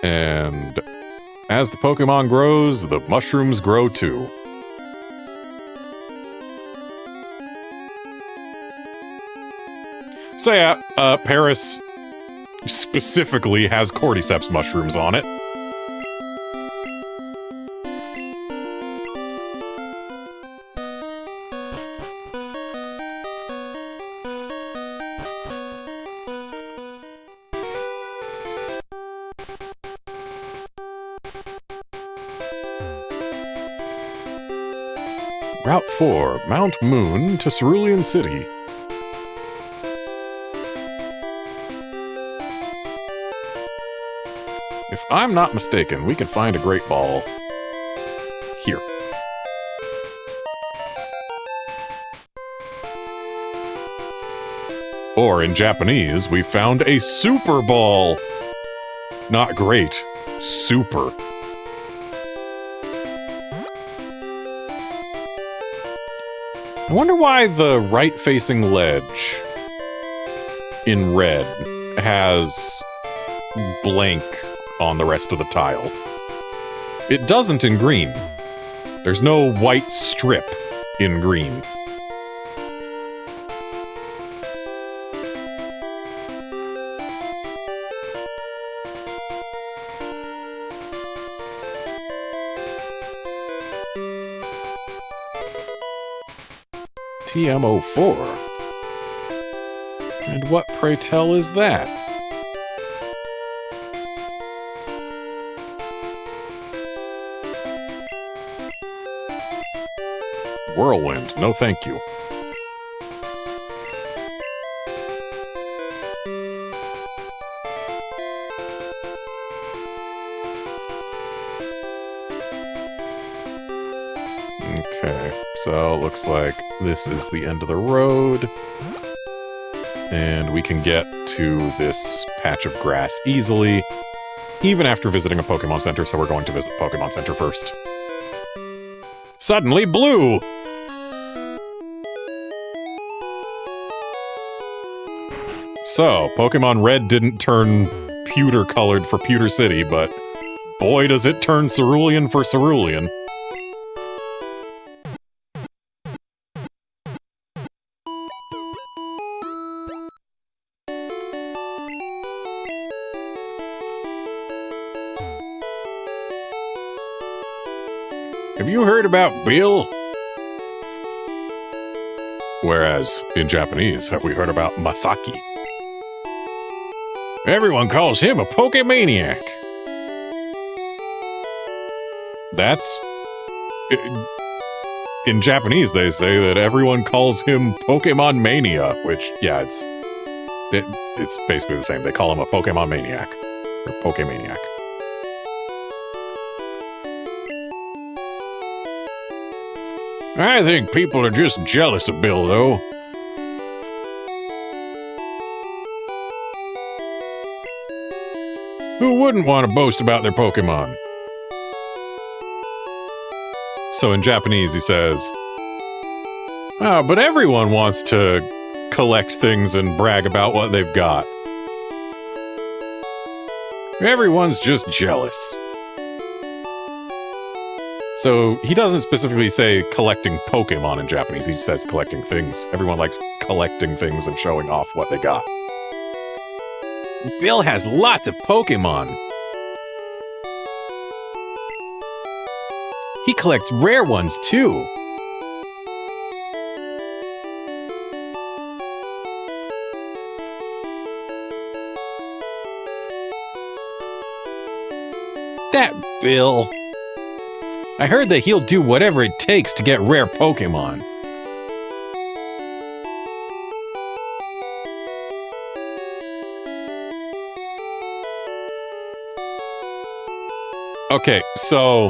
And as the Pokemon grows, the mushrooms grow too. So yeah, Paris specifically has Cordyceps mushrooms on it. Route 4, Mount Moon to Cerulean City. If I'm not mistaken, we can find a Great Ball here. Or in Japanese, we found a Super Ball. Not great, super. I wonder why the right-facing ledge in red has blank on the rest of the tile. It doesn't in green. There's no white strip in green. TM04. And what, pray tell, is that? Whirlwind, no thank you. Okay, so looks like this is the end of the road. And we can get to this patch of grass easily, even after visiting a Pokemon Center, so we're going to visit the Pokemon Center first. Suddenly blue! So, Pokemon Red didn't turn pewter-colored for Pewter City, but boy does it turn cerulean for cerulean. Have you heard about Bill? Whereas, in Japanese, have we heard about Masaki? Everyone calls him a Pokemaniac. That's... In Japanese, they say that everyone calls him Pokemon Mania, which, yeah, it's basically the same. They call him a Pokemon Maniac. Or Pokemaniac. I think people are just jealous of Bill, though. Who wouldn't want to boast about their Pokemon? So in Japanese, he says, but everyone wants to collect things and brag about what they've got. Everyone's just jealous. So he doesn't specifically say collecting Pokemon in Japanese, he says collecting things. Everyone likes collecting things and showing off what they got. Bill has lots of Pokemon. He collects rare ones, too. That Bill. I heard that he'll do whatever it takes to get rare Pokemon. Okay, so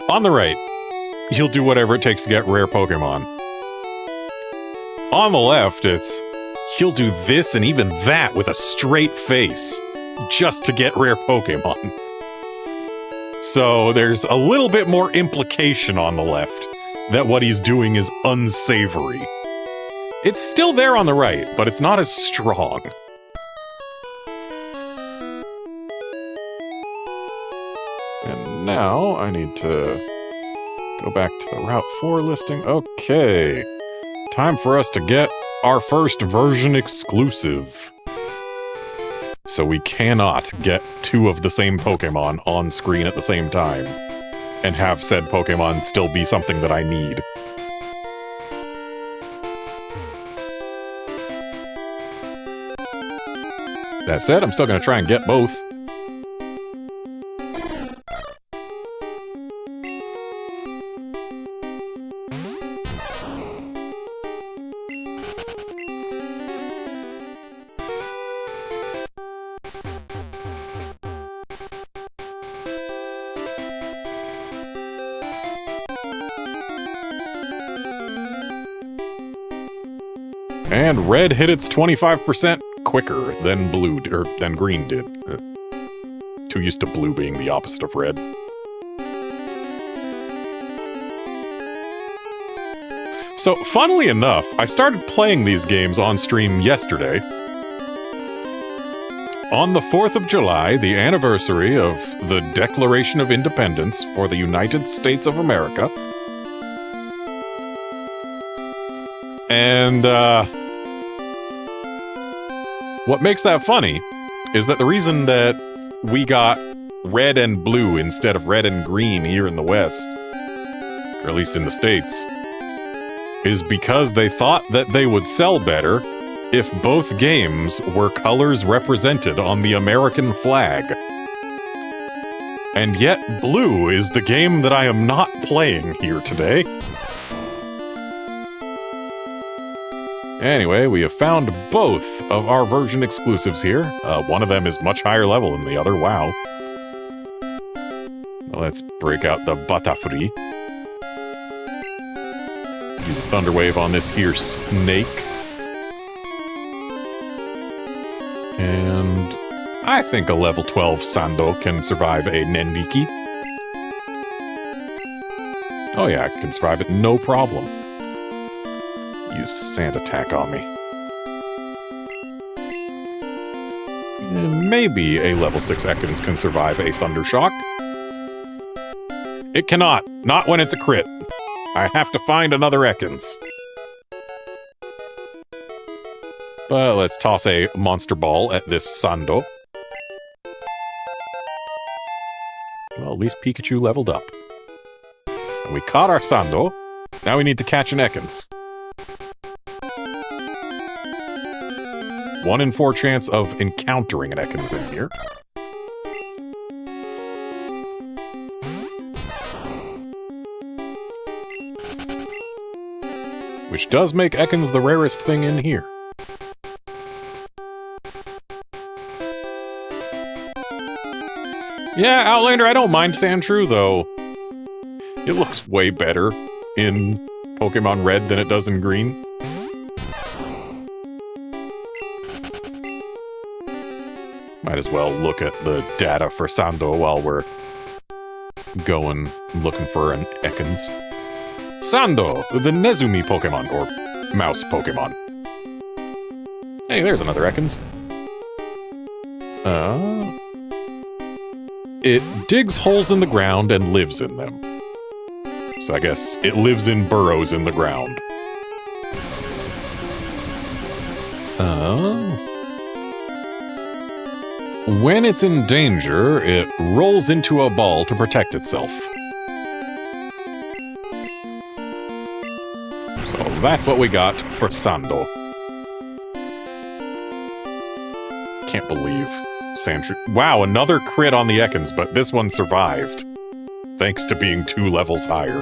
on the right, he'll do whatever it takes to get rare Pokemon. On the left, it's he'll do this and even that with a straight face just to get rare Pokemon. So there's a little bit more implication on the left that what he's doing is unsavory. It's still there on the right, but it's not as strong. And now I need to go back to the Route 4 listing. Okay, time for us to get our first version exclusive. So we cannot get two of the same Pokemon on screen at the same time and have said Pokemon still be something that I need. That said, I'm still going to try and get both. And red hit its 25% quicker than blue, or than green did. Too used to blue being the opposite of red. So, funnily enough, I started playing these games on stream yesterday. On the 4th of July, the anniversary of the Declaration of Independence for the United States of America. And, what makes that funny is that the reason that we got red and blue instead of red and green here in the West, or at least in the States, is because they thought that they would sell better if both games were colors represented on the American flag. And yet, blue is the game that I am not playing here today. Anyway, we have found both of our version exclusives here. One of them is much higher level than the other, wow. Let's break out the Batafri. Use a Thunder Wave on this here snake. And I think a level 12 Sando can survive a Nendiki. Oh yeah, I can survive it, no problem. Use Sand Attack on me. And maybe a level 6 Ekans can survive a Thunder Shock. It cannot. Not when it's a crit. I have to find another Ekans. But let's toss a Monster Ball at this Sando. Well, at least Pikachu leveled up. And we caught our Sando. Now we need to catch an Ekans. 1 in 4 chance of encountering an Ekans in here. Which does make Ekans the rarest thing in here. Yeah, Outlander, I don't mind Sandshrew, though. It looks way better in Pokemon Red than it does in Green. Might as well look at the data for Sando while we're going looking for an Ekans. Sando, the Nezumi Pokemon, or mouse Pokemon. Hey, there's another Ekans. It digs holes in the ground and lives in them. So I guess it lives in burrows in the ground. When it's in danger, it rolls into a ball to protect itself. So that's what we got for Sando. Can't believe Sandshrew. Wow, another crit on the Ekans, but this one survived. Thanks to being 2 levels higher.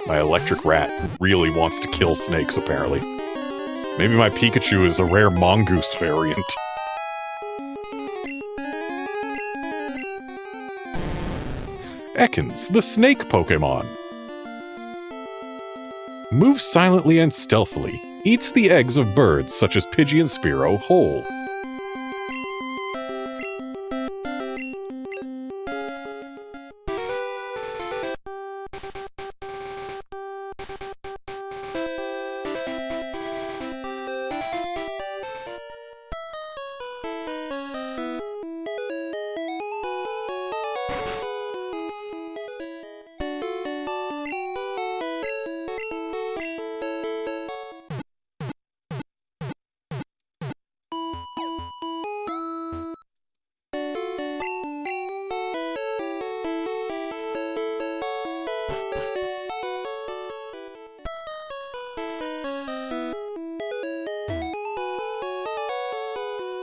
My electric rat really wants to kill snakes, apparently. Maybe my Pikachu is a rare mongoose variant. Ekans, the snake Pokemon. Moves silently and stealthily. Eats the eggs of birds such as Pidgey and Spearow whole.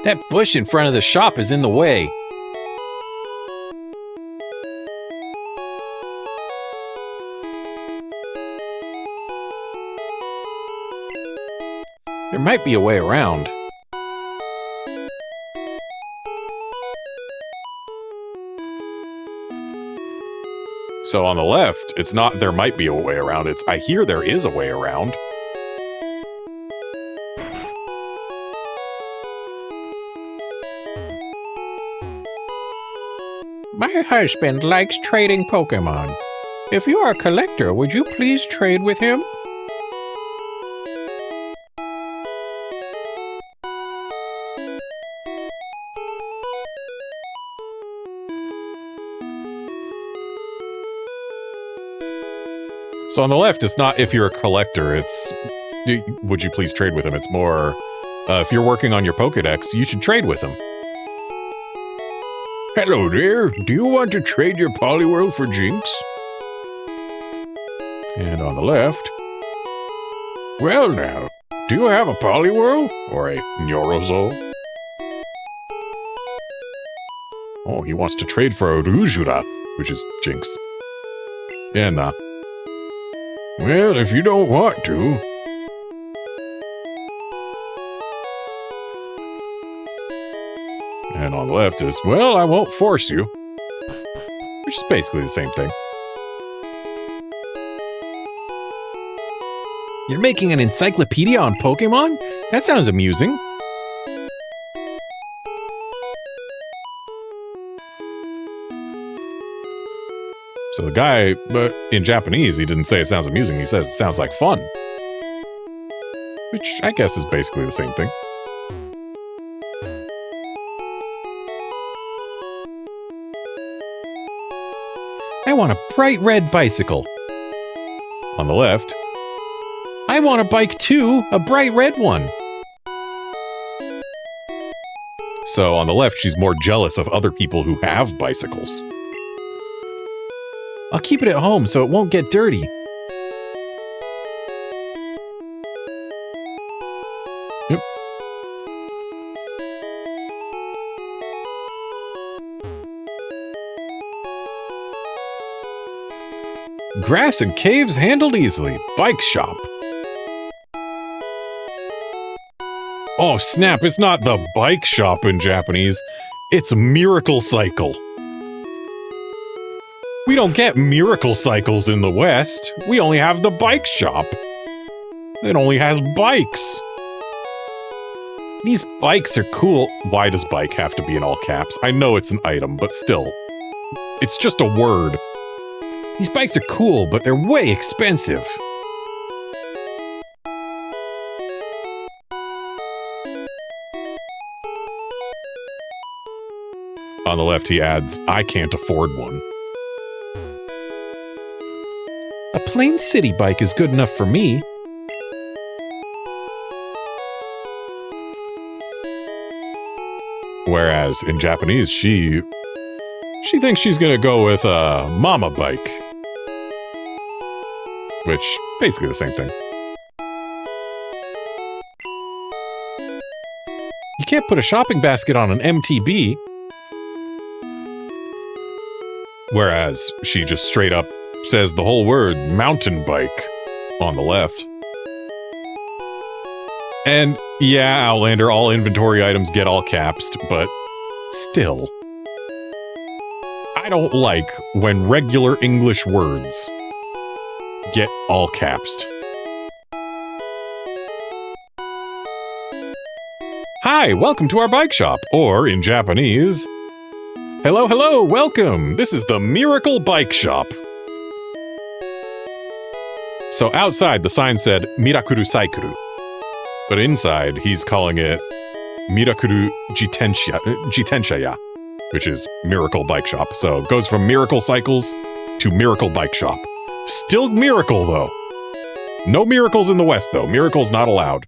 That bush in front of the shop is in the way. There might be a way around. So on the left, it's not there might be a way around, it's I hear there is a way around. My husband likes trading Pokemon. If you are a collector, would you please trade with him? So on the left, it's not if you're a collector, it's would you please trade with him? It's more if you're working on your Pokedex, you should trade with him. Hello there, do you want to trade your Poliwhirl for Jinx? And on the left, well now, do you have a Poliwhirl? Or a Nyorozo? Oh, he wants to trade for a Rujura, which is Jinx. Yeah, nah. Well, if you don't want to. And on the left is, well, I won't force you. Which is basically the same thing. You're making an encyclopedia on Pokemon? That sounds amusing. So the guy, but in Japanese, he didn't say it sounds amusing. He says it sounds like fun. Which I guess is basically the same thing. I want a bright red bicycle. On the left, I want a bike too, a bright red one. So on the left, she's more jealous of other people who have bicycles. I'll keep it at home so it won't get dirty. Yep. Grass and caves handled easily. Bike shop. Oh snap, it's not the bike shop in Japanese. It's Miracle Cycle. We don't get Miracle Cycles in the West. We only have the bike shop. It only has bikes. These bikes are cool. Why does bike have to be in all caps? I know it's an item, but still. It's just a word. These bikes are cool, but they're way expensive. On the left, he adds, I can't afford one. A plain city bike is good enough for me. Whereas in Japanese, she thinks she's gonna go with a mama bike. Which, basically the same thing. You can't put a shopping basket on an MTB. Whereas she just straight up says the whole word mountain bike on the left. And yeah, Outlander, all inventory items get all capsed, but still. I don't like when regular English words get all capsed. Hi, welcome to our bike shop, or in Japanese, hello, hello, welcome! This is the Miracle Bike Shop. So outside, the sign said Mirakuru Saikuru. But inside, he's calling it Mirakuru Jitenshaya, which is Miracle Bike Shop. So it goes from Miracle Cycles to Miracle Bike Shop. Still Miracle, though. No miracles in the West, though. Miracles not allowed.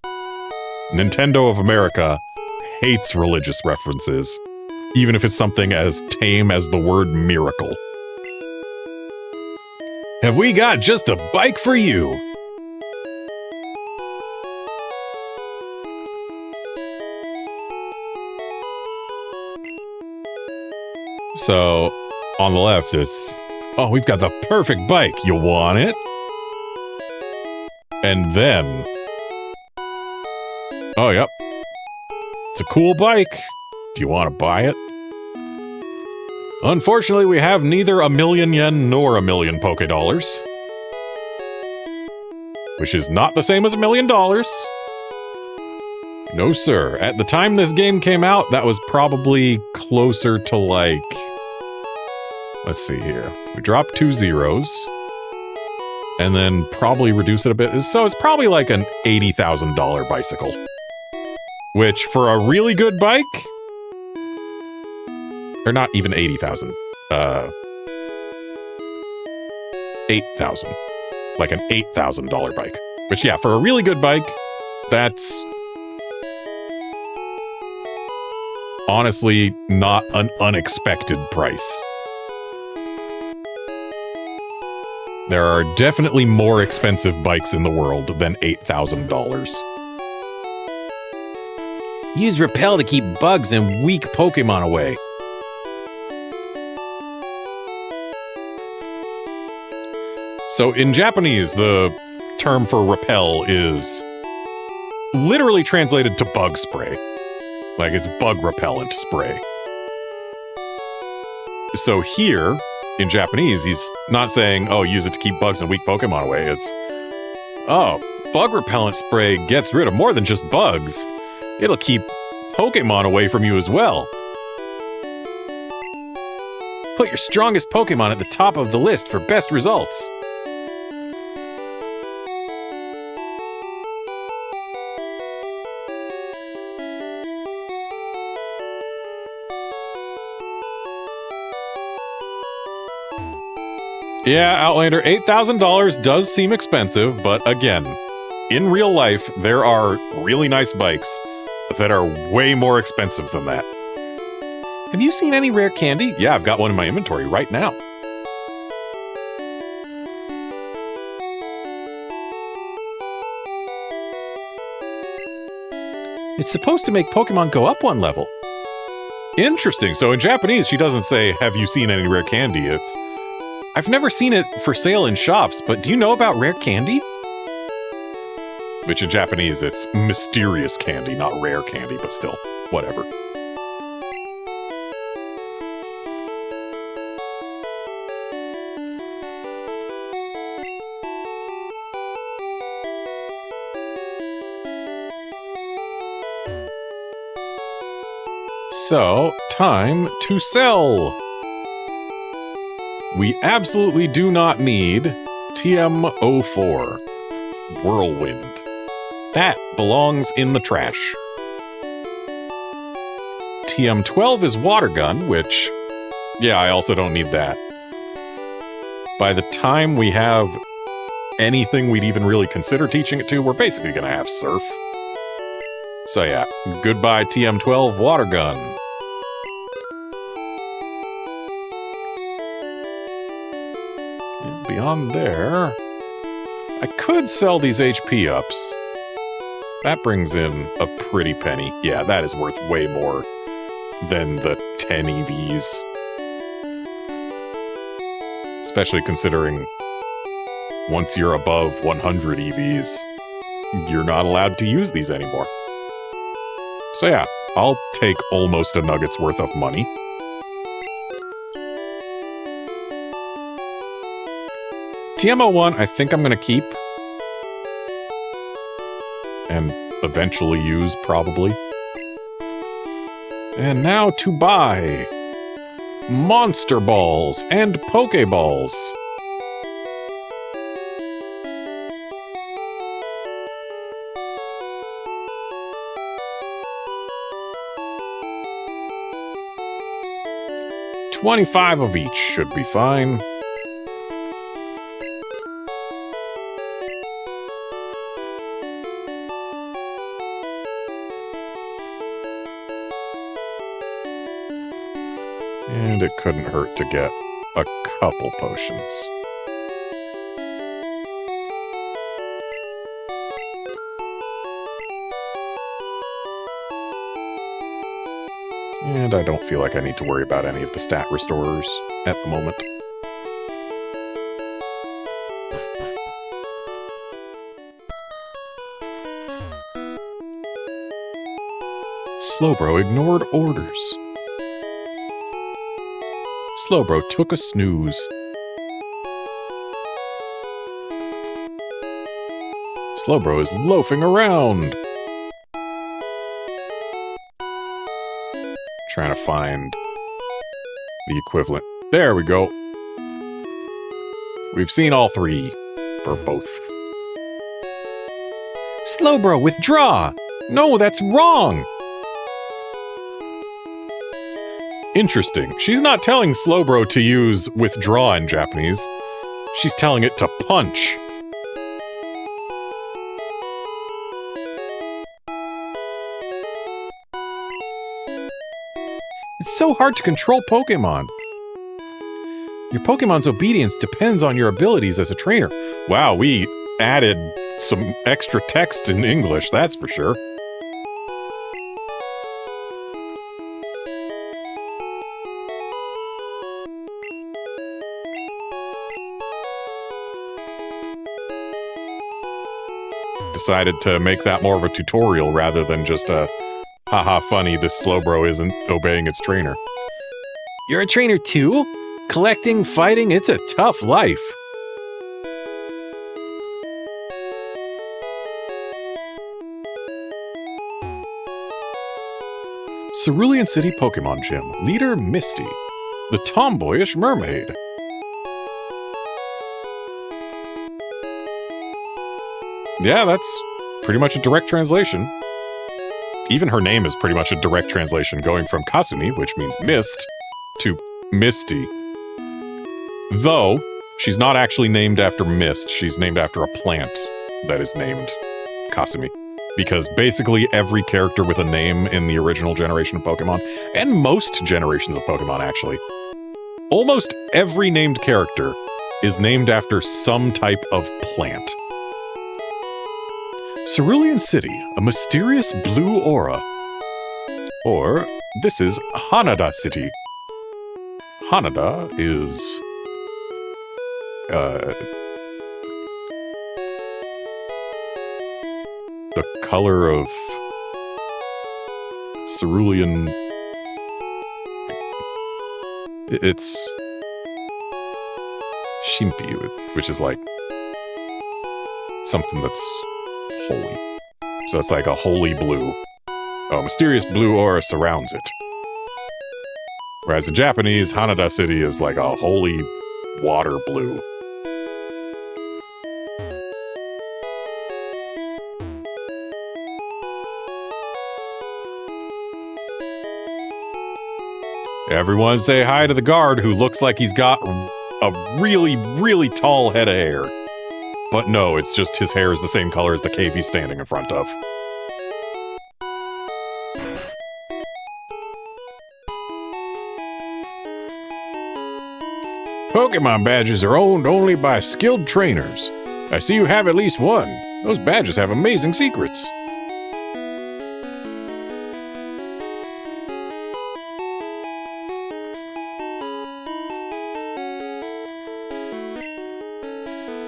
Nintendo of America hates religious references, even if it's something as tame as the word miracle. Have we got just the bike for you? So, on the left, it's, oh, we've got the perfect bike. You want it? And then, oh, yep. It's a cool bike. Do you want to buy it? Unfortunately, we have neither a million yen nor a million Poké Dollars. Which is not the same as $1 million. No, sir. At the time this game came out, that was probably closer to like... Let's see here. We dropped 2 zeros. And then probably reduce it a bit. So it's probably like an $80,000 bicycle. Which, for a really good bike... Or not even 80,000. 8,000. Like an $8,000 bike. Which, yeah, for a really good bike, that's... honestly not an unexpected price. There are definitely more expensive bikes in the world than $8,000. Use repel to keep bugs and weak Pokemon away. So in Japanese, the term for repel is literally translated to bug spray. Like, it's bug repellent spray. So here, in Japanese, he's not saying, oh, use it to keep bugs and weak Pokemon away. It's, oh, bug repellent spray gets rid of more than just bugs. It'll keep Pokemon away from you as well. Put your strongest Pokemon at the top of the list for best results. Yeah, Outlander, $8,000 does seem expensive, but again, in real life, there are really nice bikes that are way more expensive than that. Have you seen any rare candy? Yeah, I've got one in my inventory right now. It's supposed to make Pokemon go up one level. Interesting. So in Japanese, she doesn't say, have you seen any rare candy? It's, I've never seen it for sale in shops, but do you know about rare candy? Which in Japanese, it's mysterious candy, not rare candy, but still, whatever. So, time to sell. We absolutely do not need TM04, Whirlwind. That belongs in the trash. TM12 is water gun, which, yeah, I also don't need that. By the time we have anything we'd even really consider teaching it to, we're basically going to have surf. So yeah, goodbye TM12 water gun. And beyond there, I could sell these HP ups. That brings in a pretty penny. Yeah, that is worth way more than the 10 EVs. Especially considering once you're above 100 EVs, you're not allowed to use these anymore. So yeah, I'll take almost a nugget's worth of money. TM01, I think I'm going to keep. And eventually use, probably. And now to buy Monster Balls and Pokeballs. $25 of each should be fine. And it couldn't hurt to get a couple potions. And I don't feel like I need to worry about any of the stat restorers at the moment. Slowbro ignored orders. Slowbro took a snooze. Slowbro is loafing around. Trying to find the equivalent. There we go. We've seen all three for both. Slowbro, withdraw! No, that's wrong! Interesting. She's not telling Slowbro to use withdraw in Japanese. She's telling it to punch. It's so hard to control Pokemon. Your Pokemon's obedience depends on your abilities as a trainer. Wow, we added some extra text in English, that's for sure. Decided to make that more of a tutorial rather than just a haha funny, this Slowbro isn't obeying its trainer. You're a trainer too? Collecting, fighting, it's a tough life. Cerulean City Pokemon Gym. Leader Misty, the tomboyish mermaid. Yeah, that's pretty much a direct translation. Even her name is pretty much a direct translation, going from Kasumi, which means mist, to Misty. Though, she's not actually named after mist, she's named after a plant that is named Kasumi. Because basically every character with a name in the original generation of Pokemon, and most generations of Pokemon actually, almost every named character is named after some type of plant. Cerulean City, a mysterious blue aura. Or, this is Hanada City. Hanada is... the color of cerulean... It's... Shimpi, which is like... something that's holy. So it's like a holy blue. A mysterious blue aura surrounds it. Whereas in Japanese, Hanada City is like a holy water blue. Everyone say hi to the guard who looks like he's got a really, really tall head of hair. But no, it's just his hair is the same color as the cave he's standing in front of. Pokemon badges are owned only by skilled trainers. I see you have at least one. Those badges have amazing secrets.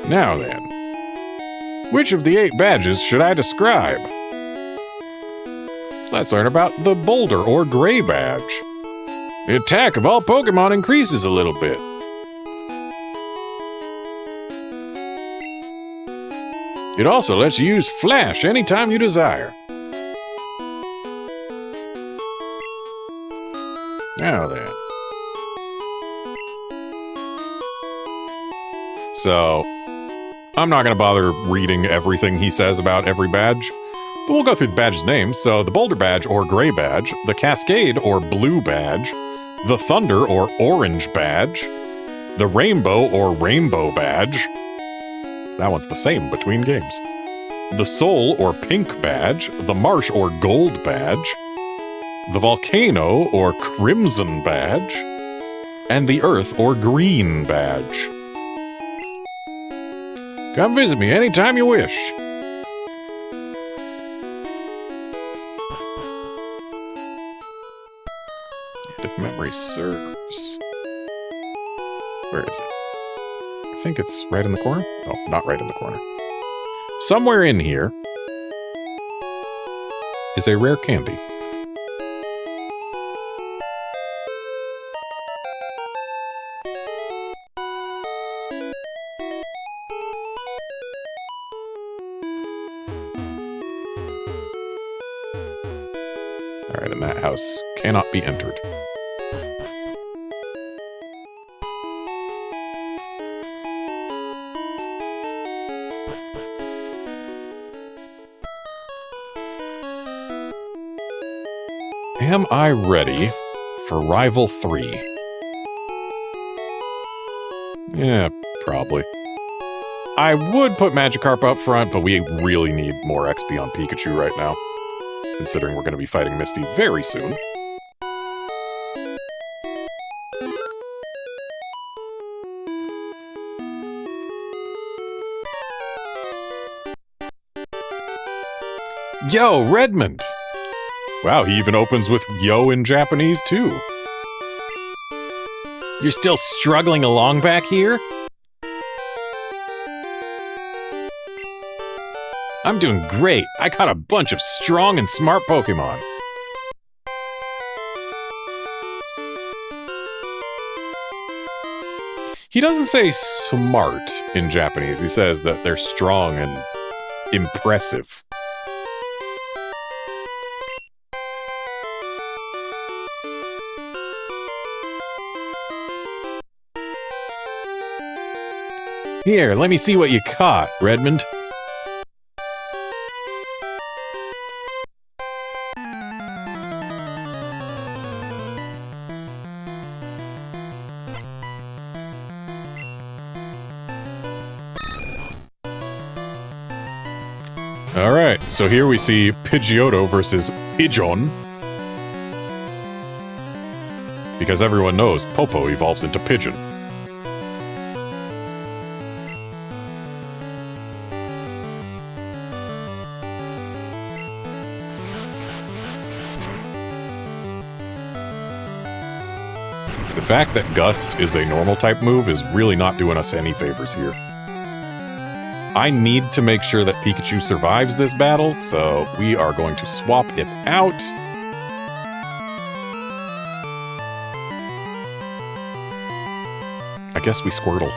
Now then, which of the 8 badges should I describe? Let's learn about the Boulder or Gray badge. The attack of all Pokemon increases a little bit. It also lets you use Flash anytime you desire. Now then. So, I'm not going to bother reading everything he says about every badge, but we'll go through the badge's names. So, the Boulder badge or Gray badge, the Cascade or Blue badge, the Thunder or Orange badge, the Rainbow or Rainbow badge. That one's the same between games. The Soul or Pink badge, the Marsh or Gold badge, the Volcano or Crimson badge, and the Earth or Green badge. Come visit me anytime you wish. And if memory serves... Where is it? I think it's right in the corner? Oh, not right in the corner. Somewhere in here is a rare candy. Alright, and that house cannot be entered. Am I ready for Rival 3? Yeah, probably. I would put Magikarp up front, but we really need more XP on Pikachu right now, considering we're going to be fighting Misty very soon. Yo, Redmond! Wow, he even opens with yo in Japanese, too. You're still struggling along back here? I'm doing great. I caught a bunch of strong and smart Pokemon. He doesn't say smart in Japanese. He says that they're strong and impressive. Here, let me see what you caught, Redmond. Alright, so here we see Pidgeotto versus Pigeon. Because everyone knows Popo evolves into Pigeon. The fact that Gust is a normal type move is really not doing us any favors here. I need to make sure that Pikachu survives this battle, so we are going to swap it out. I guess we Squirtle.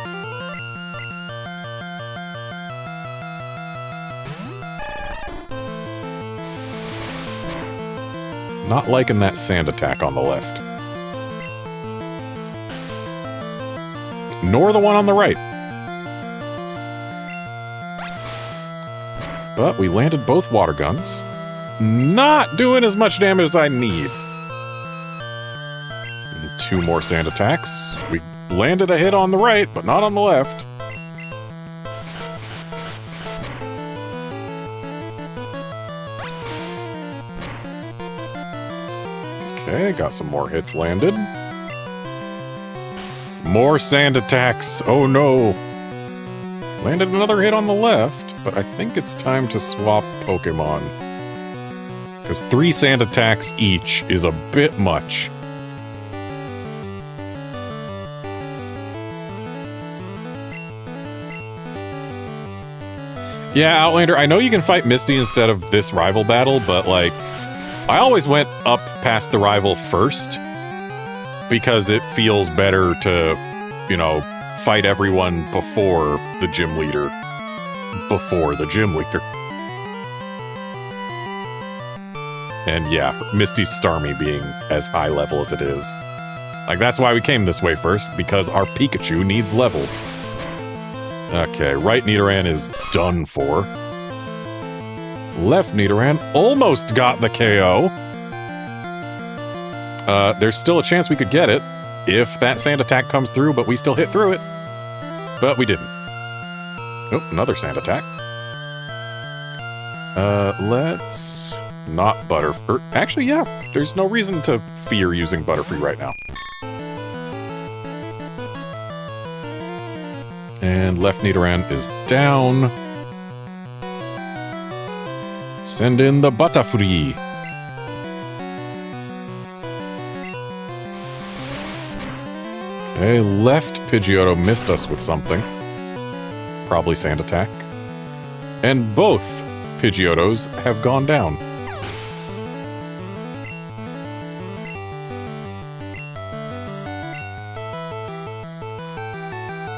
Not liking that sand attack on the left. Nor the one on the right. But we landed both water guns. Not doing as much damage as I need. 2 more sand attacks. We landed a hit on the right, but not on the left. Okay, got some more hits landed. More sand attacks. Oh no. Landed another hit on the left, but I think it's time to swap Pokemon. Because 3 sand attacks each is a bit much. Yeah, Outlander, I know you can fight Misty instead of this rival battle, but like, I always went up past the rival first because it feels better to, you know, fight everyone before the gym leader. And yeah, Misty's Starmie being as high level as it is. Like, that's why we came this way first, because our Pikachu needs levels. Okay, right Nidoran is done for. Left Nidoran almost got the KO. There's still a chance we could get it if that sand attack comes through, but we still hit through it. But we didn't. Oh, another sand attack. Let's not Butterfree. Actually, yeah, there's no reason to fear using Butterfree right now. And left Nidoran is down. Send in the Butterfree. Okay, left Pidgeotto missed us with something. Probably Sand Attack. And both Pidgeottos have gone down.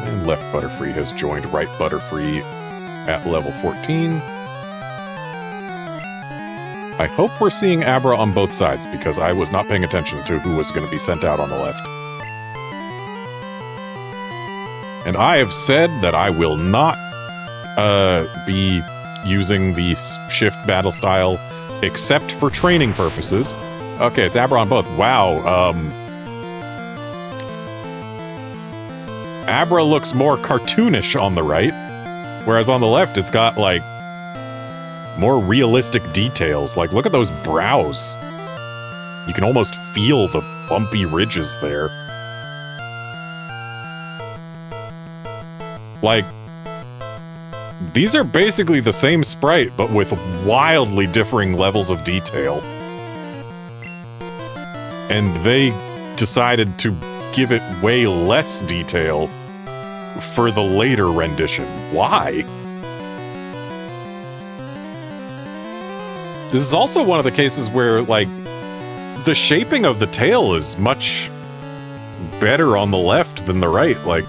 And left Butterfree has joined right Butterfree at level 14. I hope we're seeing Abra on both sides, because I was not paying attention to who was going to be sent out on the left. And I have said that I will not be using the shift battle style except for training purposes. Okay, it's Abra on both. Wow. Abra looks more cartoonish on the right, whereas on the left it's got, like, more realistic details. Like, look at those brows. You can almost feel the bumpy ridges there. Like, these are basically the same sprite, but with wildly differing levels of detail. And they decided to give it way less detail for the later rendition. Why? This is also one of the cases where, like, the shaping of the tail is much better on the left than the right. Like,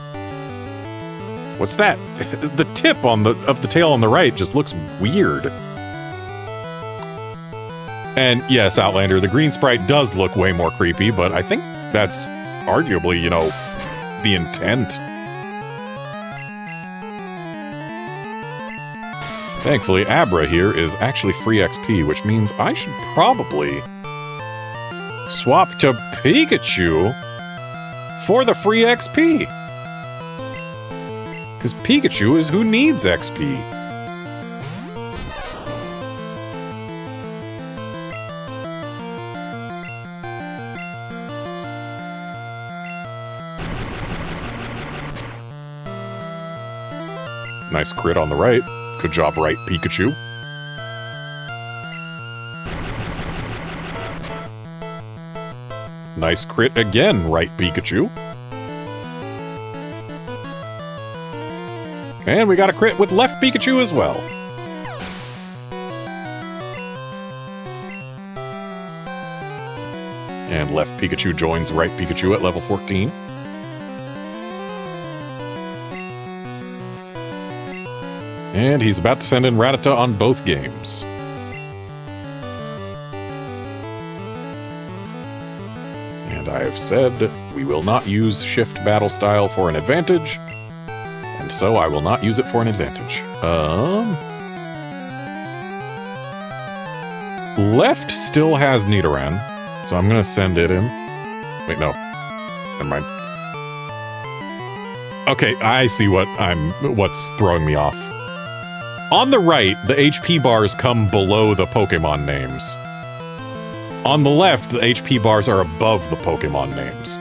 what's that? The tip of the tail on the right just looks weird. And yes, Outlander, the green sprite does look way more creepy, but I think that's arguably, you know, the intent. Thankfully, Abra here is actually free XP, which means I should probably swap to Pikachu for the free XP. Because Pikachu is who needs XP. Nice crit on the right. Good job, right, Pikachu. Nice crit again, right, Pikachu. And we got a crit with left Pikachu as well. And left Pikachu joins right Pikachu at level 14. And he's about to send in Rattata on both games. And I have said we will not use shift battle style for an advantage, and so I will not use it for an advantage. Left still has Nidoran, so I'm gonna send it in. Wait, no. Never mind. Okay, I see what's throwing me off. On the right, the HP bars come below the Pokemon names. On the left, the HP bars are above the Pokemon names.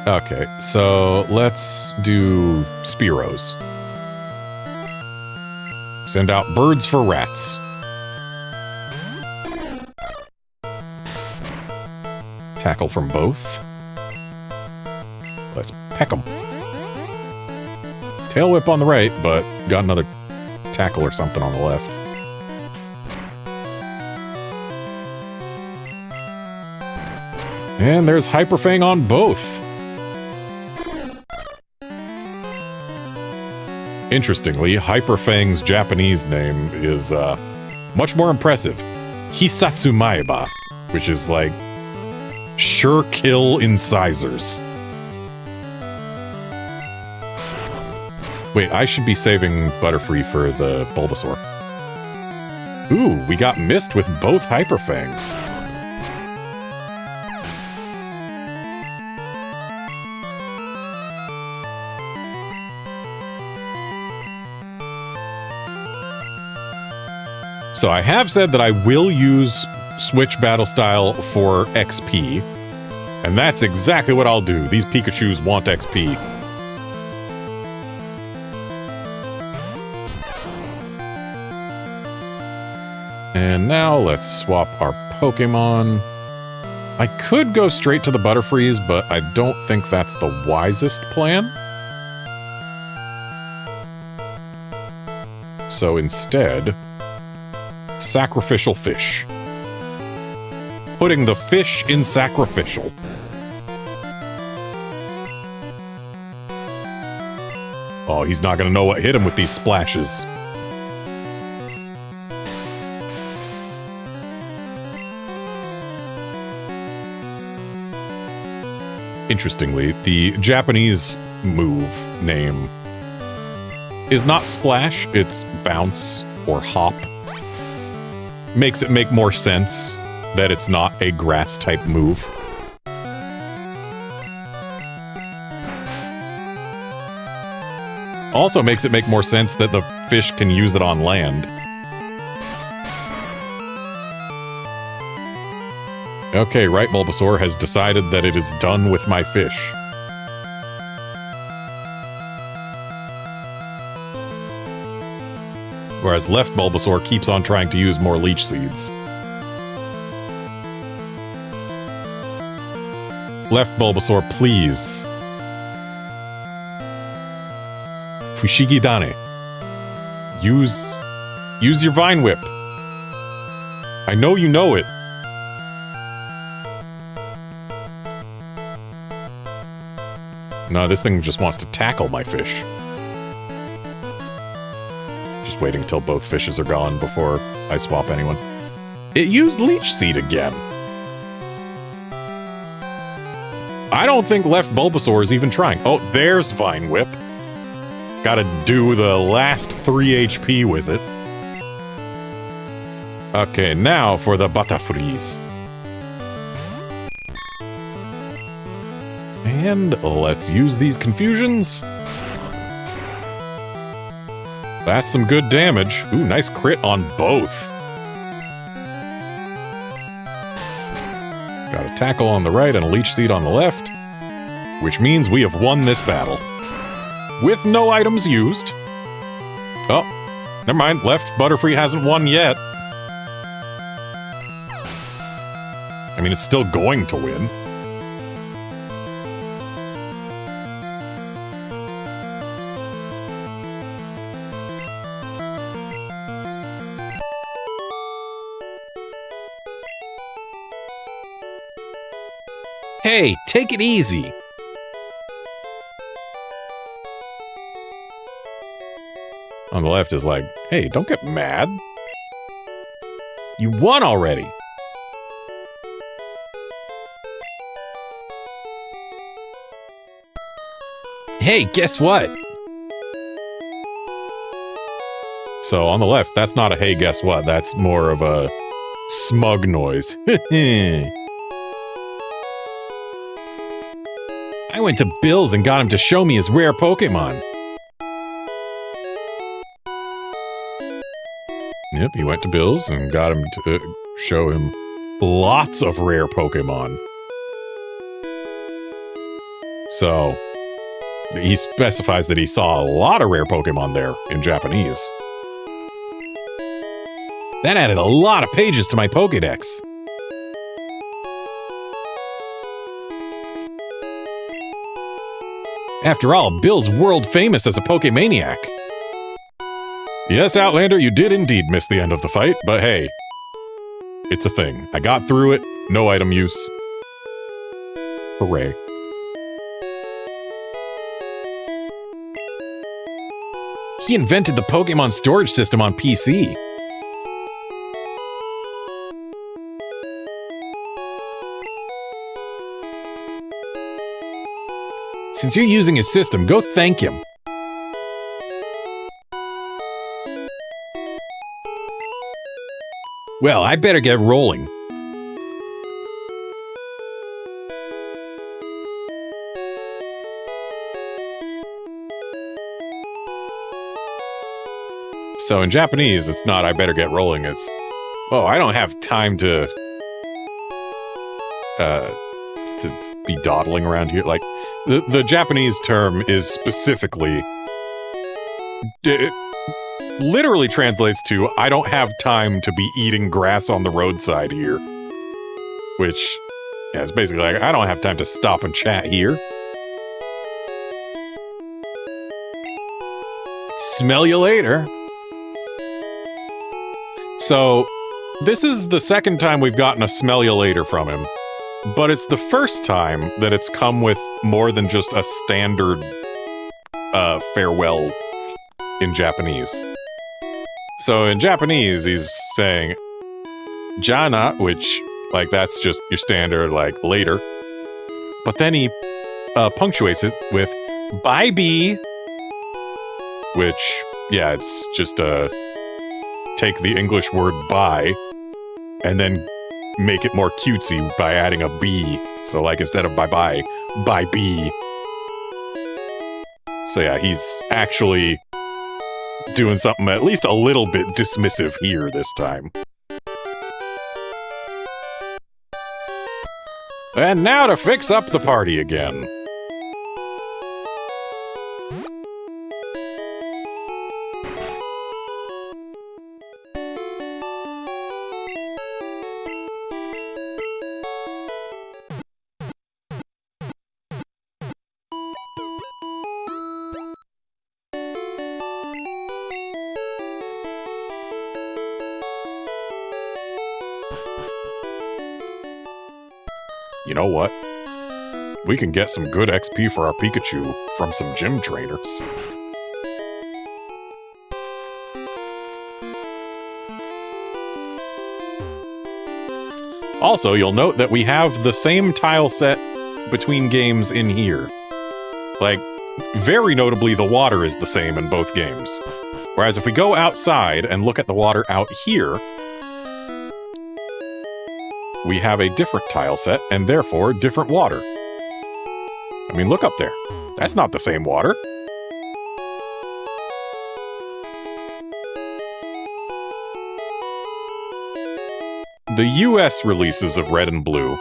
Okay, so let's do Spearows. Send out birds for rats. Tackle from both. Let's peck them. Tail whip on the right, but got another tackle or something on the left. And there's Hyper Fang on both. Interestingly, Hyper Fang's Japanese name is much more impressive. Hisatsu Maeba, which is like sure kill incisors. Wait, I should be saving Butterfree for the Bulbasaur. Ooh, we got missed with both Hyper Fangs. So I have said that I will use Switch Battle Style for XP, and that's exactly what I'll do. These Pikachus want XP. And now let's swap our Pokemon. I could go straight to the Butterfrees, but I don't think that's the wisest plan. So instead, Sacrificial Fish. Putting the fish in Sacrificial. Oh, he's not gonna know what hit him with these splashes. Interestingly, the Japanese move name is not Splash, it's Bounce or Hop. Makes it make more sense that it's not a grass-type move. Also makes it make more sense that the fish can use it on land. Okay, right, Bulbasaur has decided that it is done with my fish. Whereas left Bulbasaur keeps on trying to use more Leech Seeds. Left Bulbasaur, please. Fushigi Dane. Use your Vine Whip. I know you know it. No, this thing just wants to tackle my fish. Just waiting until both fishes are gone before I swap anyone. It used Leech Seed again. I don't think left Bulbasaur is even trying. Oh, there's Vine Whip. Gotta do the last 3 HP with it. Okay, now for the Butterfrees. And let's use these confusions. That's some good damage. Ooh, nice crit on both. Got a tackle on the right and a Leech Seed on the left, which means we have won this battle. With no items used. Oh, never mind. Left Butterfree hasn't won yet. I mean, it's still going to win. Hey, take it easy. On the left is like, hey, don't get mad. You won already. Hey, guess what? So on the left, that's not a hey, guess what? That's more of a smug noise. I went to Bill's and got him to show me his rare Pokemon. Yep, he went to Bill's and got him to show him lots of rare Pokemon. So, he specifies that he saw a lot of rare Pokemon there in Japanese. That added a lot of pages to my Pokédex. After all, Bill's world famous as a Pokemaniac. Yes, Outlander, you did indeed miss the end of the fight, but hey, it's a thing. I got through it, no item use. Hooray. He invented the Pokemon storage system on PC. Since you're using his system, go thank him. Well, I better get rolling. So in Japanese, it's not I better get rolling, it's, oh, I don't have time to be dawdling around here. Like, the Japanese term is specifically, it literally translates to, I don't have time to be eating grass on the roadside here. Which, yeah, it's basically like, I don't have time to stop and chat here. Smell you later. So, this is the second time we've gotten a smell you later from him, but it's the first time that it's come with more than just a standard farewell in Japanese. So in Japanese, he's saying jana, which, like, that's just your standard, like, later. But then he punctuates it with bye-bye, which, yeah, it's just take the English word bye and then make it more cutesy by adding a B. So, like, instead of bye-bye, bye-bee. So, yeah, he's actually doing something at least a little bit dismissive here this time. And now to fix up the party again. You know what? We can get some good XP for our Pikachu from some gym trainers. Also, you'll note that we have the same tile set between games in here. Like, very notably, the water is the same in both games. Whereas if we go outside and look at the water out here, we have a different tile set, and therefore different water. I mean, look up there. That's not the same water. The US releases of Red and Blue,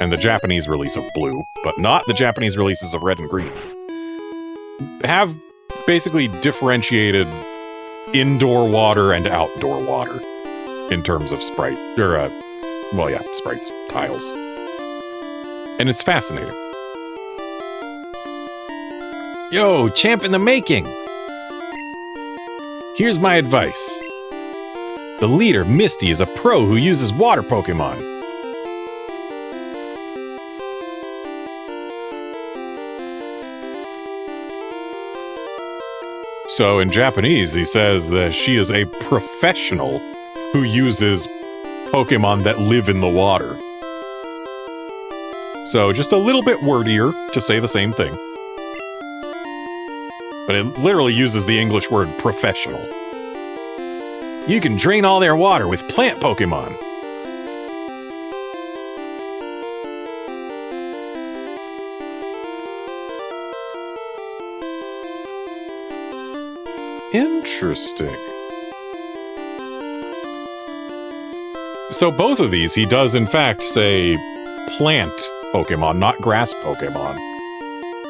and the Japanese release of Blue, but not the Japanese releases of Red and Green, have basically differentiated indoor water and outdoor water in terms of sprite, or, well, yeah, sprites, tiles. And it's fascinating. Yo, champ in the making! Here's my advice. The leader, Misty, is a pro who uses water Pokemon. So in Japanese, he says that she is a professional who uses Pokemon that live in the water. So just a little bit wordier to say the same thing. But it literally uses the English word professional. You can drain all their water with plant Pokemon. Interesting. So both of these, he does in fact say plant Pokemon, not grass Pokemon.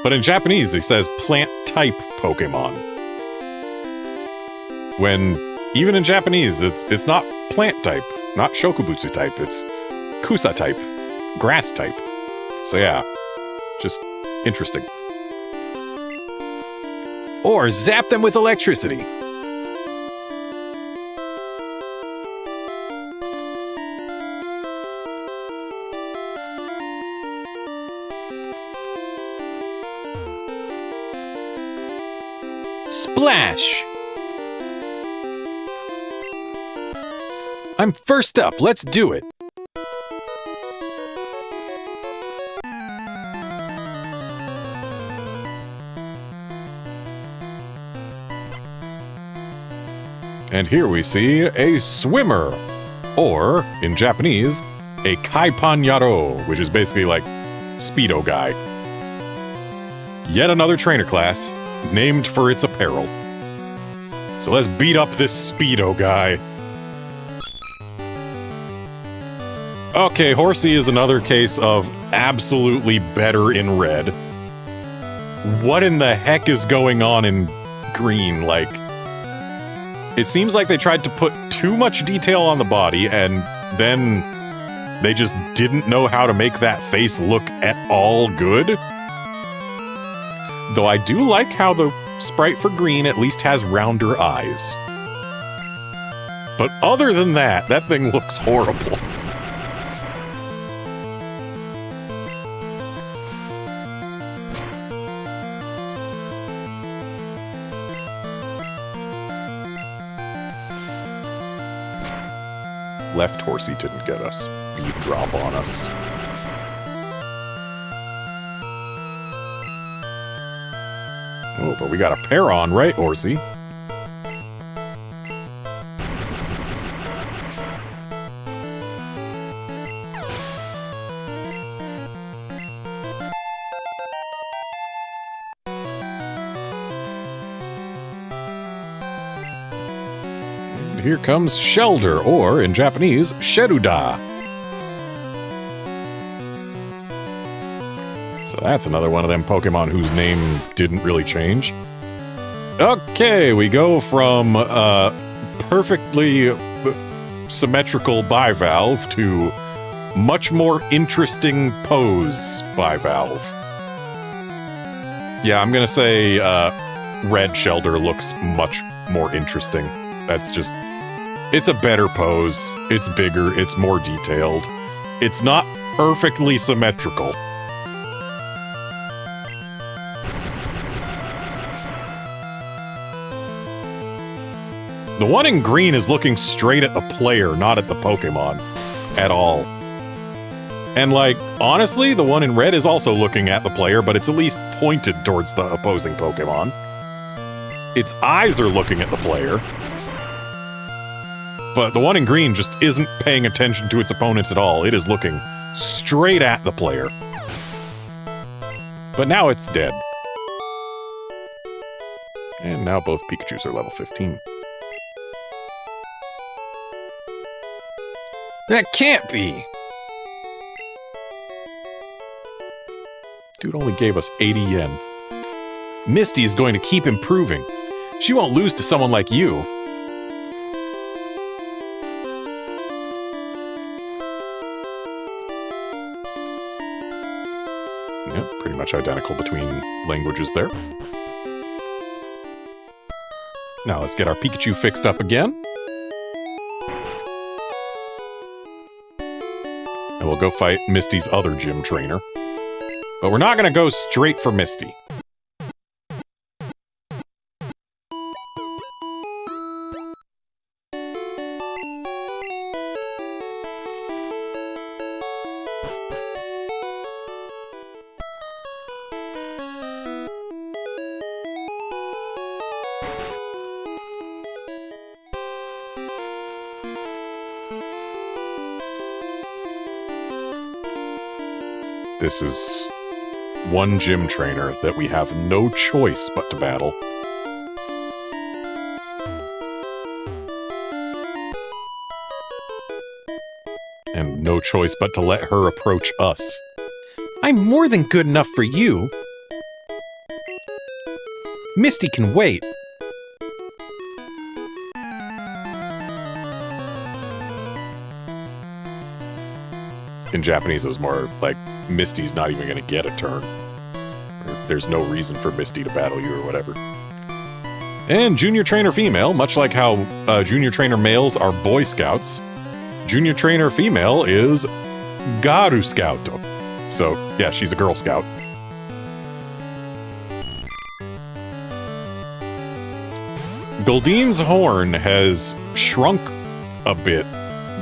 But in Japanese, he says plant type Pokemon. When, even in Japanese, it's not plant type, not Shokubutsu type, it's Kusa type, grass type. So yeah, just interesting. Or zap them with electricity. Splash! I'm first up, let's do it! And here we see a swimmer, or, in Japanese, a kaipanyaro, which is basically like Speedo guy. Yet another trainer class, named for its apparel. So let's beat up this Speedo guy. Okay, Horsey is another case of absolutely better in red. What in the heck is going on in green? Like, it seems like they tried to put too much detail on the body, and then they just didn't know how to make that face look at all good. Though I do like how the sprite for green at least has rounder eyes. But other than that, that thing looks horrible. Left Horsey didn't get a speed drop on us. Oh, but we got a pair on, right, Horsey? And here comes Shelder, or in Japanese, Sheruda. So that's another one of them Pokemon whose name didn't really change. Okay, we go from perfectly symmetrical bivalve to much more interesting pose bivalve. Yeah, I'm gonna say Red Shelder looks much more interesting. That's just... it's a better pose. It's bigger, it's more detailed. It's not perfectly symmetrical. The one in green is looking straight at the player, not at the Pokemon. At all. And like, honestly, the one in red is also looking at the player, but it's at least pointed towards the opposing Pokemon. Its eyes are looking at the player. But the one in green just isn't paying attention to its opponent at all. It is looking straight at the player. But now it's dead. And now both Pikachus are level 15. That can't be! Dude only gave us 80 yen. Misty is going to keep improving. She won't lose to someone like you. Yep, pretty much identical between languages there. Now let's get our Pikachu fixed up again. And we'll go fight Misty's other gym trainer. But we're not gonna go straight for Misty. this is one gym trainer that we have no choice but to battle. And no choice but to let her approach us. I'm more than good enough for you. Misty can wait. In Japanese, it was more like, Misty's not even going to get a turn. Or, there's no reason for Misty to battle you or whatever. And Junior Trainer Female, much like how Junior Trainer males are Boy Scouts, Junior Trainer Female is Garu Scout. So, yeah, she's a Girl Scout. Goldine's horn has shrunk a bit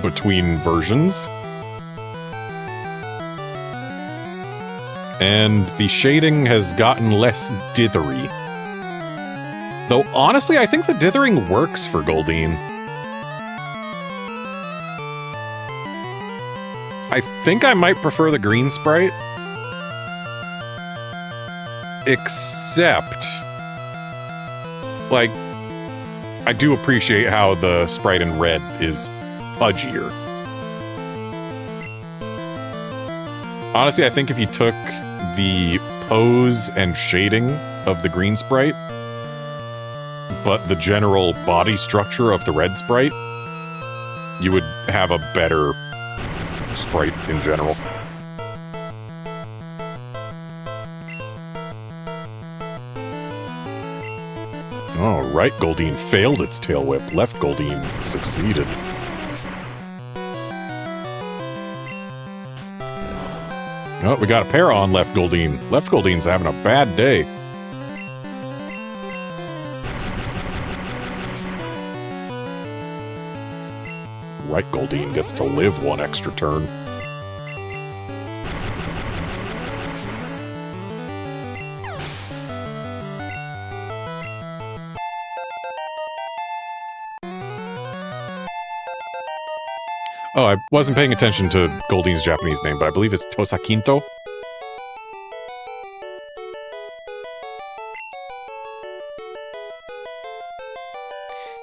between versions. And the shading has gotten less dithery. Though, honestly, I think the dithering works for Goldine. I think I might prefer the green sprite. Except, like, I do appreciate how the sprite in red is fudgier. Honestly, I think if you took the pose and shading of the green sprite, but the general body structure of the red sprite, you would have a better sprite in general. Oh, right Goldine failed its tail whip. Left Goldine succeeded. Oh, we got a pair on Left Goldine. Left Goldine's having a bad day. Right Goldine gets to live one extra turn. Oh, I wasn't paying attention to Goldine's Japanese name, but I believe it's Tosakinto.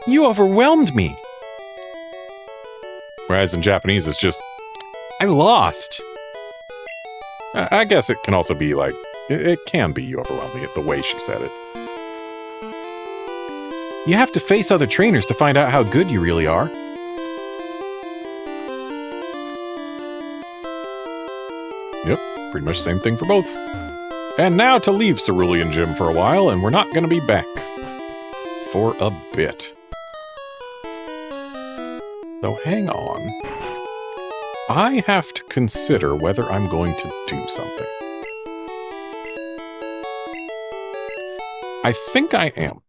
You overwhelmed me. Whereas in Japanese, it's just, I lost. I guess it can also be like, it can be you overwhelmed me, the way she said it. You have to face other trainers to find out how good you really are. Yep, pretty much the same thing for both. And now to leave Cerulean Gym for a while, and we're not going to be back for a bit. So hang on. I have to consider whether I'm going to do something. I think I am.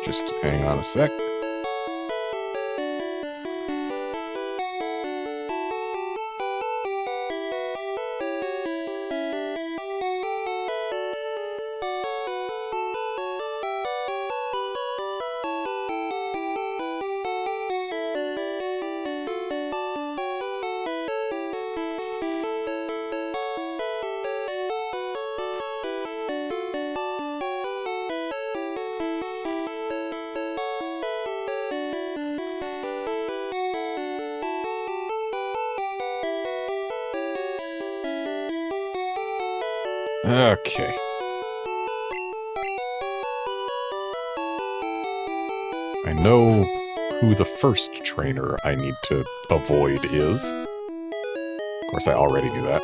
Just hang on a sec. Okay. I know who the first trainer I need to avoid is. Of course, I already knew that.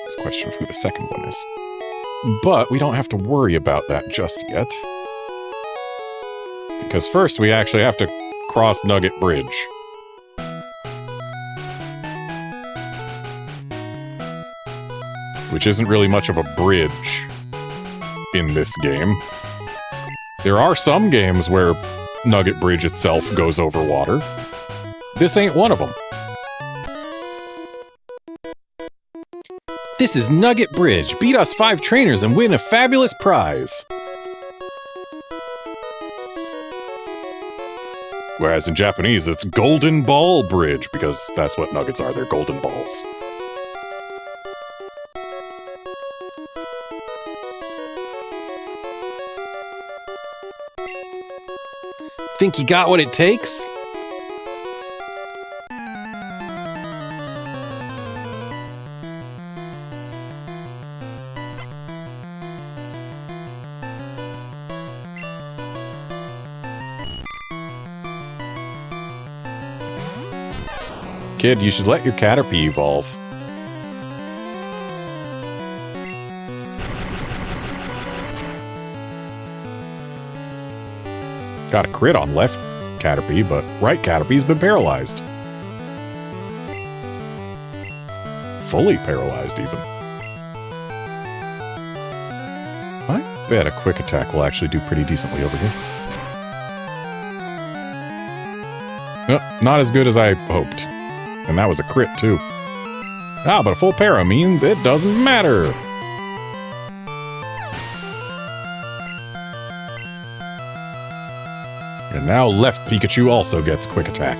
It's a question of who the second one is. But we don't have to worry about that just yet. Because first, we actually have to cross Nugget Bridge. Which isn't really much of a bridge in this game. There are some games where Nugget Bridge itself goes over water. This ain't one of them. This is Nugget Bridge. Beat us 5 trainers and win a fabulous prize. Whereas in Japanese, it's Golden Ball Bridge, because that's what nuggets are. They're golden balls. Think you got what it takes? Kid, you should let your Caterpie evolve. Got a crit on left Caterpie, but right Caterpie's been paralyzed. Fully paralyzed, even. I bet a quick attack will actually do pretty decently over here. Not as good as I hoped. And that was a crit, too. Ah, but a full para means it doesn't matter. And now left Pikachu also gets quick attack.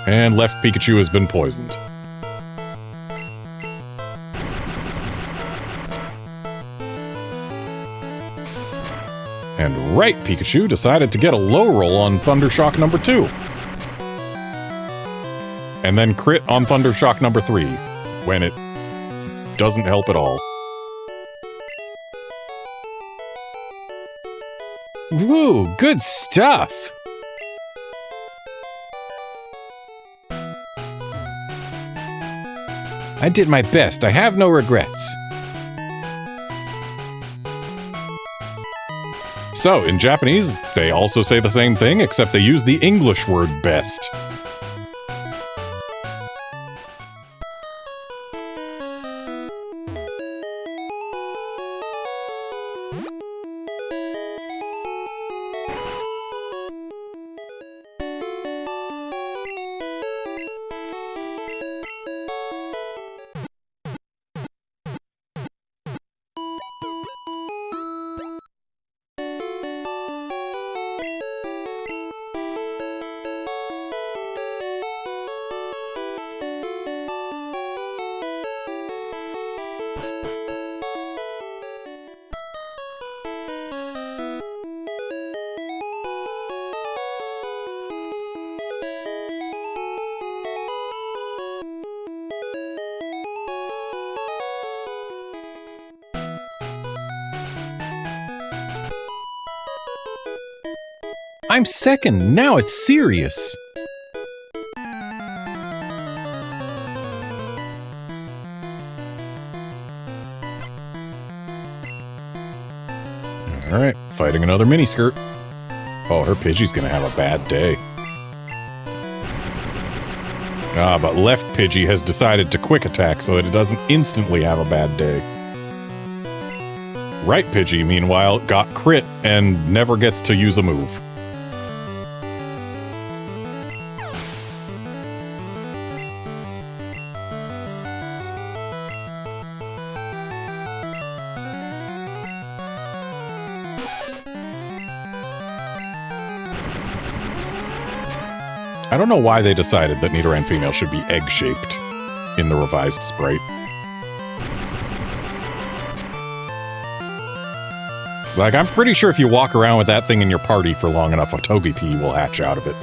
And left Pikachu has been poisoned. And right Pikachu decided to get a low roll on Thundershock number 2. And then crit on Thundershock number 3, when it doesn't help at all. Woo, good stuff! I did my best. I have no regrets. So, in Japanese, they also say the same thing, except they use the English word best. I'm second. Now it's serious. Alright, fighting another miniskirt. Oh, her Pidgey's gonna have a bad day. Ah, but left Pidgey has decided to quick attack so that it doesn't instantly have a bad day. Right Pidgey, meanwhile, got crit and never gets to use a move. I don't know why they decided that Nidoran female should be egg-shaped in the revised sprite. Like, I'm pretty sure if you walk around with that thing in your party for long enough, a Togepi will hatch out of it.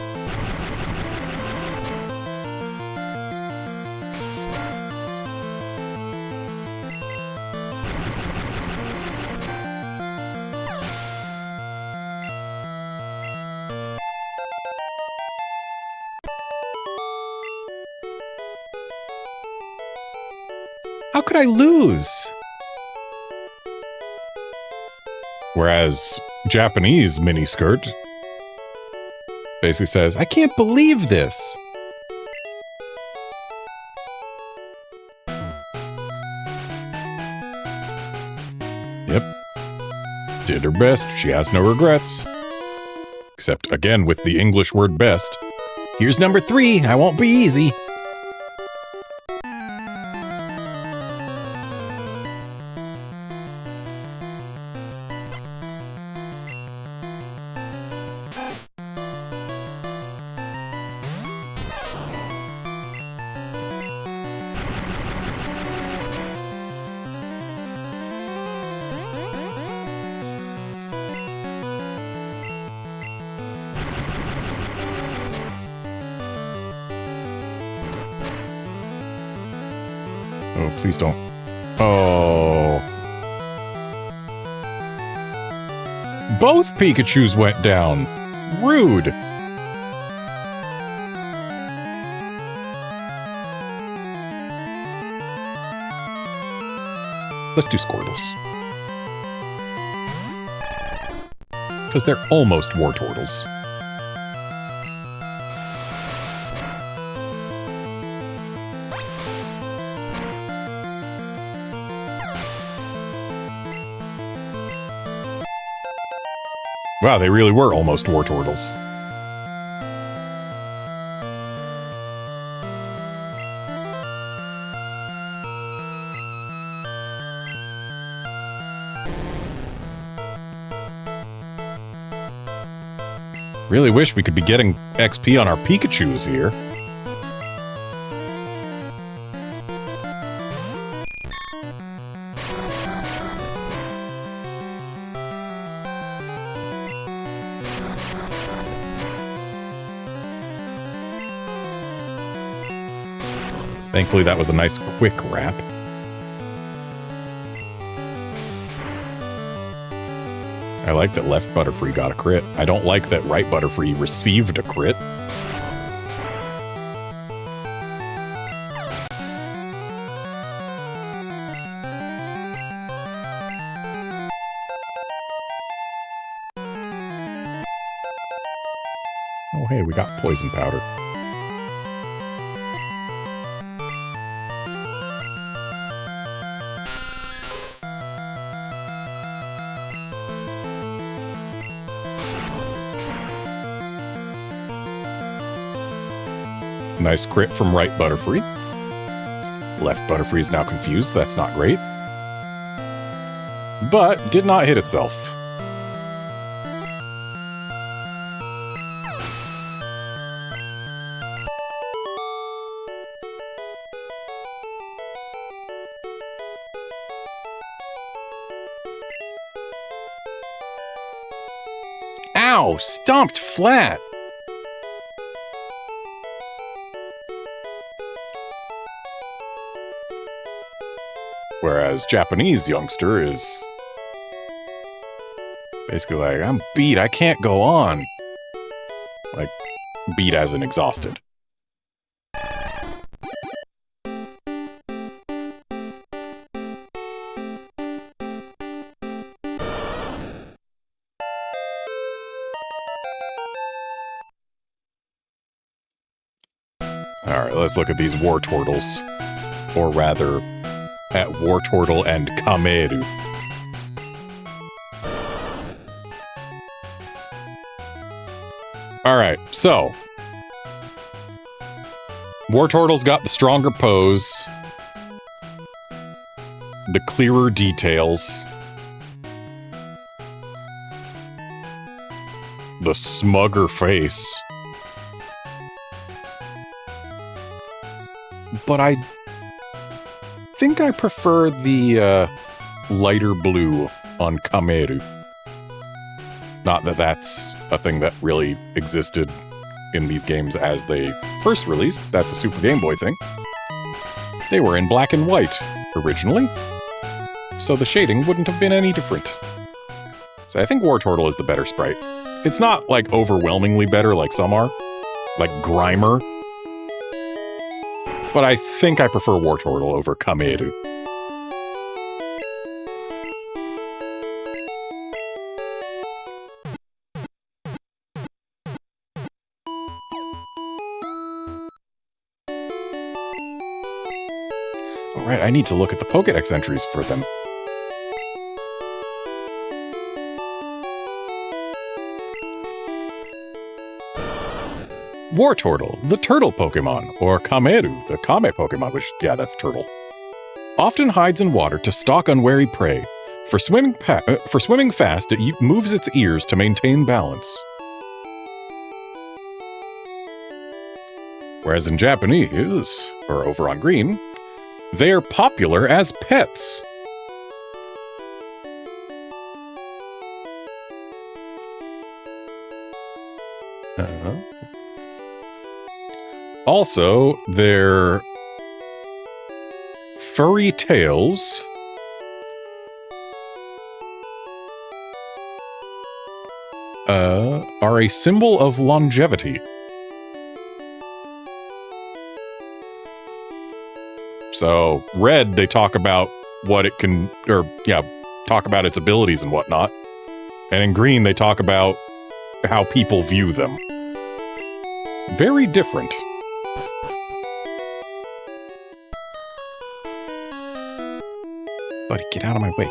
How could I lose? Whereas Japanese miniskirt basically says, I can't believe this. Did her best. She has no regrets. Except, again, with the English word best. Here's number 3. I won't be easy. Oh, please don't. Oh. Both Pikachus went down. Rude. Let's do Squirtles. Because they're almost Wartortles. Wow, they really were almost Wartortles. Really wish we could be getting XP on our Pikachus here. Thankfully, that was a nice, quick wrap. I like that left Butterfree got a crit. I don't like that right Butterfree received a crit. Oh, hey, we got poison powder. Nice crit from right Butterfree. Left Butterfree is now confused. That's not great. But did not hit itself. Ow! Stomped flat! Whereas Japanese youngster is basically like, I'm beat, I can't go on. Like, beat as in exhausted. Alright, let's look at these Wartortles. Or rather, at Wartortle and Kameru. Alright, so Wartortle's got the stronger pose, the clearer details, the smugger face. But I think I prefer the lighter blue on Kameru. Not that that's a thing that really existed in these games as they first released. That's a Super Game Boy thing. They were in black and white originally, so the shading wouldn't have been any different. So I think Wartortle is the better sprite. It's not, like, overwhelmingly better like some are, like Grimer, but I think I prefer Wartortle over Kameru. Alright, I need to look at the Pokédex entries for them. Wartortle, the turtle Pokemon, or Kameru, the Kame Pokemon, which, yeah, that's turtle. Often hides in water to stalk unwary prey. For swimming fast, it moves its ears to maintain balance. Whereas in Japanese, or over on Green, they are popular as pets. Also, their furry tails are a symbol of longevity. So, Red, they talk about what it can, talk about its abilities and whatnot. And in Green, they talk about how people view them. Very different. Buddy, get out of my way.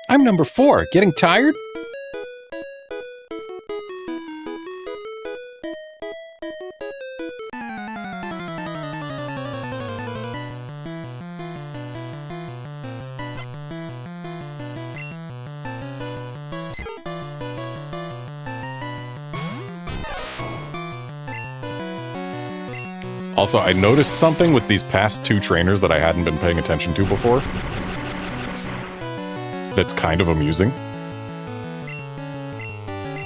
I'm number 4. Getting tired? Also, I noticed something with these past 2 trainers that I hadn't been paying attention to before. That's kind of amusing.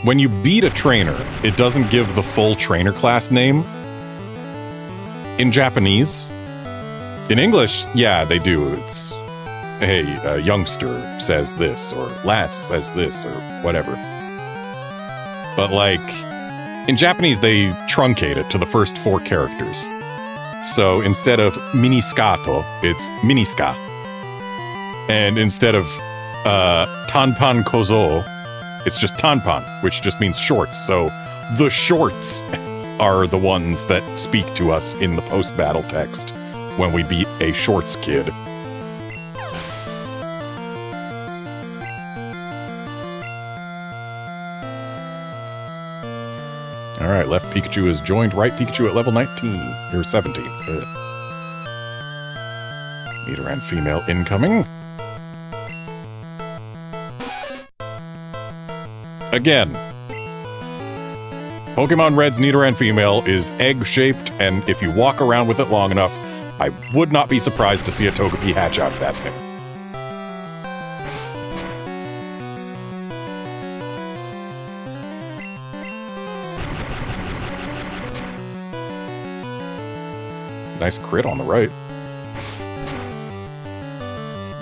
When you beat a trainer, it doesn't give the full trainer class name. In Japanese. In English, yeah, they do. It's, hey, a youngster says this, or lass says this, or whatever. But, like, in Japanese, they truncate it to the first 4 characters. So instead of miniscato, it's miniska. And instead of tanpan kozo, it's just tanpan, which just means shorts. So the shorts are the ones that speak to us in the post-battle text when we beat a shorts kid. Alright, left Pikachu is joined right Pikachu at level 19, or 17. Nidoran female incoming. Again, Pokemon Red's Nidoran female is egg-shaped, and if you walk around with it long enough, I would not be surprised to see a Togepi hatch out of that thing. Nice crit on the right.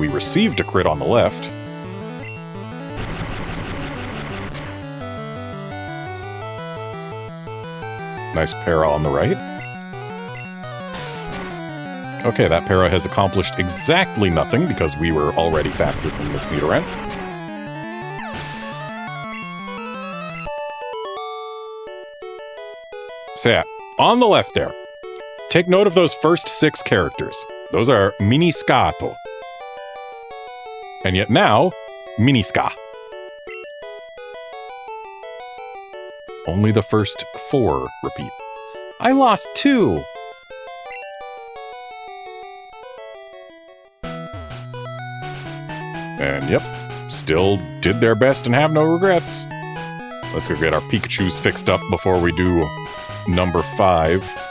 We received a crit on the left. Nice para on the right. Okay, that para has accomplished exactly nothing because we were already faster than this Nidoran. So yeah, on the left there, take note of those first 6 characters. Those are miniscato. And yet now, miniska. Only the first 4 repeat. I lost 2! And yep, still did their best and have no regrets. Let's go get our Pikachus fixed up before we do number 5.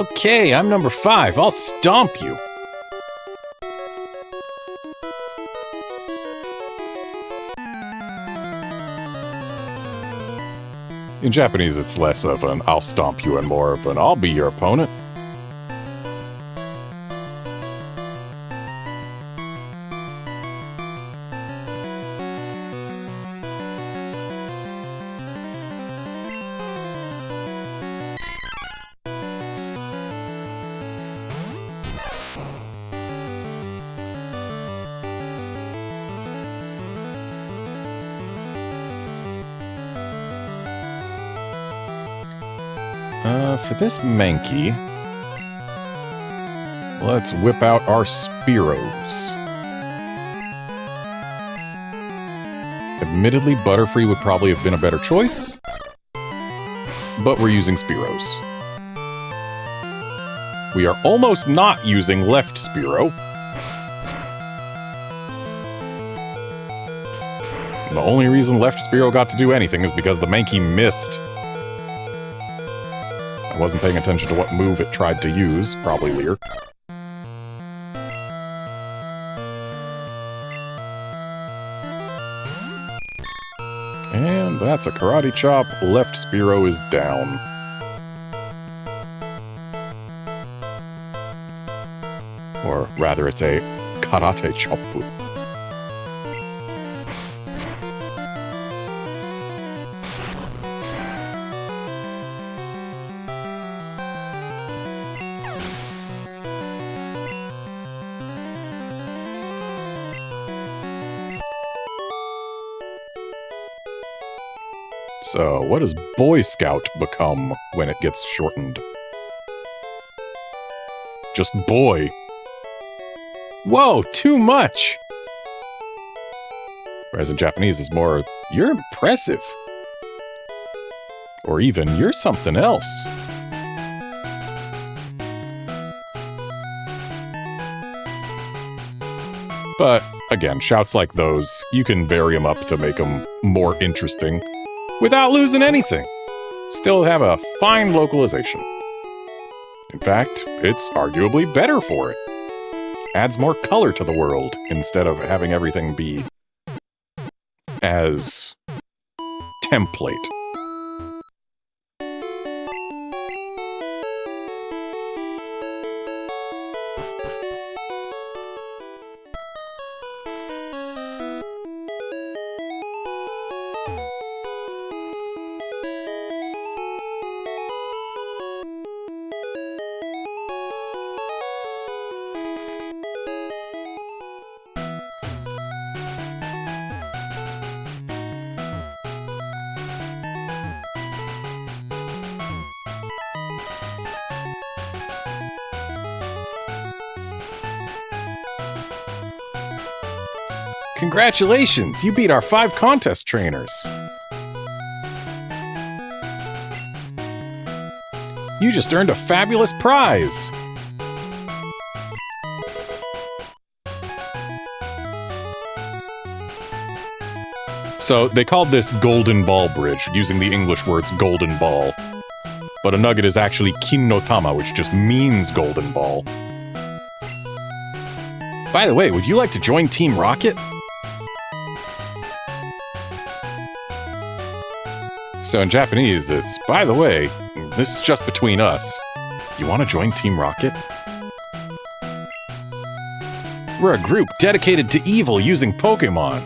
Okay, I'm number 5. I'll stomp you. In Japanese, it's less of an I'll stomp you and more of an I'll be your opponent. For this Mankey, let's whip out our Spearows. Admittedly, Butterfree would probably have been a better choice, but we're using Spearows. We are almost not using left Spearow. The only reason left Spearow got to do anything is because the Mankey missed. I wasn't paying attention to what move it tried to use, probably Leer. And that's a Karate Chop. Left Spearow is down. Or rather, it's a Karate Chop. So, what does Boy Scout become when it gets shortened? Just boy. Whoa, too much! Whereas in Japanese, it's more, you're impressive. Or even, you're something else. But, again, shouts like those, you can vary them up to make them more interesting. Without losing anything. Still have a fine localization. In fact, it's arguably better for it. Adds more color to the world instead of having everything be as template. Congratulations! You beat our 5 contest trainers! You just earned a fabulous prize! So, they called this Golden Ball Bridge, using the English words Golden Ball. But a nugget is actually Kin no Tama, which just means Golden Ball. By the way, would you like to join Team Rocket? So in Japanese, it's, by the way, this is just between us. You want to join Team Rocket? We're a group dedicated to evil using Pokémon.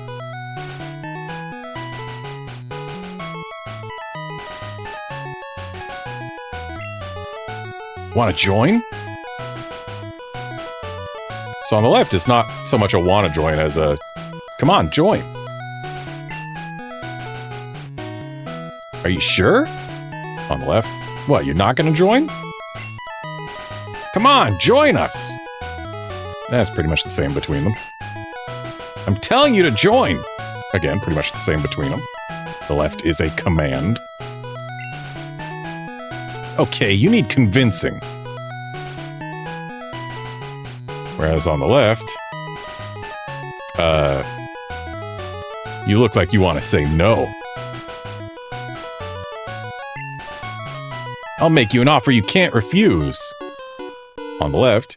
Want to join? So on the left, it's not so much a want to join as a, come on, join. Are you sure? On the left. What, you're not going to join? Come on, join us! That's pretty much the same between them. I'm telling you to join! Again, pretty much the same between them. The left is a command. Okay, you need convincing. Whereas on the left, you look like you want to say no. I'll make you an offer you can't refuse. on the left.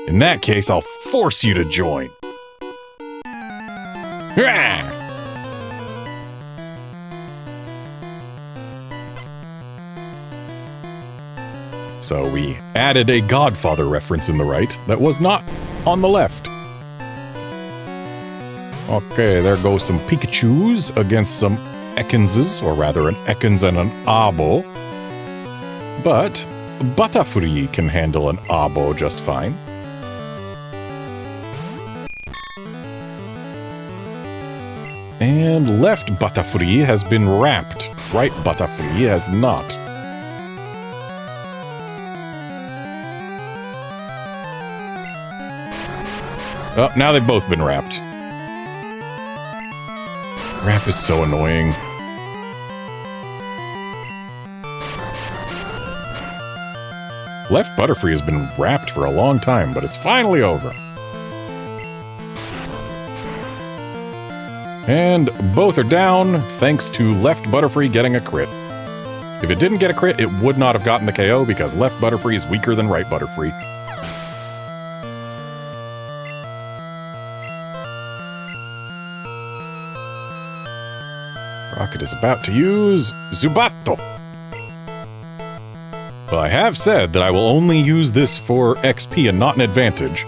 In that case, I'll force you to join. Hurrah! So we added a Godfather reference in the right that was not on the left. Okay, there goes some Pikachus against some Ekinses, or rather an Ekins and an Abo. But Butterfree can handle an Abo just fine. And left Butterfree has been wrapped. Right Butterfree has not. Oh, now they've both been wrapped. Wrap is so annoying. Left Butterfree has been wrapped for a long time, but it's finally over. And both are down, thanks to left Butterfree getting a crit. If it didn't get a crit, it would not have gotten the KO because left Butterfree is weaker than right Butterfree. Rocket is about to use Zubatto. Well, I have said that I will only use this for XP and not an advantage.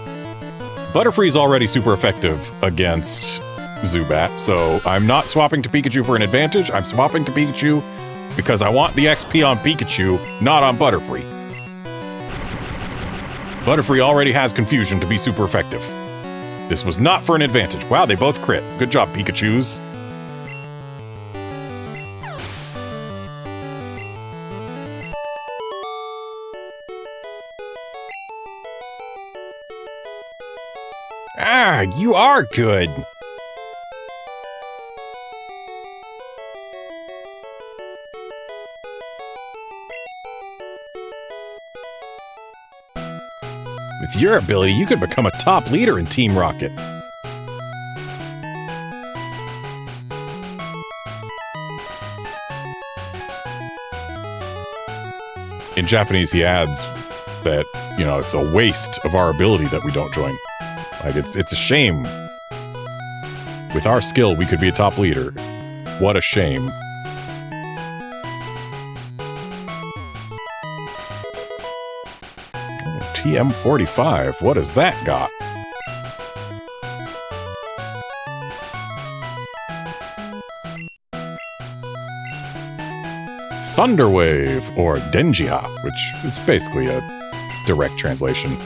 Butterfree's already super effective against Zubat, so I'm not swapping to Pikachu for an advantage. I'm swapping to Pikachu because I want the XP on Pikachu, not on Butterfree. Butterfree already has Confusion to be super effective. This was not for an advantage. Wow, they both crit. Good job, Pikachus. Ah, you are good. With your ability, you could become a top leader in Team Rocket. In Japanese, he adds that, you know, it's a waste of our ability that we don't join. Like, it's a shame. With our skill, we could be a top leader. What a shame. Oh, TM45, what has that got? Thunderwave, or Denjia, which it's basically a direct translation.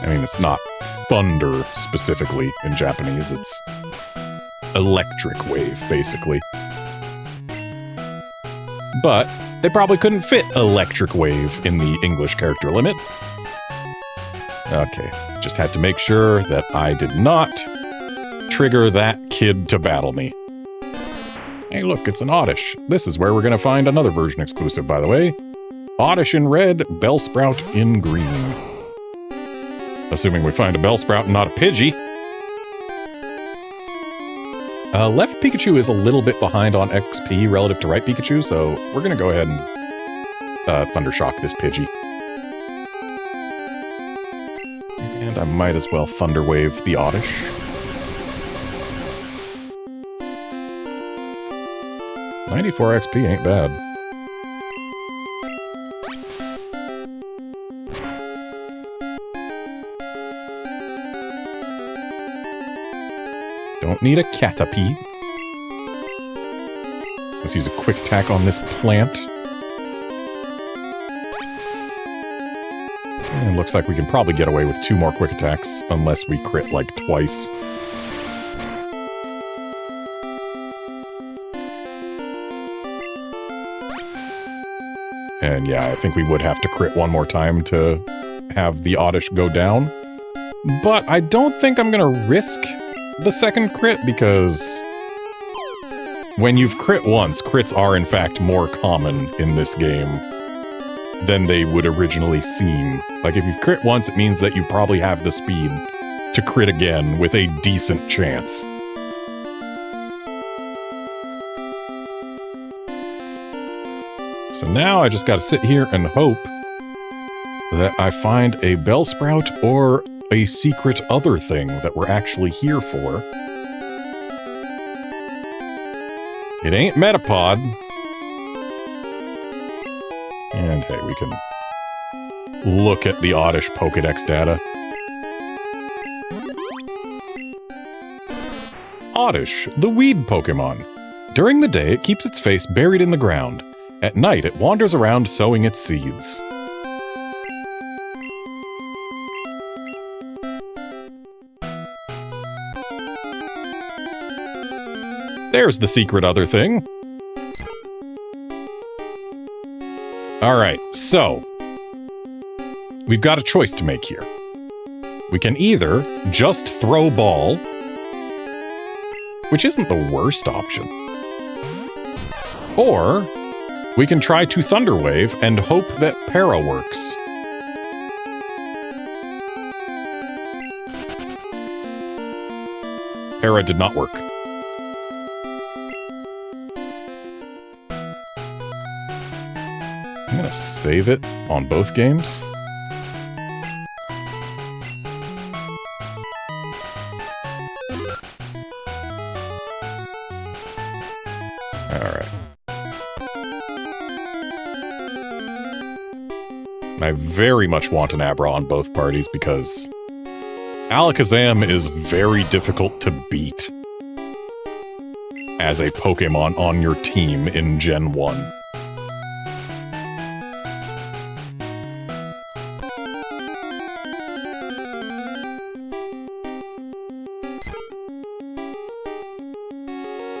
I mean, it's not thunder specifically in Japanese, it's electric wave, basically. But they probably couldn't fit electric wave in the English character limit. Okay, just had to make sure that I did not trigger that kid to battle me. Hey look, it's an Oddish. This is where we're going to find another version exclusive, by the way. Oddish in red, Bellsprout in green. Assuming we find a Bellsprout and not a Pidgey. Left Pikachu is a little bit behind on XP relative to right Pikachu, so we're going to go ahead and Thundershock this Pidgey. And I might as well Thunder Wave the Oddish. $94 XP ain't bad. Don't need a Caterpie. Let's use a quick attack on this plant. And looks like we can probably get away with 2 more quick attacks, unless we crit like twice. And yeah, I think we would have to crit 1 more time to have the Oddish go down. But I don't think I'm gonna risk the second crit, because when you've crit once, crits are in fact more common in this game than they would originally seem. Like, if you've crit once, it means that you probably have the speed to crit again with a decent chance. So now I just got to sit here and hope that I find a Bellsprout or a secret other thing that we're actually here for. It ain't Metapod. And hey, we can look at the Oddish Pokédex data. Oddish, the weed Pokemon. During the day, it keeps its face buried in the ground. At night, it wanders around sowing its seeds. There's the secret other thing. Alright, so we've got a choice to make here. We can either just throw ball, which isn't the worst option, or we can try to Thunder Wave and hope that Para works. Para did not work. I'm gonna save it on both games. Alright. I very much want an Abra on both parties because Alakazam is very difficult to beat as a Pokemon on your team in Gen 1.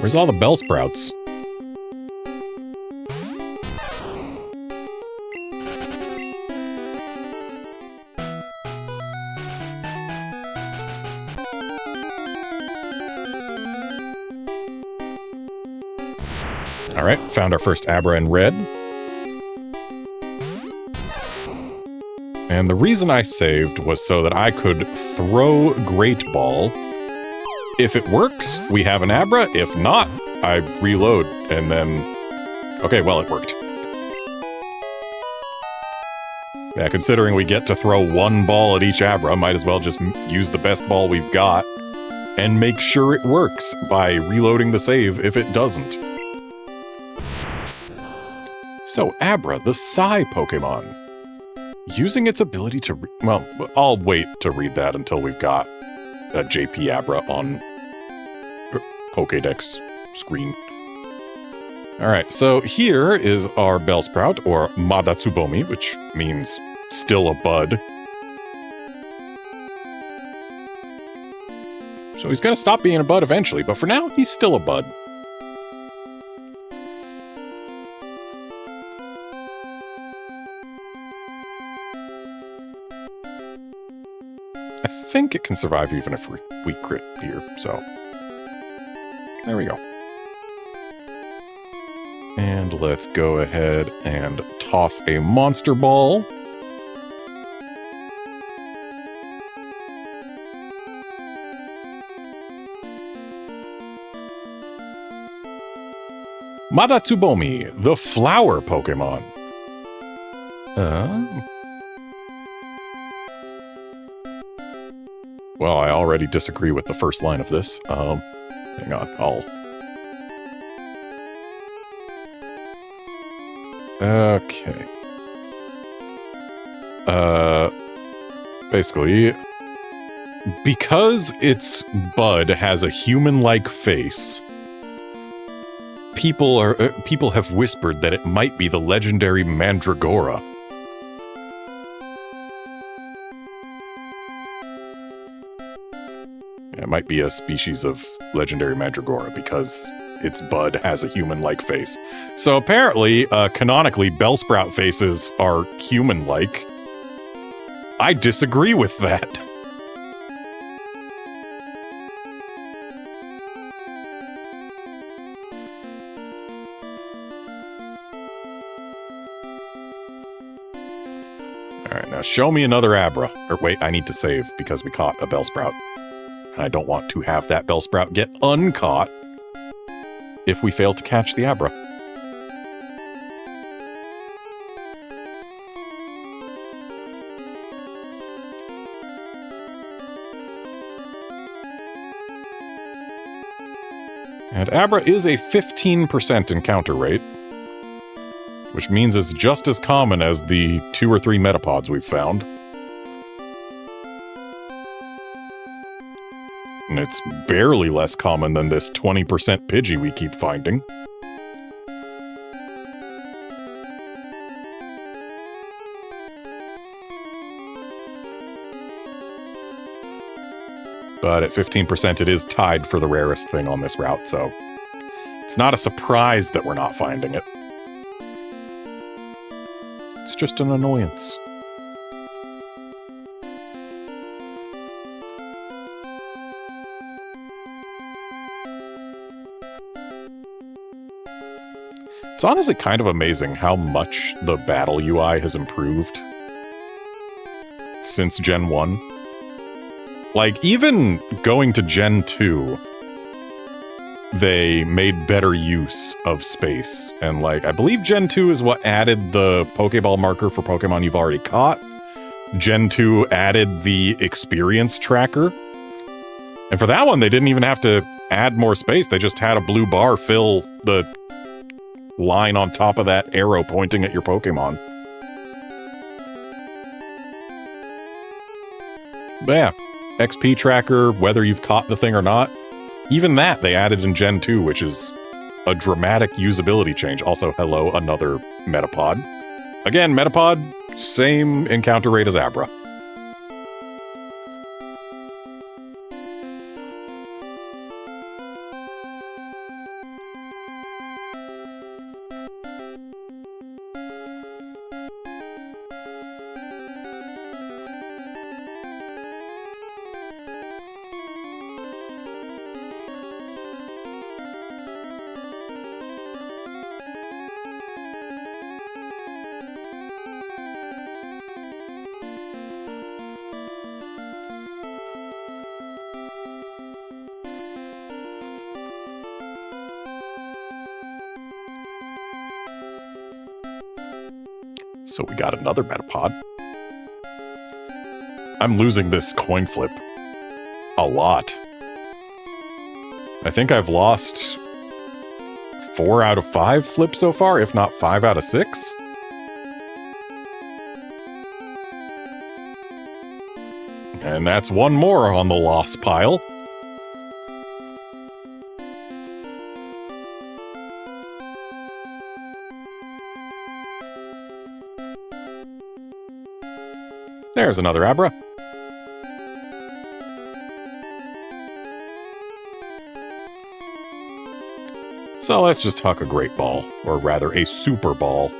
Where's all the Bellsprouts? Alright, found our first Abra in red. And the reason I saved was so that I could throw Great Ball. If it works, we have an Abra. If not, I reload and then... Okay, well, it worked. Yeah, considering we get to throw one ball at each Abra, might as well just use the best ball we've got and make sure it works by reloading the save if it doesn't. So, Abra, the Psy Pokemon. Using its ability to... Well, I'll wait to read that until we've got a JP Abra on Pokédex screen. Alright, so here is our Bellsprout, or Madatsubomi, which means still a bud. So he's gonna stop being a bud eventually, but for now, he's still a bud. I think it can survive even if we crit here, so... There we go. And let's go ahead and toss a Monster Ball. Madatsubomi, the Flower Pokemon. Well, I already disagree with the first line of this. Hang on, Okay. Basically, because its bud has a human-like face, people have whispered that it might be the legendary Mandragora. It might be a species of legendary Mandragora because its bud has a human-like face. So apparently, canonically, Bellsprout faces are human-like. I disagree with that. Alright, now show me another Abra. Or wait, I need to save because we caught a Bellsprout. I don't want to have that Bellsprout get uncaught if we fail to catch the Abra. And Abra is a 15% encounter rate, which means it's just as common as the 2 or 3 metapods we've found. And it's barely less common than this 20% Pidgey we keep finding. But at 15%, it is tied for the rarest thing on this route, so it's not a surprise that we're not finding it. It's just an annoyance. It's honestly kind of amazing how much the battle UI has improved since Gen 1. Like, even going to Gen 2, they made better use of space. And, like, I believe Gen 2 is what added the Pokeball marker for Pokemon you've already caught. Gen 2 added the experience tracker. And for that one, they didn't even have to add more space. They just had a blue bar fill the line on top of that arrow pointing at your Pokemon. But yeah, XP tracker, whether you've caught the thing or not, even that they added in Gen 2, which is a dramatic usability change. Also, hello, another Metapod. Again, Metapod, same encounter rate as Abra. So we got another Metapod. I'm losing this coin flip a lot. I think I've lost 4 out of 5 flips so far, if not 5 out of 6. And that's one more on the loss pile. There's another Abra. So let's just huck a Great Ball, or rather a Super Ball.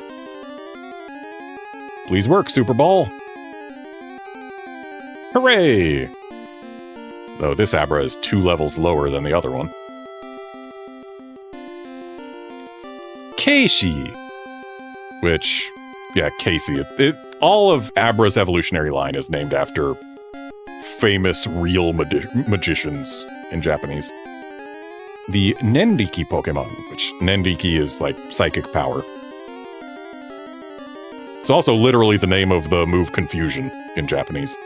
Please work, Super Ball. Hooray! Though this Abra is 2 levels lower than the other one. Keishi! Which, yeah, Casey. All of Abra's evolutionary line is named after famous real magicians in Japanese. The Nendiki Pokemon, which Nendiki is like psychic power. It's also literally the name of the move Confusion in Japanese.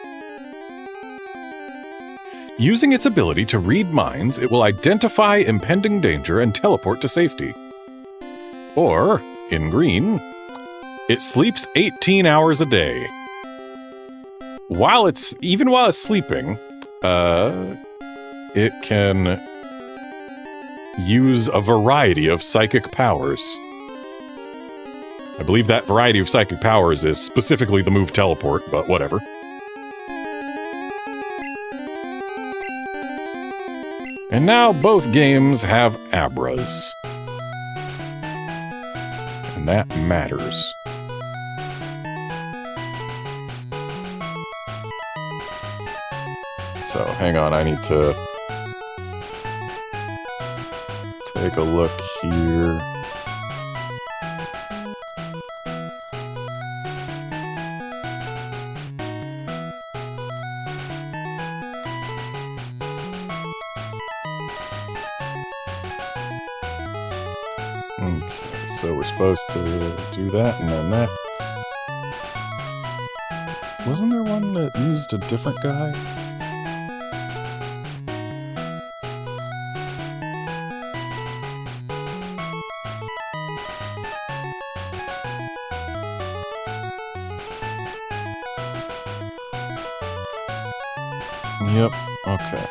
Using its ability to read minds, it will identify impending danger and teleport to safety. Or, in green, it sleeps 18 hours a day. Even while it's sleeping, it can use a variety of psychic powers. I believe that variety of psychic powers is specifically the move Teleport, but whatever. And now both games have Abras. And that matters. So, hang on, I need to take a look here. Okay, so we're supposed to do that and then that. Wasn't there one that used a different guy? Yep, okay.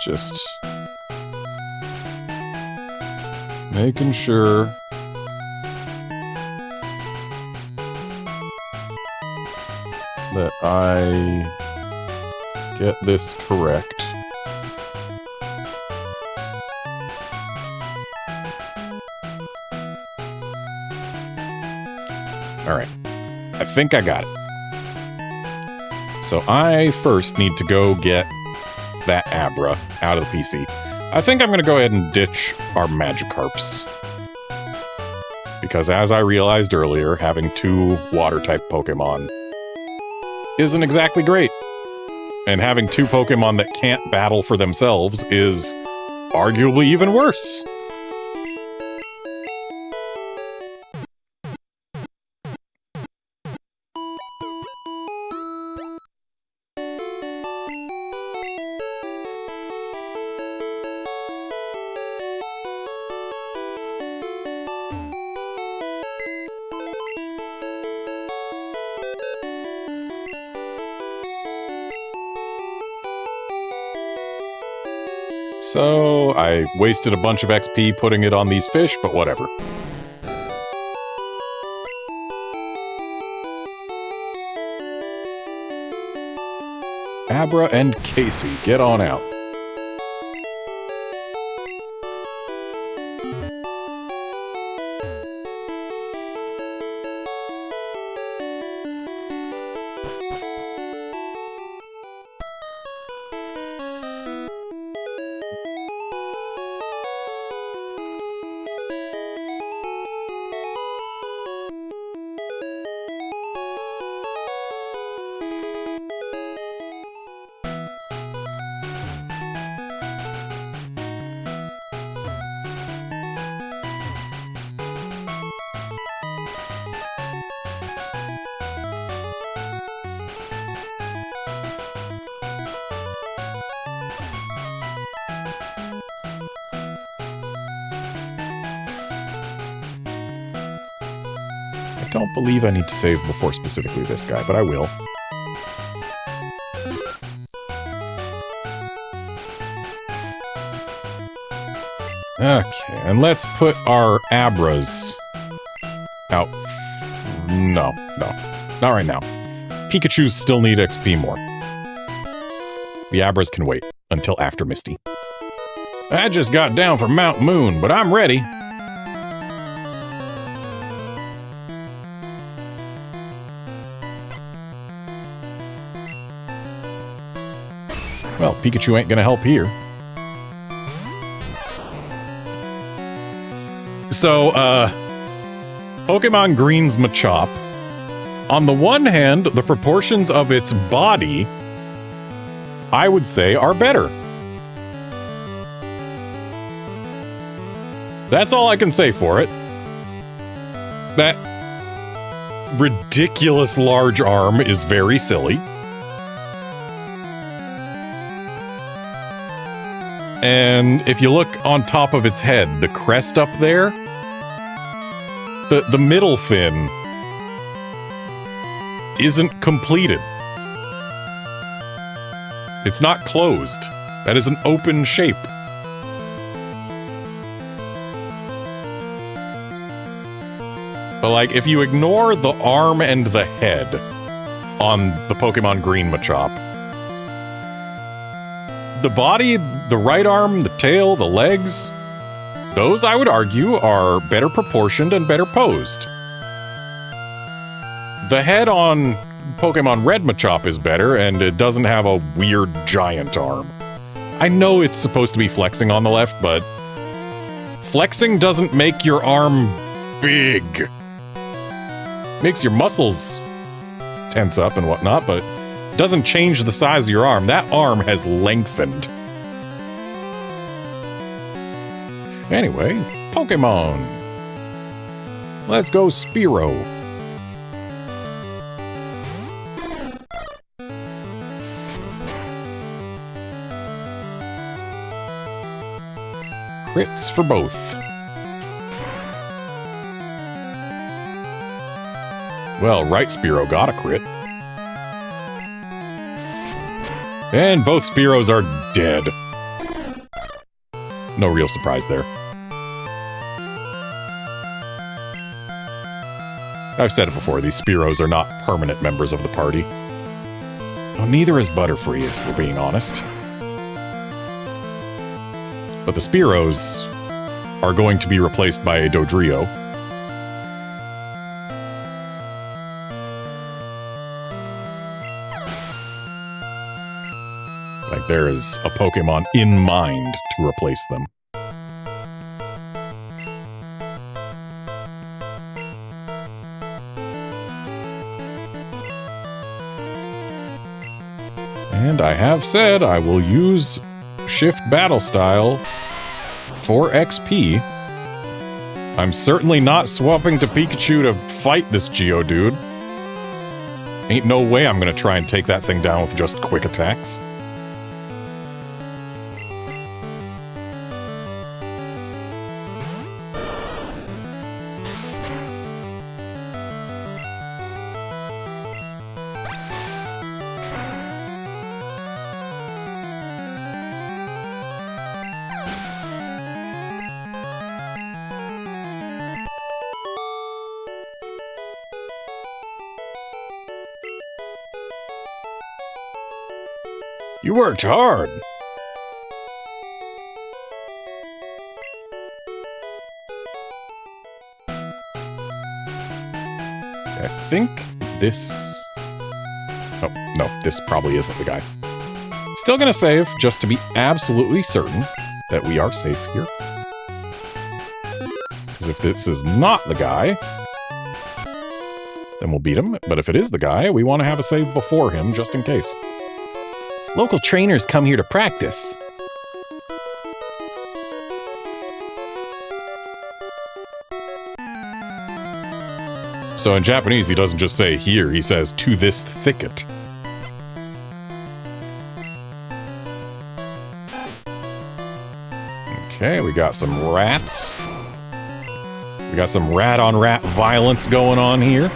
Just making sure that I get this correct. All right, I think I got it. So I first need to go get that Abra out of the PC. I think I'm going to go ahead and ditch our Magikarps. Because as I realized earlier, having 2 Water-type Pokemon isn't exactly great. And having 2 Pokemon that can't battle for themselves is arguably even worse. So, I wasted a bunch of XP putting it on these fish, but whatever. Abra and Casey, get on out. I don't believe I need to save before specifically this guy, but I will. Okay, and let's put our Abras out. No, not right now. Pikachus still need XP more. The Abras can wait until after Misty. I just got down from Mount Moon, but I'm ready. Well, Pikachu ain't gonna help here. So, Pokemon Green's Machop. On the one hand, the proportions of its body, I would say, are better. That's all I can say for it. That ridiculous large arm is very silly. And if you look on top of its head, the crest up there, the middle fin isn't completed. It's not closed. That is an open shape. But like, if you ignore the arm and the head on the Pokemon Green Machop, the body, the right arm, the tail, the legs, those, I would argue, are better proportioned and better posed. The head on Pokemon Red Machop is better, and it doesn't have a weird giant arm. I know it's supposed to be flexing on the left, but flexing doesn't make your arm big. Makes your muscles tense up and whatnot, but doesn't change the size of your arm. That arm has lengthened. Anyway, Pokemon. Let's go Spearow. crits for both. Well, right Spearow got a crit. And both Spearows are dead. No real surprise there. I've said it before, these Spearows are not permanent members of the party. Oh, neither is Butterfree, if we're being honest. But the Spearows are going to be replaced by a Dodrio. Like there is a Pokemon in mind to replace them. And I have said I will use Shift Battle Style for XP. I'm certainly not swapping to Pikachu to fight this Geodude. Ain't no way I'm gonna try and take that thing down with just quick attacks. You worked hard. I think this... Oh, no, this probably isn't the guy. Still gonna save, just to be absolutely certain that we are safe here. Because if this is not the guy, then we'll beat him. But if it is the guy, we want to have a save before him, just in case. Local trainers come here to practice. So in Japanese, he doesn't just say here, he says to this thicket. Okay, we got some rats. We got some rat-on-rat violence going on here.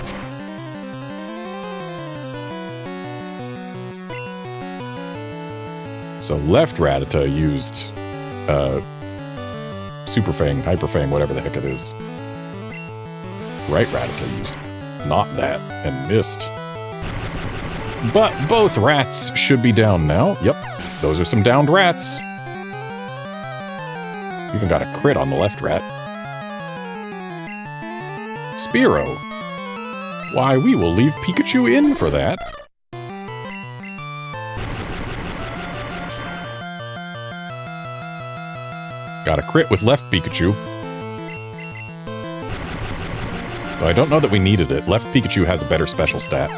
So left Rattata used Super Fang, Hyper Fang, whatever the heck it is. Right Rattata used not that and missed. But both rats should be down now. Yep, those are some downed rats. Even got a crit on the left rat. Spearow. Why, we will leave Pikachu in for that. Got a crit with left Pikachu. Though I don't know that we needed it. Left Pikachu has a better special stat.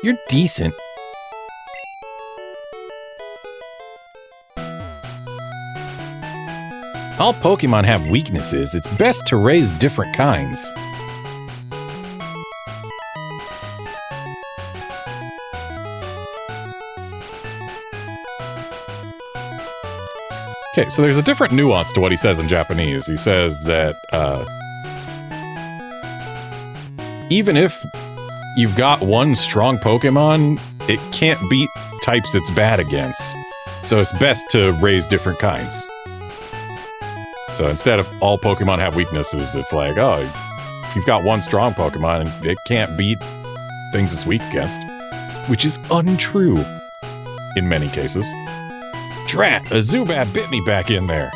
You're decent. All Pokemon have weaknesses. It's best to raise different kinds. Okay, so there's a different nuance to what he says in Japanese. He says that even if you've got one strong Pokemon, it can't beat types it's bad against. So it's best to raise different kinds. So instead of all Pokemon have weaknesses, it's like, oh, if you've got one strong Pokemon, it can't beat things it's weak against. Which is untrue in many cases. Drat, a Zubat bit me back in there.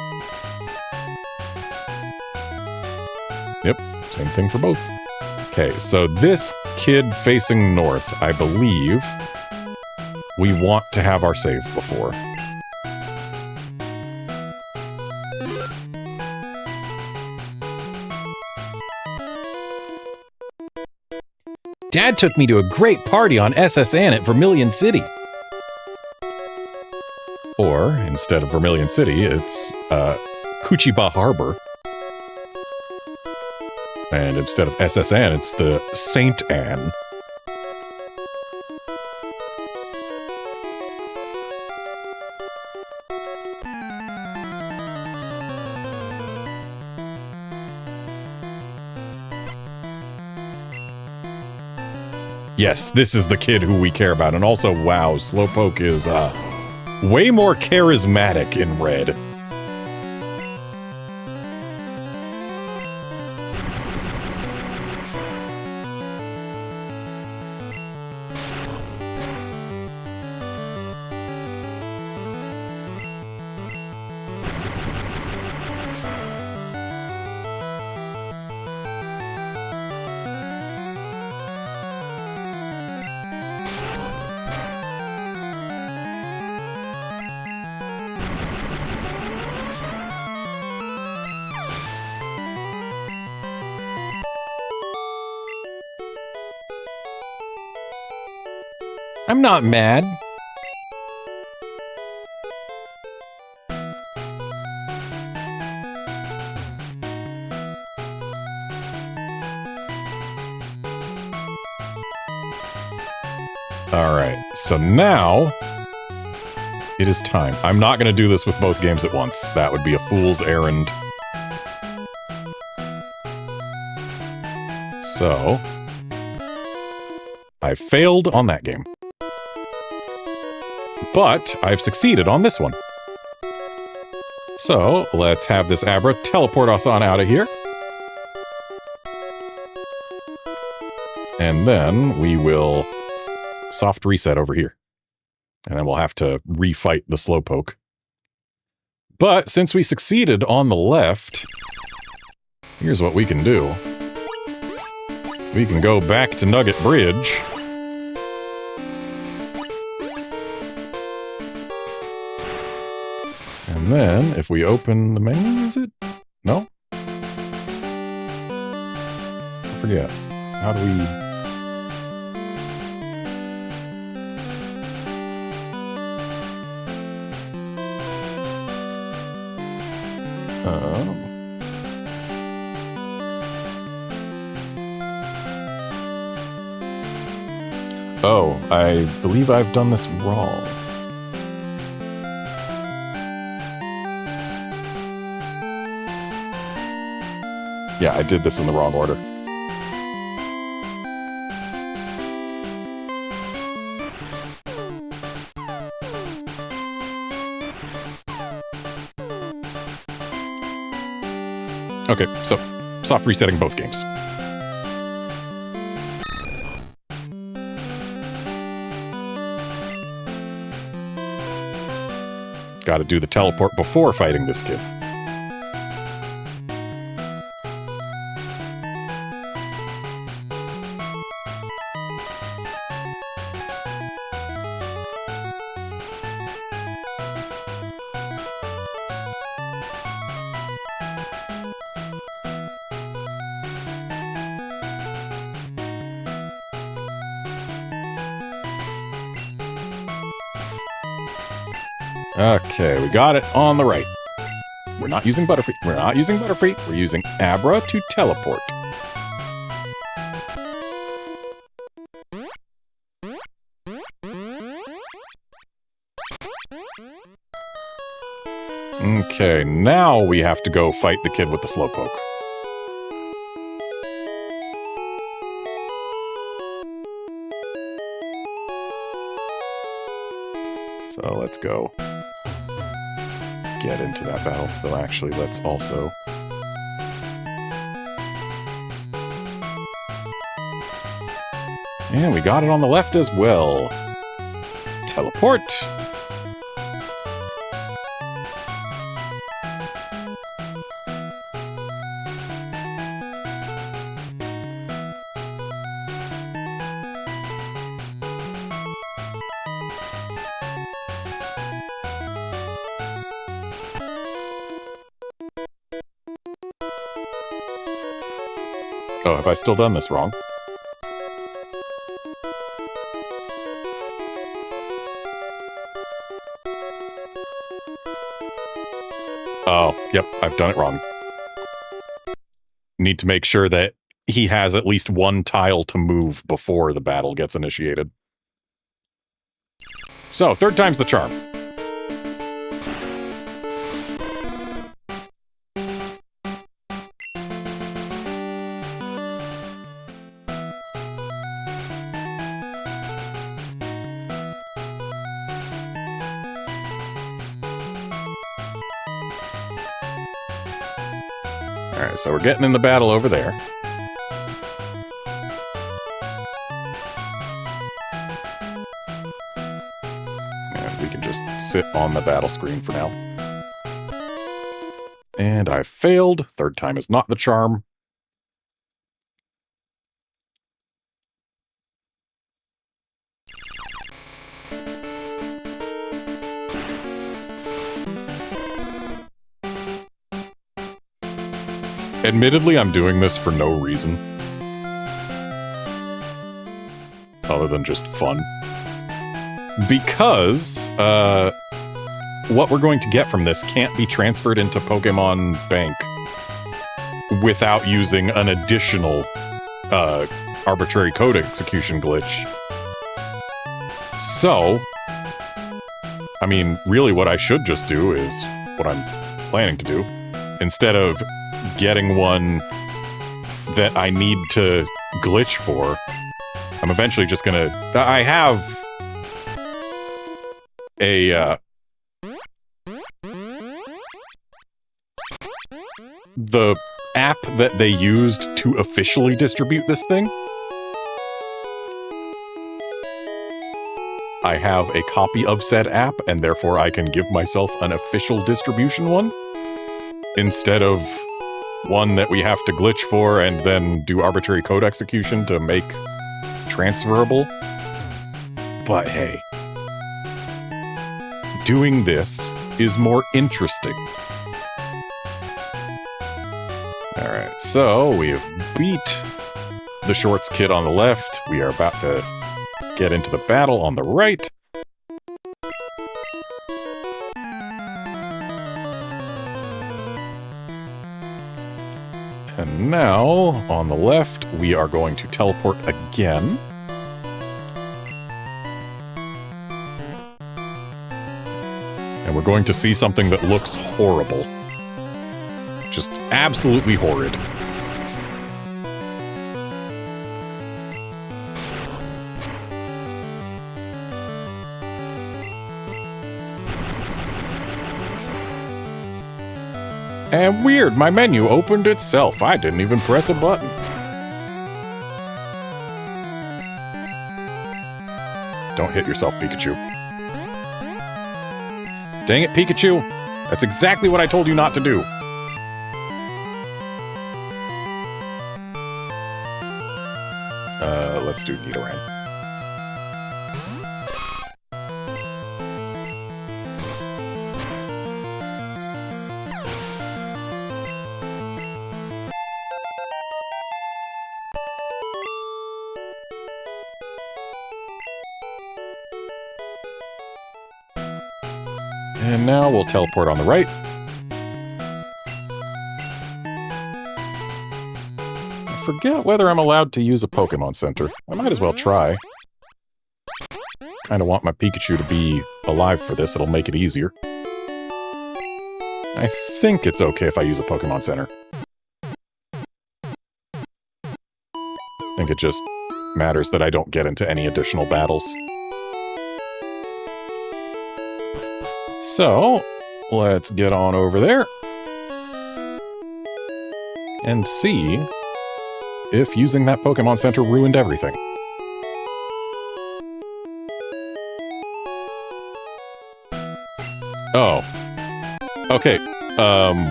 Yep, same thing for both. Okay, so this kid facing north, I believe we want to have our save before. Dad took me to a great party on SSN at Vermilion City. Or, instead of Vermilion City, it's Kuchiba Harbor. And instead of SSN, it's the Saint Anne. Yes, this is the kid who we care about. And also, wow, Slowpoke is way more charismatic in Red. I'm not mad. All right, so now it is time. I'm not going to do this with both games at once. That would be a fool's errand. So, I failed on that game. But I've succeeded on this one. So, let's have this Abra teleport us on out of here. And then we will soft reset over here. And then we'll have to refight the Slowpoke. But since we succeeded on the left, here's what we can do. We can go back to Nugget Bridge. And then, if we open the menu, is it? No? I forget. How do we... Oh, I believe I've done this wrong. Yeah, I did this in the wrong order. Okay, so soft resetting both games. Gotta do the teleport before fighting this kid. Okay, we got it on the right. We're not using Butterfree. We're not using Butterfree. We're using Abra to teleport. Okay, now we have to go fight the kid with the Slowpoke. So let's go get into that battle. Though actually, let's also... And we got it on the left as well. Teleport! Oh, have I still done this wrong? Oh, yep, I've done it wrong. Need to make sure that he has at least one tile to move before the battle gets initiated. So, third time's the charm. Alright, so we're getting in the battle over there. And we can just sit on the battle screen for now. And I failed. Third time is not the charm. Admittedly, I'm doing this for no reason. Other than just fun. Because, what we're going to get from this can't be transferred into Pokemon Bank without using an additional, arbitrary code execution glitch. So, I mean, really what I should just do is what I'm planning to do. Instead of getting one that I need to glitch for, I'm eventually just gonna... I have a, the app that they used to officially distribute this thing. I have a copy of said app, and therefore I can give myself an official distribution one, instead of one that we have to glitch for and then do arbitrary code execution to make transferable. But hey, doing this is more interesting. Alright, so we have beat the Shorts kid on the left. We are about to get into the battle on the right. And now, on the left, we are going to teleport again. And we're going to see something that looks horrible. Just absolutely horrid. And weird, my menu opened itself. I didn't even press a button. Don't hit yourself, Pikachu. Dang it, Pikachu! That's exactly what I told you not to do. Let's do Nidoran. And now we'll teleport on the right. I forget whether I'm allowed to use a Pokemon Center. I might as well try. Kinda want my Pikachu to be alive for this, it'll make it easier. I think it's okay if I use a Pokemon Center. I think it just matters that I don't get into any additional battles. So, let's get on over there and see if using that Pokemon Center ruined everything. Oh. Okay.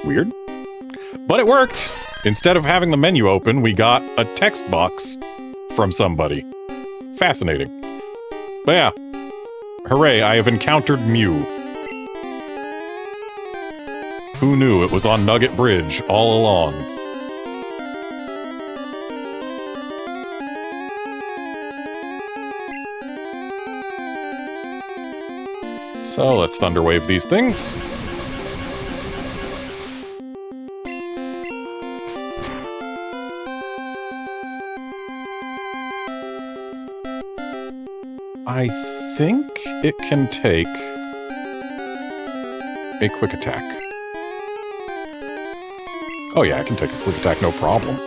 Weird. But it worked! Instead of having the menu open, we got a text box from somebody. Fascinating. But yeah. Hooray, I have encountered Mew. Who knew it was on Nugget Bridge all along? So let's Thunderwave these things. I think it can take a quick attack. Oh yeah, I can take a quick attack, no problem.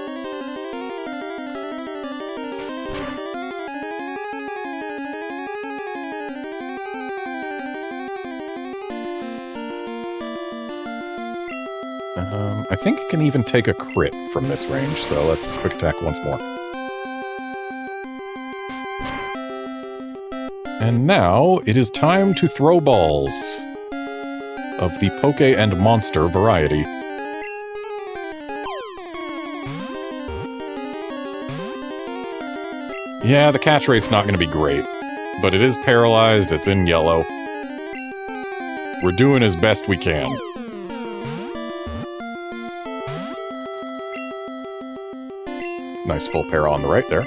I think it can even take a crit from this range, so let's quick attack once more. And now it is time to throw balls of the Poke and Monster variety. Yeah, the catch rate's not going to be great, but it is paralyzed, it's in yellow. We're doing as best we can. Nice full para on the right there.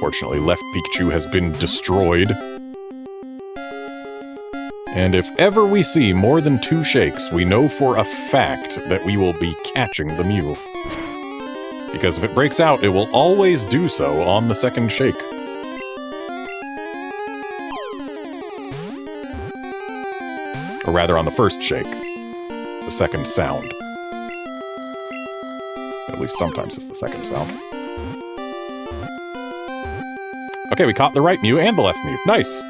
Unfortunately, left Pikachu has been destroyed. And if ever we see more than 2 shakes, we know for a fact that we will be catching the Mew. Because if it breaks out, it will always do so on the second shake. Or rather, on the first shake. The second sound. At least sometimes it's the second sound. Okay, we caught the right Mew and the left Mew. Nice!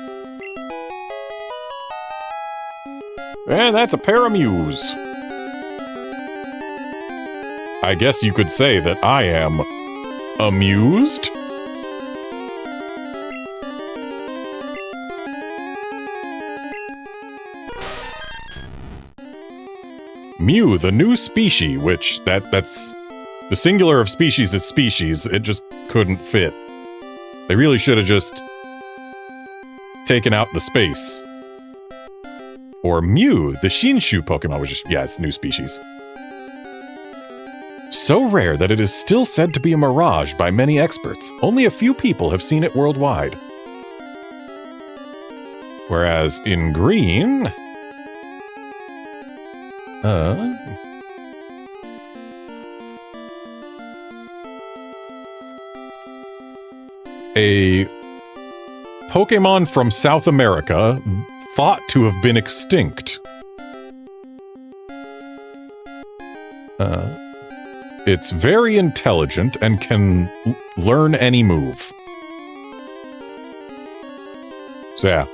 And that's a pair of Mews. I guess you could say that I am amused? Mew, the new species, which that's... The singular of species is species, it just couldn't fit. They really should have just taken out the space. Or Mew, the Shinshu Pokemon, which is, yeah, it's new species. So rare that it is still said to be a mirage by many experts. Only a few people have seen it worldwide. Whereas in green... a Pokemon from South America thought to have been extinct. It's very intelligent and can learn any move. So yeah.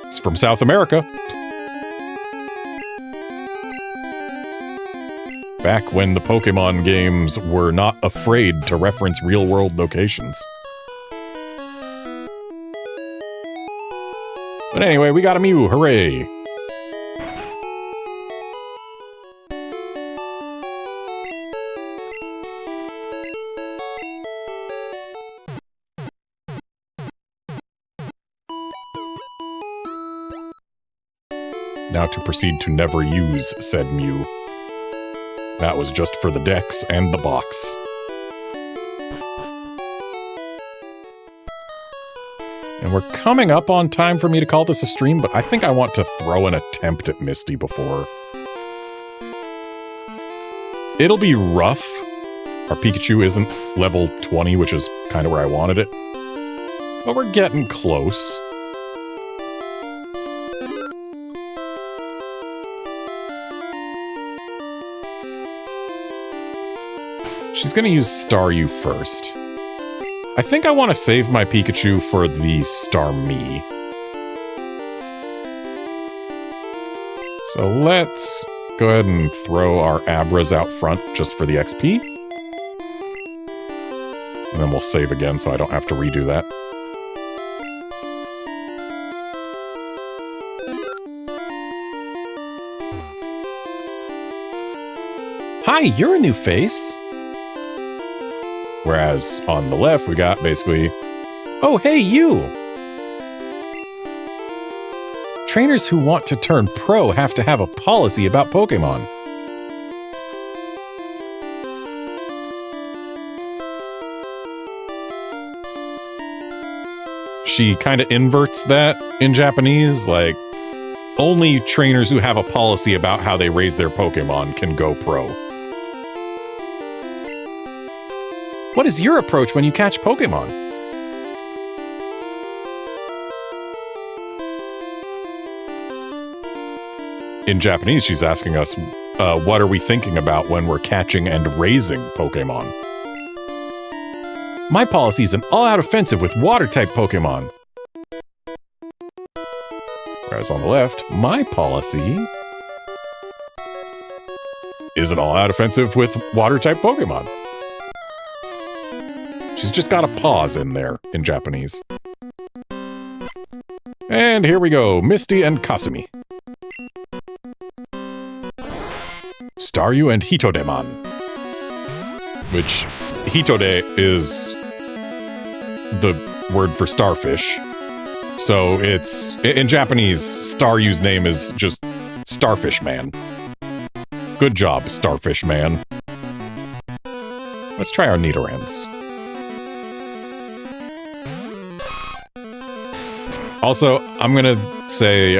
It's from South America. Back when the Pokemon games were not afraid to reference real-world locations. But anyway, we got a Mew, hooray! Now to proceed to never use said Mew. That was just for the decks and the box. And we're coming up on time for me to call this a stream, but I think I want to throw an attempt at Misty before. It'll be rough. Our Pikachu isn't level 20, which is kind of where I wanted it. But we're getting close. She's gonna use Staryu first. I think I want to save my Pikachu for the Starmie. So let's go ahead and throw our Abras out front just for the XP. And then we'll save again so I don't have to redo that. Hi, you're a new face. Whereas on the left, we got basically, oh, hey, you! Trainers who want to turn pro have to have a policy about Pokemon. She kind of inverts that in Japanese, like, only trainers who have a policy about how they raise their Pokemon can go pro. What is your approach when you catch Pokémon? In Japanese, she's asking us, what are we thinking about when we're catching and raising Pokémon? My policy is an all-out offensive with water-type Pokémon. Whereas on the left, my policy is an all-out offensive with water-type Pokémon. She's just got a pause in there in Japanese. And here we go, Misty and Kasumi. Staryu and Hitodemon. Which, Hitode is the word for starfish. So it's, in Japanese, Staryu's name is just Starfish Man. Good job, Starfish Man. Let's try our Nidorans. Also, I'm gonna say,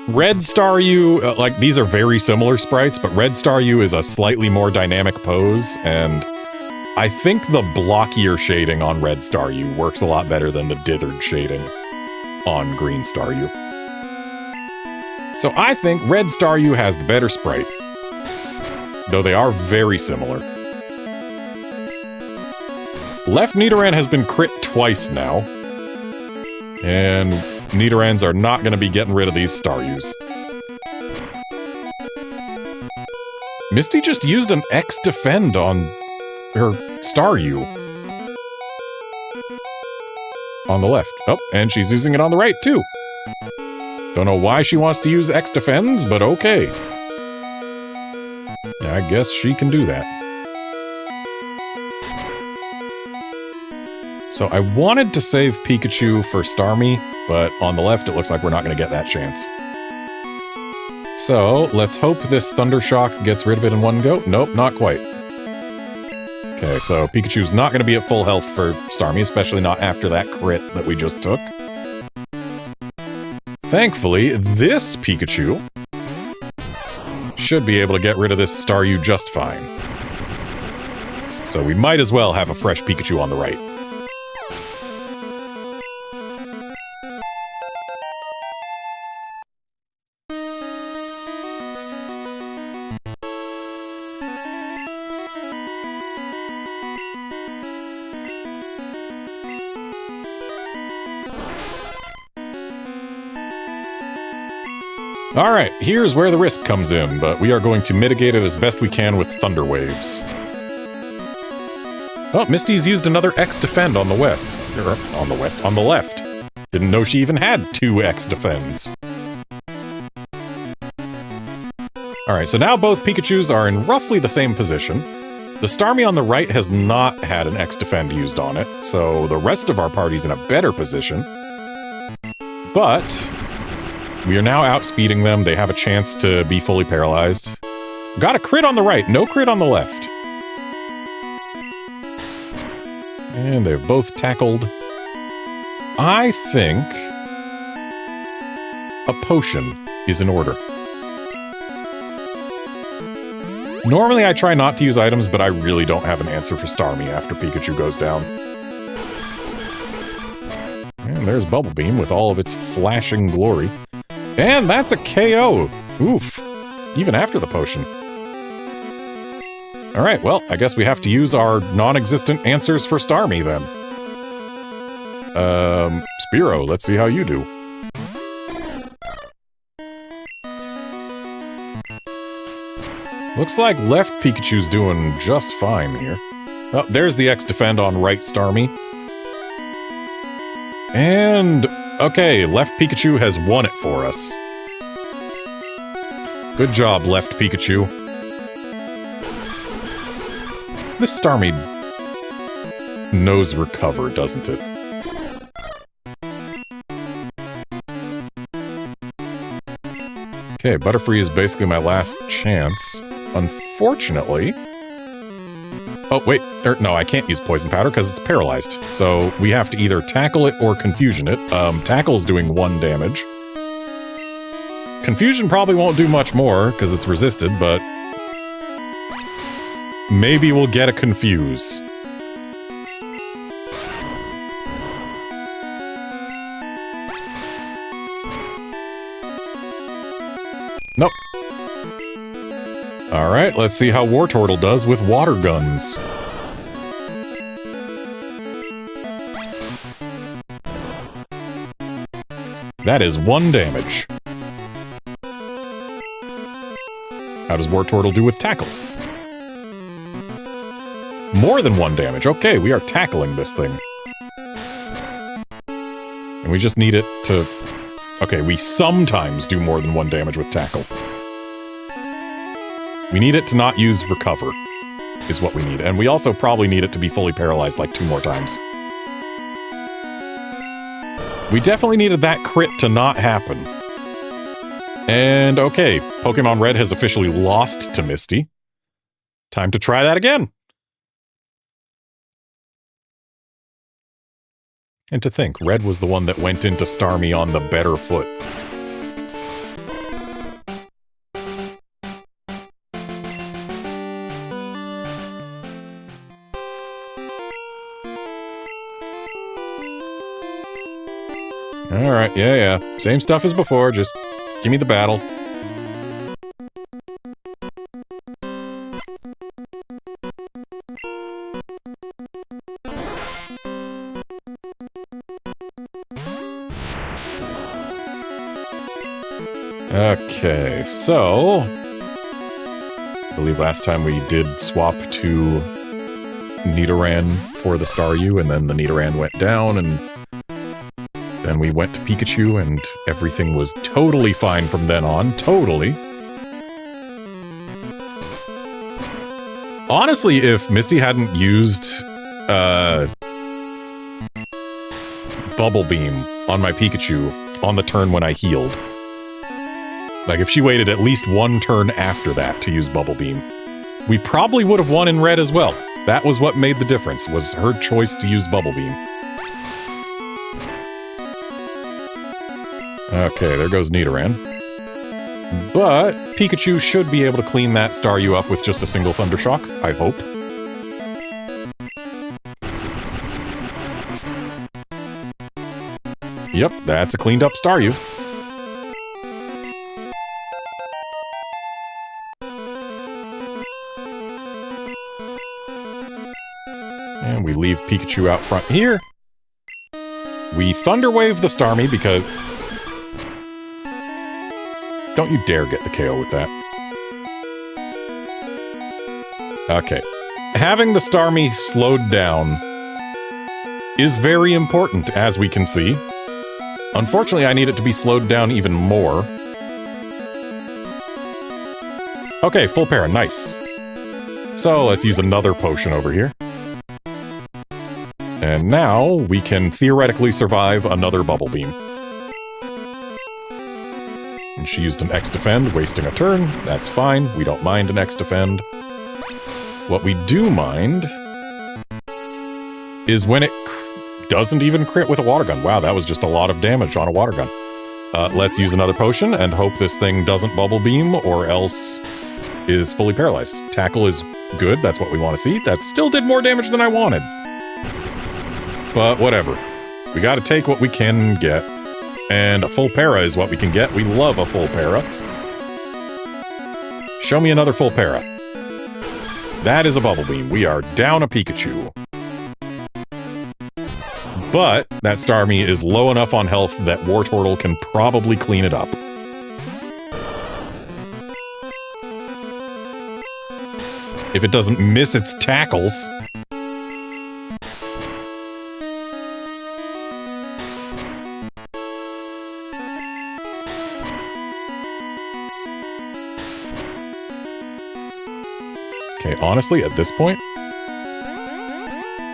Red Staryu, like, these are very similar sprites, but Red Staryu is a slightly more dynamic pose, and I think the blockier shading on Red Staryu works a lot better than the dithered shading on Green Staryu. So I think Red Staryu has the better sprite, though they are very similar. Left Nidoran has been crit twice now, and Nidorans are not going to be getting rid of these Staryus. Misty just used an X defend on her Staryu. On the left. Oh, and she's using it on the right, too. Don't know why she wants to use X defends, but okay. I guess she can do that. So I wanted to save Pikachu for Starmie, but on the left it looks like we're not going to get that chance. So let's hope this Thunder Shock gets rid of it in one go. Nope, not quite. Okay, so Pikachu's not going to be at full health for Starmie, especially not after that crit that we just took. Thankfully, this Pikachu should be able to get rid of this Staryu just fine. So we might as well have a fresh Pikachu on the right. Alright, here's where the risk comes in, but we are going to mitigate it as best we can with Thunder Waves. Oh, Misty's used another X defend on the west. On the left. Didn't know she even had 2 X defends. Alright, so now both Pikachus are in roughly the same position. The Starmie on the right has not had an X defend used on it, so the rest of our party's in a better position. But we are now outspeeding them. They have a chance to be fully paralyzed. Got a crit on the right, no crit on the left. And they've both tackled. I think a potion is in order. Normally I try not to use items, but I really don't have an answer for Starmie after Pikachu goes down. And there's Bubble Beam with all of its flashing glory. And that's a KO! Oof. Even after the potion. Alright, well, I guess we have to use our non-existent answers for Starmie, then. Spearow, let's see how you do. Looks like left Pikachu's doing just fine here. Oh, there's the X-Defend on right Starmie. And okay, left Pikachu has won it for us. Good job, left Pikachu. This Starmie knows recover, doesn't it? Okay, Butterfree is basically my last chance. Unfortunately... Oh, wait. No, I can't use Poison Powder because it's paralyzed. So we have to either tackle it or Confusion it. Tackle's doing 1 damage. Confusion probably won't do much more because it's resisted, but... maybe we'll get a confuse. Nope. Alright, let's see how Wartortle does with water guns. That is 1 damage. How does Wartortle do with tackle? More than 1 damage. Okay, we are tackling this thing. And we just need it to... Okay, we sometimes do more than 1 damage with tackle. We need it to not use recover, is what we need. And we also probably need it to be fully paralyzed like 2 more times. We definitely needed that crit to not happen. And okay, Pokemon Red has officially lost to Misty. Time to try that again. And to think, Red was the one that went into Starmie on the better foot. Alright, yeah. Same stuff as before, just give me the battle. Okay, so... I believe last time we did swap to Nidoran for the Staryu, and then the Nidoran went down, and then we went to Pikachu, and everything was totally fine from then on. Totally. Honestly, if Misty hadn't used Bubble Beam on my Pikachu on the turn when I healed, like if she waited at least 1 turn after that to use Bubble Beam, we probably would have won in Red as well. That was what made the difference, was her choice to use Bubble Beam. Okay, there goes Nidoran. But Pikachu should be able to clean that Staryu up with just a single Thunder Shock, I hope. Yep, that's a cleaned up Staryu. And we leave Pikachu out front here. We Thunder Wave the Starmie because... Don't you dare get the KO with that. Okay. Having the Starmie slowed down is very important, as we can see. Unfortunately, I need it to be slowed down even more. Okay, full para, nice. So let's use another potion over here. And now we can theoretically survive another Bubble Beam. And she used an X-Defend, wasting a turn. That's fine. We don't mind an X-Defend. What we do mind is when it doesn't even crit with a Water Gun. Wow, that was just a lot of damage on a Water Gun. Let's use another potion and hope this thing doesn't Bubble Beam or else is fully paralyzed. Tackle is good. That's what we want to see. That still did more damage than I wanted. But whatever. We gotta take what we can get. And a full para is what we can get. We love a full para. Show me another full para. That is a Bubble Beam. We are down a Pikachu. But that Starmie is low enough on health that Wartortle can probably clean it up. If it doesn't miss its tackles. Okay, honestly, at this point,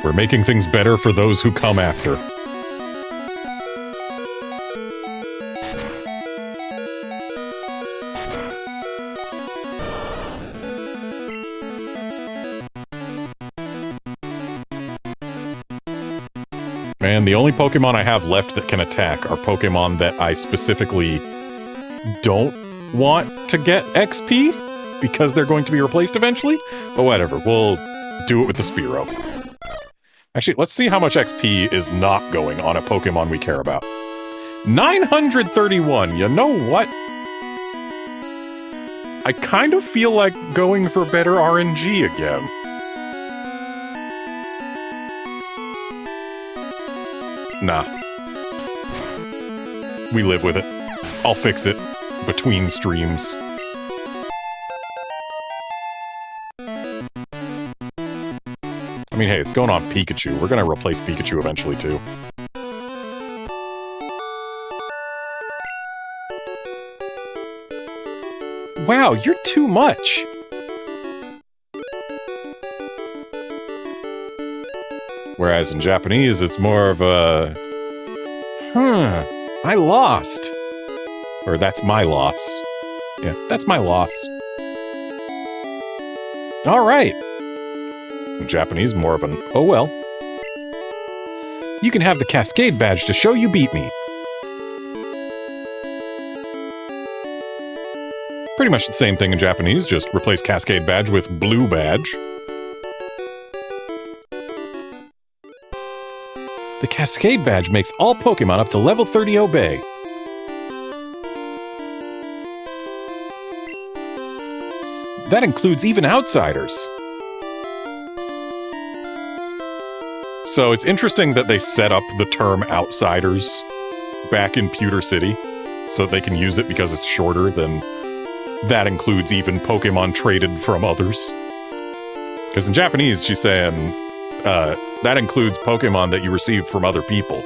we're making things better for those who come after. And the only Pokemon I have left that can attack are Pokemon that I specifically don't want to get XP. because they're going to be replaced eventually. But whatever, we'll do it with the Spearow. Actually, let's see how much XP is not going on a Pokemon we care about. 931, you know what? I kind of feel like going for better RNG again. Nah. We live with it. I'll fix it between streams. I mean, hey, it's going on Pikachu. We're gonna replace Pikachu eventually, too. Wow, you're too much! Whereas in Japanese, it's more of a... I lost! Or that's my loss. Yeah, that's my loss. Alright! In Japanese, more of an, oh well. You can have the Cascade badge to show you beat me. Pretty much the same thing in Japanese, just replace Cascade badge with blue badge. The Cascade badge makes all Pokemon up to level 30 obey. That includes even outsiders. So it's interesting that they set up the term outsiders back in Pewter City so that they can use it because it's shorter than that includes even Pokemon traded from others. Because in Japanese, she's saying that includes Pokemon that you received from other people.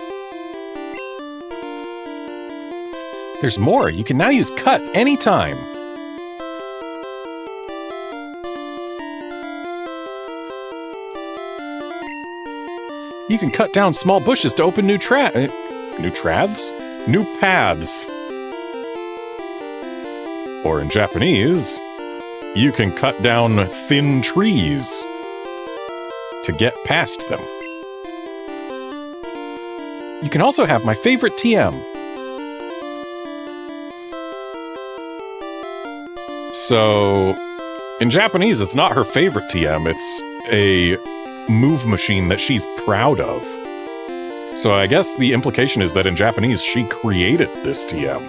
There's more. You can now use cut anytime. You can cut down small bushes to open new paths. Or in Japanese, you can cut down thin trees to get past them. You can also have my favorite TM. So, in Japanese, it's not her favorite TM, it's a move machine that she's proud of. So I guess the implication is that in Japanese, she created this TM.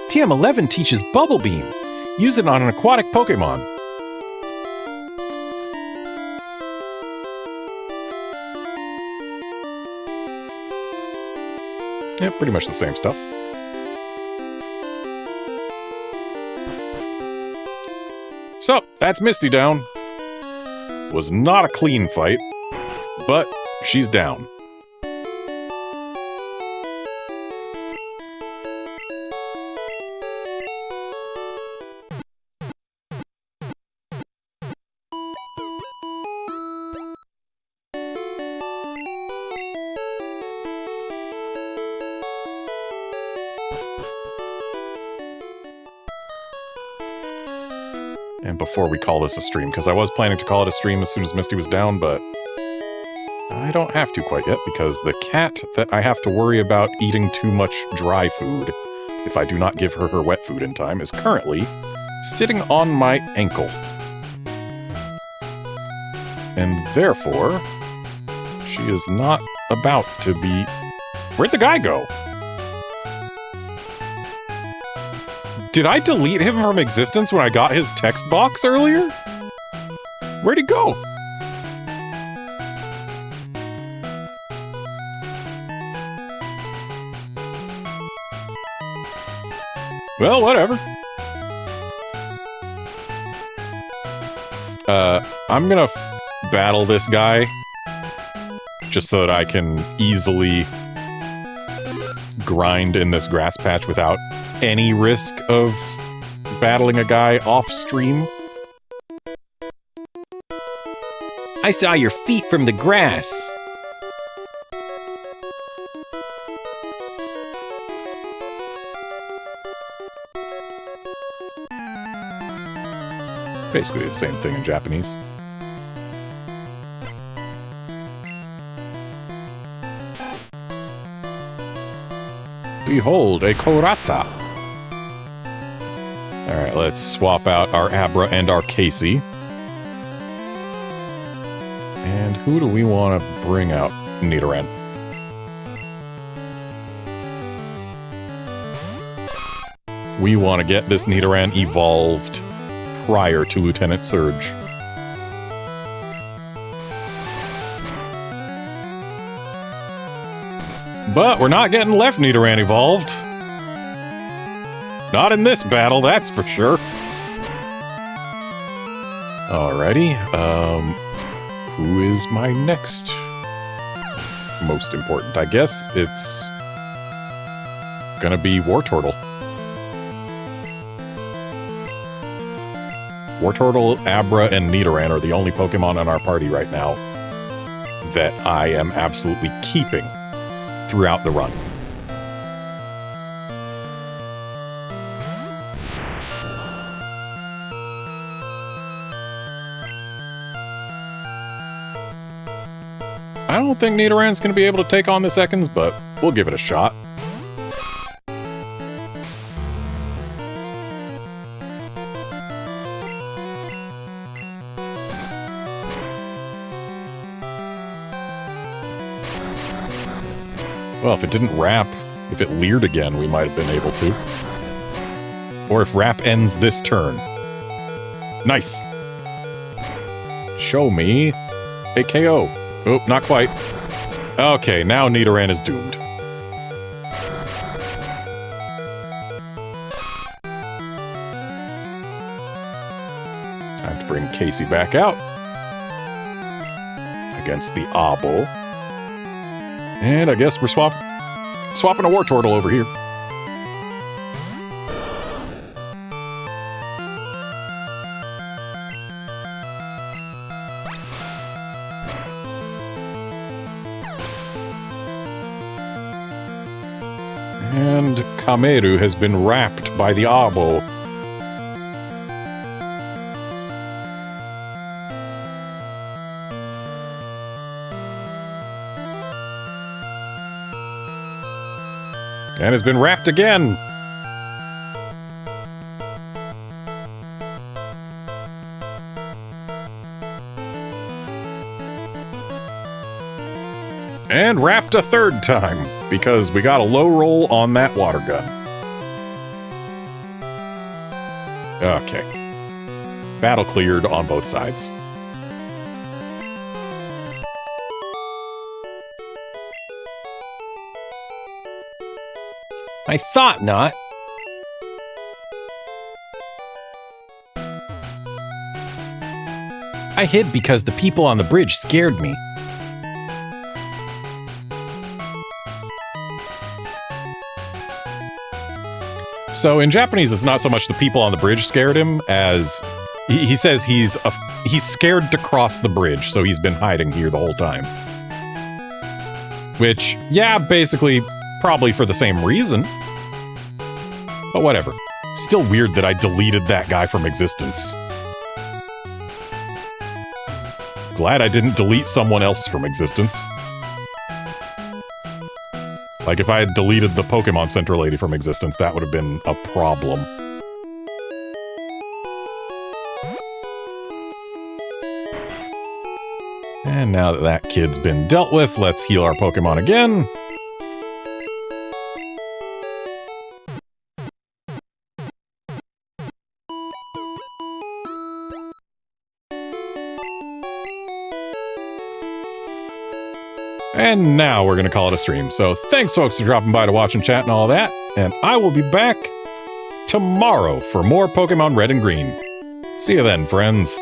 TM11 teaches Bubble Beam. Use it on an aquatic Pokemon. Yeah, pretty much the same stuff. So, that's Misty down. Was not a clean fight, but she's down. And before we call this a stream, because I was planning to call it a stream as soon as Misty was down, but I don't have to quite yet, because the cat that I have to worry about eating too much dry food, if I do not give her her wet food in time, is currently sitting on my ankle. And therefore, she is not about to be... Where'd the guy go? Did I delete him from existence when I got his text box earlier? Where'd he go? Well, whatever. I'm gonna battle this guy just so that I can easily grind in this grass patch without any risk of battling a guy off-stream. I saw your feet from the grass. Basically the same thing in Japanese. Behold, a Korata. Alright, let's swap out our Abra and our Casey. And who do we want to bring out? Nidoran. We want to get this Nidoran evolved prior to Lieutenant Surge. But we're not getting left Nidoran evolved. Not in this battle, that's for sure. Alrighty, who is my next most important? I guess it's gonna be Wartortle. Wartortle, Abra, and Nidoran are the only Pokemon in our party right now that I am absolutely keeping throughout the run. I don't think Nidoran's going to be able to take on the Ekans, but we'll give it a shot. Well, if it didn't wrap, if it leered again, we might have been able to. Or if wrap ends this turn. Nice! Show me a KO. Oh, not quite. Okay, now Nidoran is doomed. Time to bring Casey back out. Against the Abo. And I guess we're swapping a Wartortle over here. And Kameru has been wrapped by the Abo. And has been wrapped again. And wrapped a third time, because we got a low roll on that water gun. Okay. Battle cleared on both sides. I thought not. I hid because the people on the bridge scared me. So in Japanese, it's not so much the people on the bridge scared him as he says he's scared to cross the bridge, so he's been hiding here the whole time. Which, yeah, basically, probably for the same reason. But whatever. Still weird that I deleted that guy from existence. Glad I didn't delete someone else from existence. Like, if I had deleted the Pokemon Center lady from existence, that would have been a problem. And now that that kid's been dealt with, let's heal our Pokemon again. And now we're going to call it a stream. So thanks, folks, for dropping by to watch and chat and all that. And I will be back tomorrow for more Pokemon Red and Green. See you then, friends.